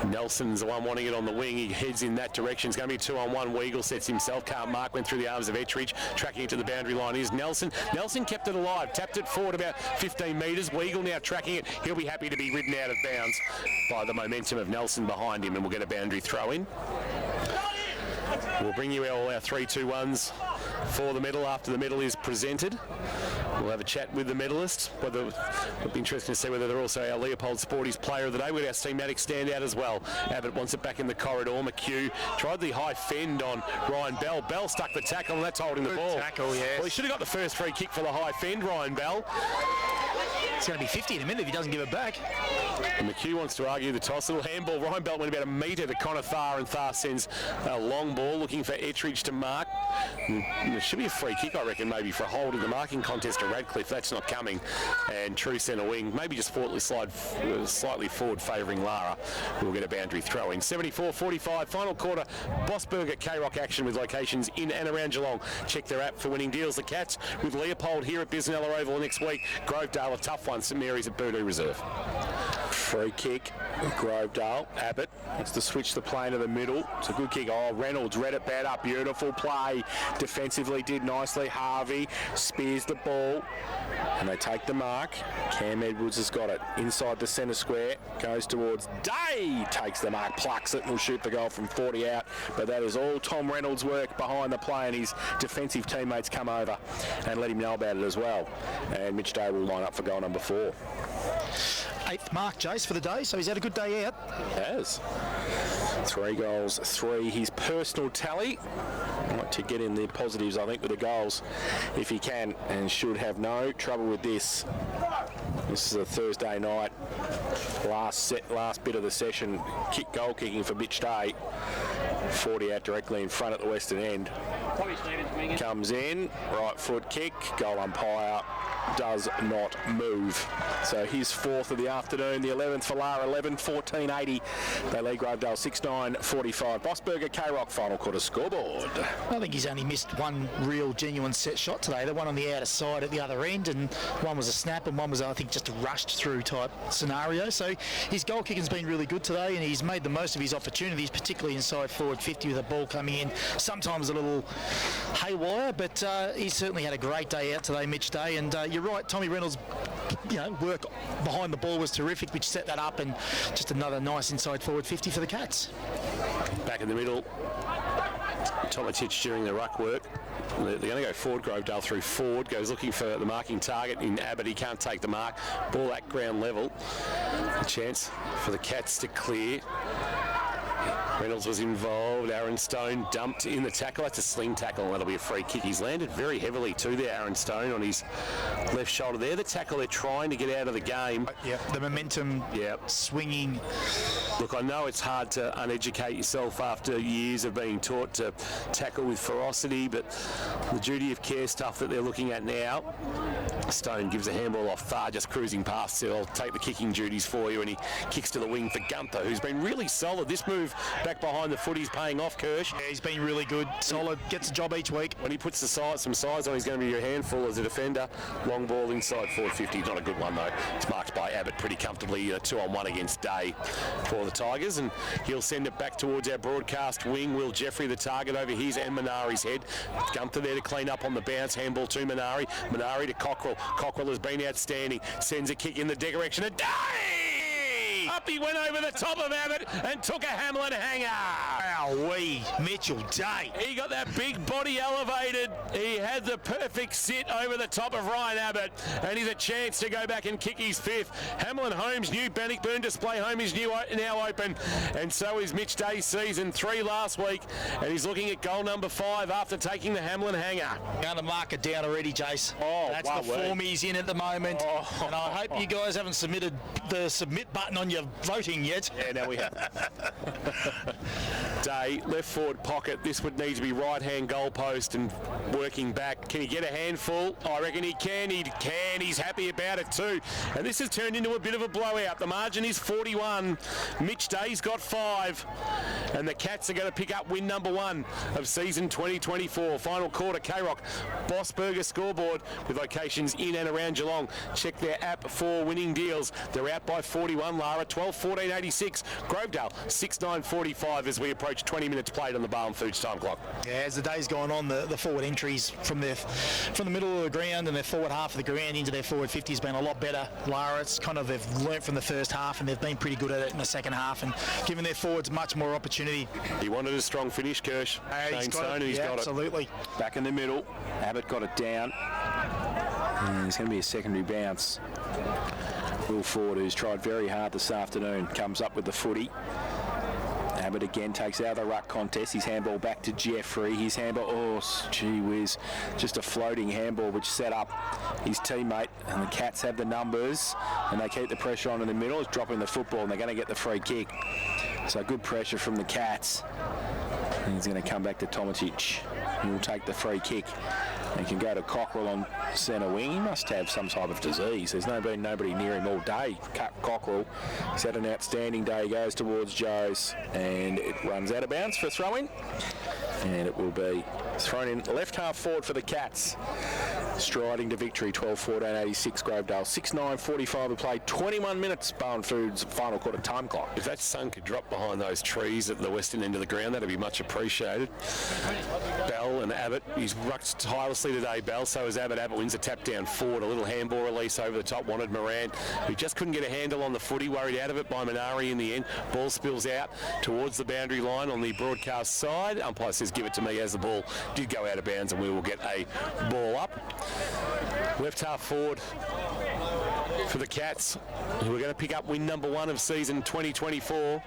Nelson's the one wanting it on the wing. He heads in that direction. It's going to be 2-on-1. Weagle sets himself. Can't mark. Went through the arms of Ettridge. Tracking it to the boundary line is Nelson. Nelson kept it alive. Tapped it forward about 15 metres. Weagle now tracking it. He'll be happy to be ridden out of bounds by the momentum of Nelson behind him, and we'll get a boundary throw in. We'll bring you all our 3-2-1s for the medal after the medal is presented. We'll have a chat with the medalists. It'll be interesting to see whether they're also our Leopold Sporties Player of the Day. We've got our schematic standout as well. Abbott wants it back in the corridor. McHugh tried the high fend on Ryan Bell. Bell stuck the tackle, and that's holding the ball. Tackle, yes. Well, he should have got the first free kick for the high fend, Ryan Bell. It's going to be 50 in a minute if he doesn't give it back. And McHugh wants to argue the toss. Little handball. Ryan Bell went about a metre to Connor Thar, and Thar sends a long ball looking for Ettridge to mark. And there should be a free kick, I reckon, maybe for a hold in the marking contest to Radcliffe. That's not coming. And true centre wing, maybe just slightly forward favouring Lara. We'll get a boundary throw in. 74-45, final quarter. Bossberger K-Rock action with locations in and around Geelong. Check their app for winning deals. The Cats with Leopold here at Bisnella Oval next week. Grovedale, a tough one. St Mary's at Boodoo Reserve. Free kick, Grovedale. Abbott wants to switch the play into the middle. It's a good kick. Oh, Reynolds read it better. Beautiful play. Defensively did nicely. Harvey spears the ball, and they take the mark. Cam Edwards has got it inside the centre square. Goes towards Day. Takes the mark, plucks it, and will shoot the goal from 40 out. But that is all Tom Reynolds' work behind the play, and his defensive teammates come over and let him know about it as well. And Mitch Day will line up for goal number 4. 8th mark, Jace, for the day, so he's had a good day out. Has. 3 goals, 3 his personal tally. Like to get in the positives, I think, with the goals if he can, and should have no trouble with this. This is a Thursday night, last bit of the session. Goal kicking for Mitch Day. 40 out directly in front at the western end. Comes in, right foot kick, goal umpire does not move. So his 4th of the afternoon, the 11th for Lara, 11-14-80. They lead Grovedale 6-9-45. Bossberger K-Rock final quarter scoreboard. I think he's only missed one real genuine set shot today. The one on the outer side at the other end, and one was a snap and one was, I think, just a rushed through type scenario. So his goal kicking's been really good today, and he's made the most of his opportunities, particularly inside forward 50 with the ball coming in. Sometimes a little haywire, but he's certainly had a great day out today, Mitch Day. And you're right, Tommy Reynolds' work behind the ball was terrific, which set that up, and just another nice inside forward 50 for the Cats. Back in the middle, Tomatic during the ruck work. They're going to go forward. Grovedale through forward, goes looking for the marking target in Abbott. He can't take the mark. Ball at ground level. A chance for the Cats to clear. Reynolds was involved. Aaron Stone dumped in the tackle. That's a sling tackle, and that'll be a free kick. He's landed very heavily too there, Aaron Stone, on his left shoulder there. The tackle they're trying to get out of the game. Yeah, the momentum swinging. Look, I know it's hard to uneducate yourself after years of being taught to tackle with ferocity, but the duty of care stuff that they're looking at now, Stone gives a handball off Thar, just cruising past, so I'll take the kicking duties for you, and he kicks to the wing for Gunther, who's been really solid. This move back behind the footy's paying off, Kirsch. Yeah, he's been really good, solid, gets a job each week. When he puts some size on, he's going to be a handful as a defender. Long ball inside forward 50, not a good one though. It's marked by Abbott pretty comfortably, 2-on-1 against Day for the Tigers, and he'll send it back towards our broadcast wing. Will Jeffrey, the target over his and Manari's head. Gunther there to clean up on the bounce, handball to Manari. Manari to Cockrell. Cockrell has been outstanding, sends a kick in the direction of Day! Up he went over the top of Abbott and took a Hamlin hanger. Wowee, Mitchell Day. He got that big body elevated. He had the perfect sit over the top of Ryan Abbott, and he's a chance to go back and kick his fifth. Hamlin Holmes' new Bannockburn display home is now open, and so is Mitch Day's season 3 last week, and he's looking at goal number 5 after taking the Hamlin hanger. Going to mark it down already, Jace. That's wow, the form he's in at the moment, and I hope you guys haven't submitted the submit button on your voting yet. Yeah, now we have. Day, left forward pocket. This would need to be right-hand goalpost and working back. Can he get a handful? I reckon he can. He can. He's happy about it too. And this has turned into a bit of a blowout. The margin is 41. Mitch Day's got 5. And the Cats are going to pick up win number 1 of season 2024. Final quarter, K-Rock, Bossburger scoreboard with locations in and around Geelong. Check their app for winning deals. They're out by 41. Lara, 12:14.86. Grovedale, 6:9.45 as we approach 20 minutes played on the Barwon Foods time clock. Yeah, as the day's gone on, the forward entries from the middle of the ground and their forward half of the ground into their forward 50 has been a lot better. Lara, it's kind of, they've learnt from the first half and they've been pretty good at it in the second half and given their forwards much more opportunity. He wanted a strong finish, Kirsch. He's got it. Absolutely. Back in the middle, Abbott got it down. And there's going to be a secondary bounce. Will Ford, who's tried very hard this afternoon, comes up with the footy. Abbott again takes out the ruck contest. His handball back to Jeffrey. His handball, oh, gee whiz, just a floating handball which set up his teammate. And the Cats have the numbers and they keep the pressure on in the middle. It's dropping the football and they're going to get the free kick. So good pressure from the Cats. And he's going to come back to Tomatic. He'll take the free kick and can go to Cockrell on centre wing. He must have some type of disease. There's been nobody near him all day. Cockrell, he's had an outstanding day. He goes towards Joe's and it runs out of bounds for a throw-in. And it will be thrown in left half forward for the Cats. Striding to victory, 12:14.86 Grovedale. 6:9.45 to play, 21 minutes, Barwon Foods final quarter time clock. If that sun could drop behind those trees at the western end of the ground, that'd be much appreciated. Bell and Abbott, he's rucked tirelessly today, Bell, so is Abbott. Abbott wins a tap down forward, a little handball release over the top, wanted Moran, who just couldn't get a handle on the footy, worried out of it by Manari in the end. Ball spills out towards the boundary line on the broadcast side. Umpire says give it to me as the ball did go out of bounds and we will get a ball up. Left half forward for the Cats, who are going to pick up win number 1 of season 2024.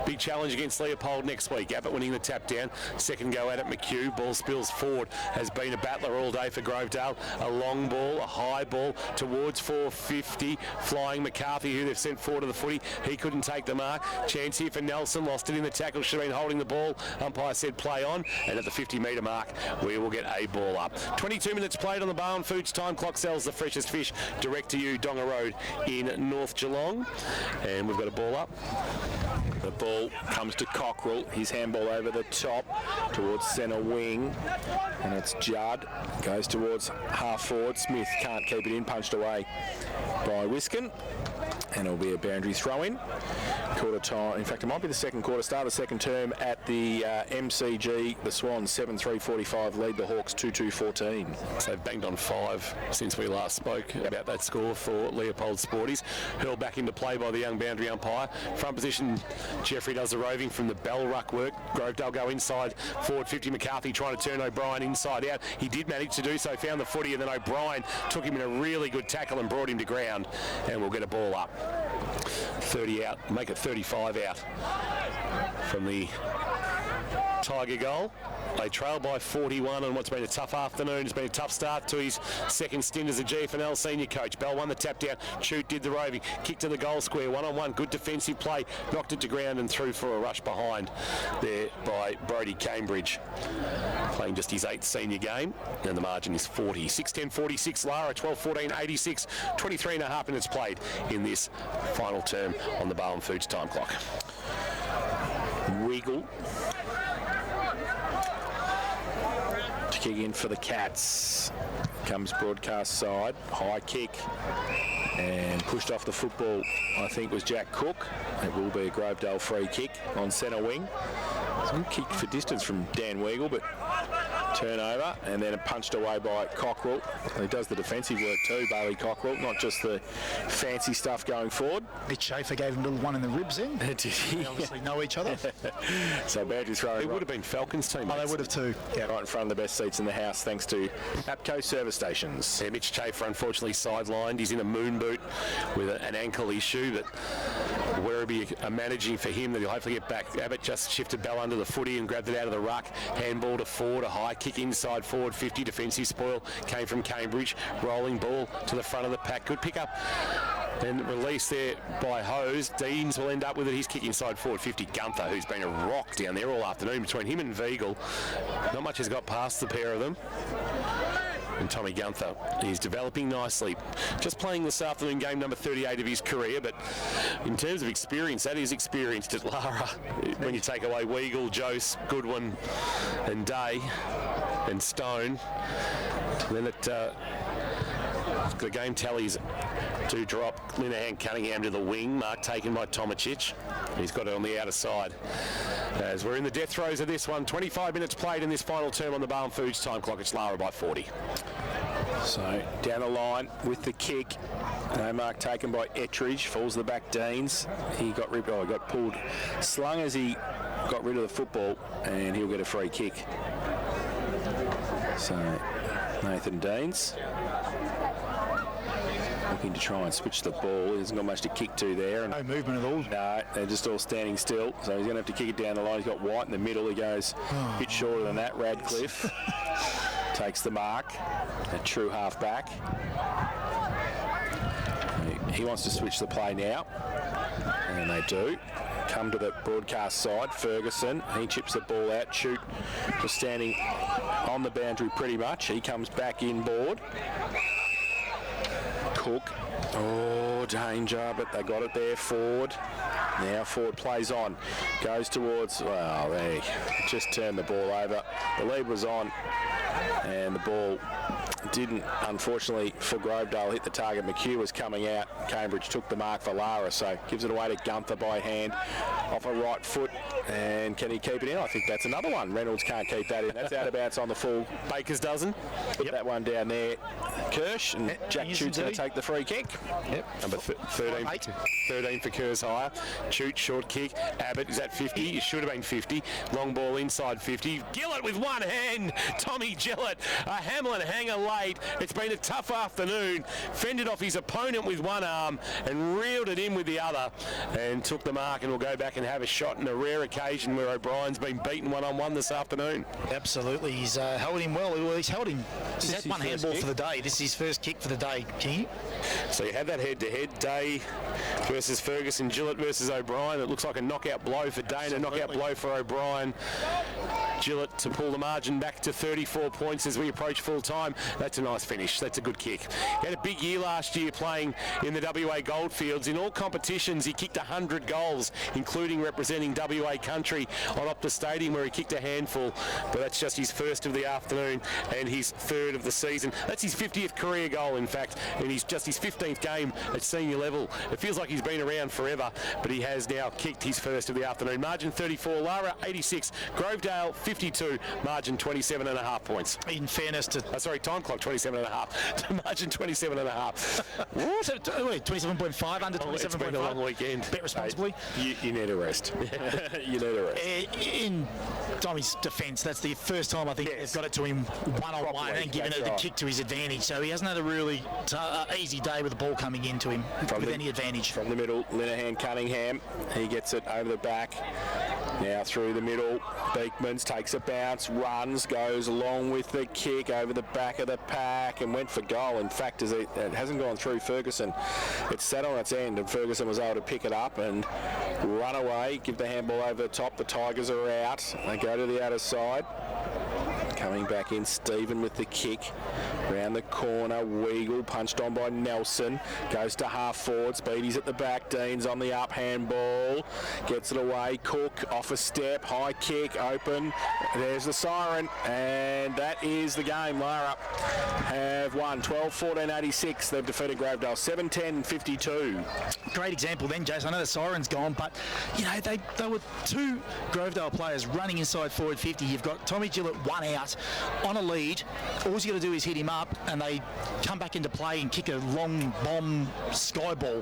Big challenge against Leopold next week. Abbott winning the tap down. Second go at it, McHugh. Ball spills forward. Has been a battler all day for Grovedale. A long ball, a high ball towards 450. Flying McCarthy, who they've sent forward to the footy. He couldn't take the mark. Chance here for Nelson. Lost it in the tackle. Should have been holding the ball. Umpire said play on. And at the 50-metre mark, we will get a ball up. 22 minutes played on the Barwon Foods time clock. Sells the freshest fish direct to you, Donga Road in North Geelong. And we've got a ball up. The ball comes to Cockrell. His handball over the top towards centre wing. And it's Judd. Goes towards half forward. Smith can't keep it in. Punched away by Wiskin. And it'll be a boundary throw-in. Quarter time. In fact, it might be the second quarter. Start of the second term at the MCG. The Swans 7-3-45 lead the Hawks 2-2-14. So they've banged on 5 since we last spoke about that score for Leopold Sporties. Hurled back into play by the young boundary umpire. Front position Jeffrey does the roving from the bell ruck work. Grovedale go inside, forward 50. McCarthy trying to turn O'Brien inside out. He did manage to do so, found the footy, and then O'Brien took him in a really good tackle and brought him to ground, and we'll get a ball up. 30 out, make it 35 out from the Tiger goal. They trail by 41 on what's been a tough afternoon. It's been a tough start to his second stint as a GFNL senior coach. Bell won the tap down. Chute did the roving. Kick to the goal square. One-on-one. Good defensive play. Knocked it to ground and through for a rush behind there by Brodie Cambridge. Playing just his 8th senior game. And the margin is 40. 6-10-46. Lara 12-14-86. 23.5 minutes played in this final term on the Barwon Foods time clock. Wiggle to kick in for the Cats. Comes broadcast side, high kick, and pushed off the football, I think, was Jack Cook. It will be a Grovedale free kick on centre wing. Some kick for distance from Dan Weagle, but turnover, and then punched away by Cockrell. He does the defensive work too, Bailey Cockrell, not just the fancy stuff going forward. Mitch Schaefer gave him a little one in the ribs then. Did he? They obviously know each other. So Badger throwing. It would have been Falcons team. Oh, they would have too. Yeah, right in front of the best seats in the house, thanks to APCO service stations. Yeah, Mitch Schaefer unfortunately sidelined. He's in a moon boot with an ankle issue, but Werribee are managing for him that he'll hopefully get back. Abbott just shifted Bell under the footy and grabbed it out of the ruck. Handball to Ford, a high kick inside forward 50. Defensive spoil came from Cambridge. Rolling ball to the front of the pack. Good pick up and release there by Hose. Deans will end up with it. He's kick inside forward 50. Gunther, who's been a rock down there all afternoon between him and Weagle. Not much has got past the pair of them. And Tommy Gunther is developing nicely. Just playing this afternoon game number 38 of his career, but in terms of experience, that is experienced at Lara. When you take away Weagle, Jose, Goodwin and Day and Stone, then the game tallies do drop. Linehan Cunningham to the wing, mark taken by Tomacic. He's got it on the outer side. As we're in the death throes of this one, 25 minutes played in this final term on the Barwon Foods time clock. It's Lara by 40. So down the line with the kick. No mark taken by Ettridge. Falls the back Deans. He got ripped. Oh, he got pulled, slung as he got rid of the football, and he'll get a free kick. So Nathan Deans looking to try and switch the ball. He hasn't got much to kick to there. And no movement at all. No, they're just all standing still. So he's going to have to kick it down the line. He's got White in the middle. He goes a bit shorter than that. Radcliffe takes the mark. A true half-back. He wants to switch the play now. And they do. Come to the broadcast side. Ferguson, he chips the ball out. Chute just standing on the boundary pretty much. He comes back inboard. Cook. Oh, danger, but they got it there. Ford. Now Ford plays on. Goes towards, well, they just turned the ball over. The lead was on, and the ball didn't, unfortunately, for Grovedale, hit the target. McHugh was coming out. Cambridge took the mark for Lara, so gives it away to Gunther by hand off a right foot. And can he keep it in? I think that's another one. Reynolds can't keep that in. That's out of bounds on the full Baker's dozen. Put that one down there. Kirsch, and Jack Chute's going to take the free kick. Yep. Number 13 for Kerr's higher. Chute, short kick. Abbott is at 50. It should have been 50. Long ball inside 50. Gillett with one hand. Tommy Gillett. A Hamlin hanger late. It's been a tough afternoon. Fended off his opponent with one arm and reeled it in with the other and took the mark, and will go back and have a shot in a rare occasion where O'Brien's been beaten one-on-one this afternoon. Absolutely. He's held him well. He's held him. He's had one handball for the day. This is his first kick for the day, King. So you had that head-to-head. Day versus Ferguson, Gillett versus O'Brien. It looks like a knockout blow for Day and a knockout blow for O'Brien. Gillett to pull the margin back to 34 points as we approach full time. That's a nice finish. That's a good kick. He had a big year last year playing in the WA Goldfields. In all competitions, he kicked 100 goals, including representing WA country on Optus Stadium, where he kicked a handful. But that's just his first of the afternoon and his third of the season. That's his 50th career goal, in fact, and he's just his 15th game at senior level. It feels like he's been around forever, but he has now kicked his first of the afternoon. Margin 34, Lara 86, Grovedale 52, margin 27.5 points. In fairness to... time clock 27.5, margin 27.5. What? Wait, 27.5 under 27.5? It's been a long weekend. Bet responsibly. You need a rest. You need a rest. In Tommy's defence, that's the first time I think they've got it to him one-on-one and given it the kick to his advantage. So he hasn't had a really easy day with the ball coming into him with any advantage. From the middle, Linehan Cunningham. He gets it over the back. Now through the middle, Beekmans takes a bounce, runs, goes along with the kick over the back of the pack and went for goal. In fact, as it hasn't gone through Ferguson, it's sat on its end and Ferguson was able to pick it up and run away, give the handball over the top. The Tigers are out. They go to the outer side. Coming back in, Stephen with the kick. Round the corner, Weagle punched on by Nelson. Goes to half forward, Speedy's at the back, Dean's on the up, handball. Gets it away, Cook off a step, high kick, open. There's the siren, and that is the game. Lara have won 12-14-86. They've defeated Grovedale 7-10-52. Great example then, Jason. I know the siren's gone, but you know they were two Grovedale players running inside forward 50. You've got Tommy Gillett one out on a lead. All you got to do is hit him up, and they come back into play and kick a long bomb sky ball.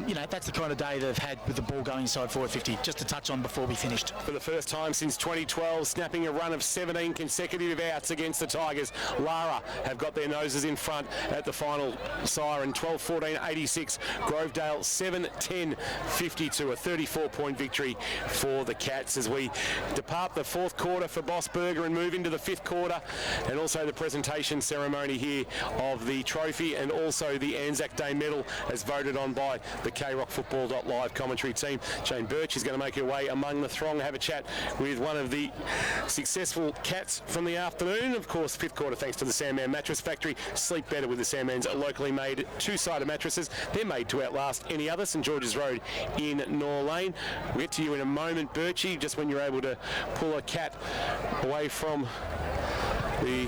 You know, that's the kind of day they've had with the ball going inside forward 50. Just to touch on before we finished. For the first time since 2012, snapping a run of 17 consecutive outs against the Tigers, Lara have got their noses in front at the final siren. 12-14-86. Grovedale 7-10-52. A 34-point victory for the Cats as we depart the fourth quarter for Boss Burger and move into the fifth quarter, and also the presentation ceremony here of the trophy and also the Anzac Day medal as voted on by the KRockFootball.live commentary team. Jane Birch is going to make her way among the throng, have a chat with one of the successful Cats from the afternoon. Of course, fifth quarter thanks to the Sandman Mattress Factory. Sleep better with the Sandman's locally made two-sided mattresses. They're made to outlast any other. St George's Road in Nor Lane. We'll get to you in a moment, Birchie, just when you're able to pull a cat away from the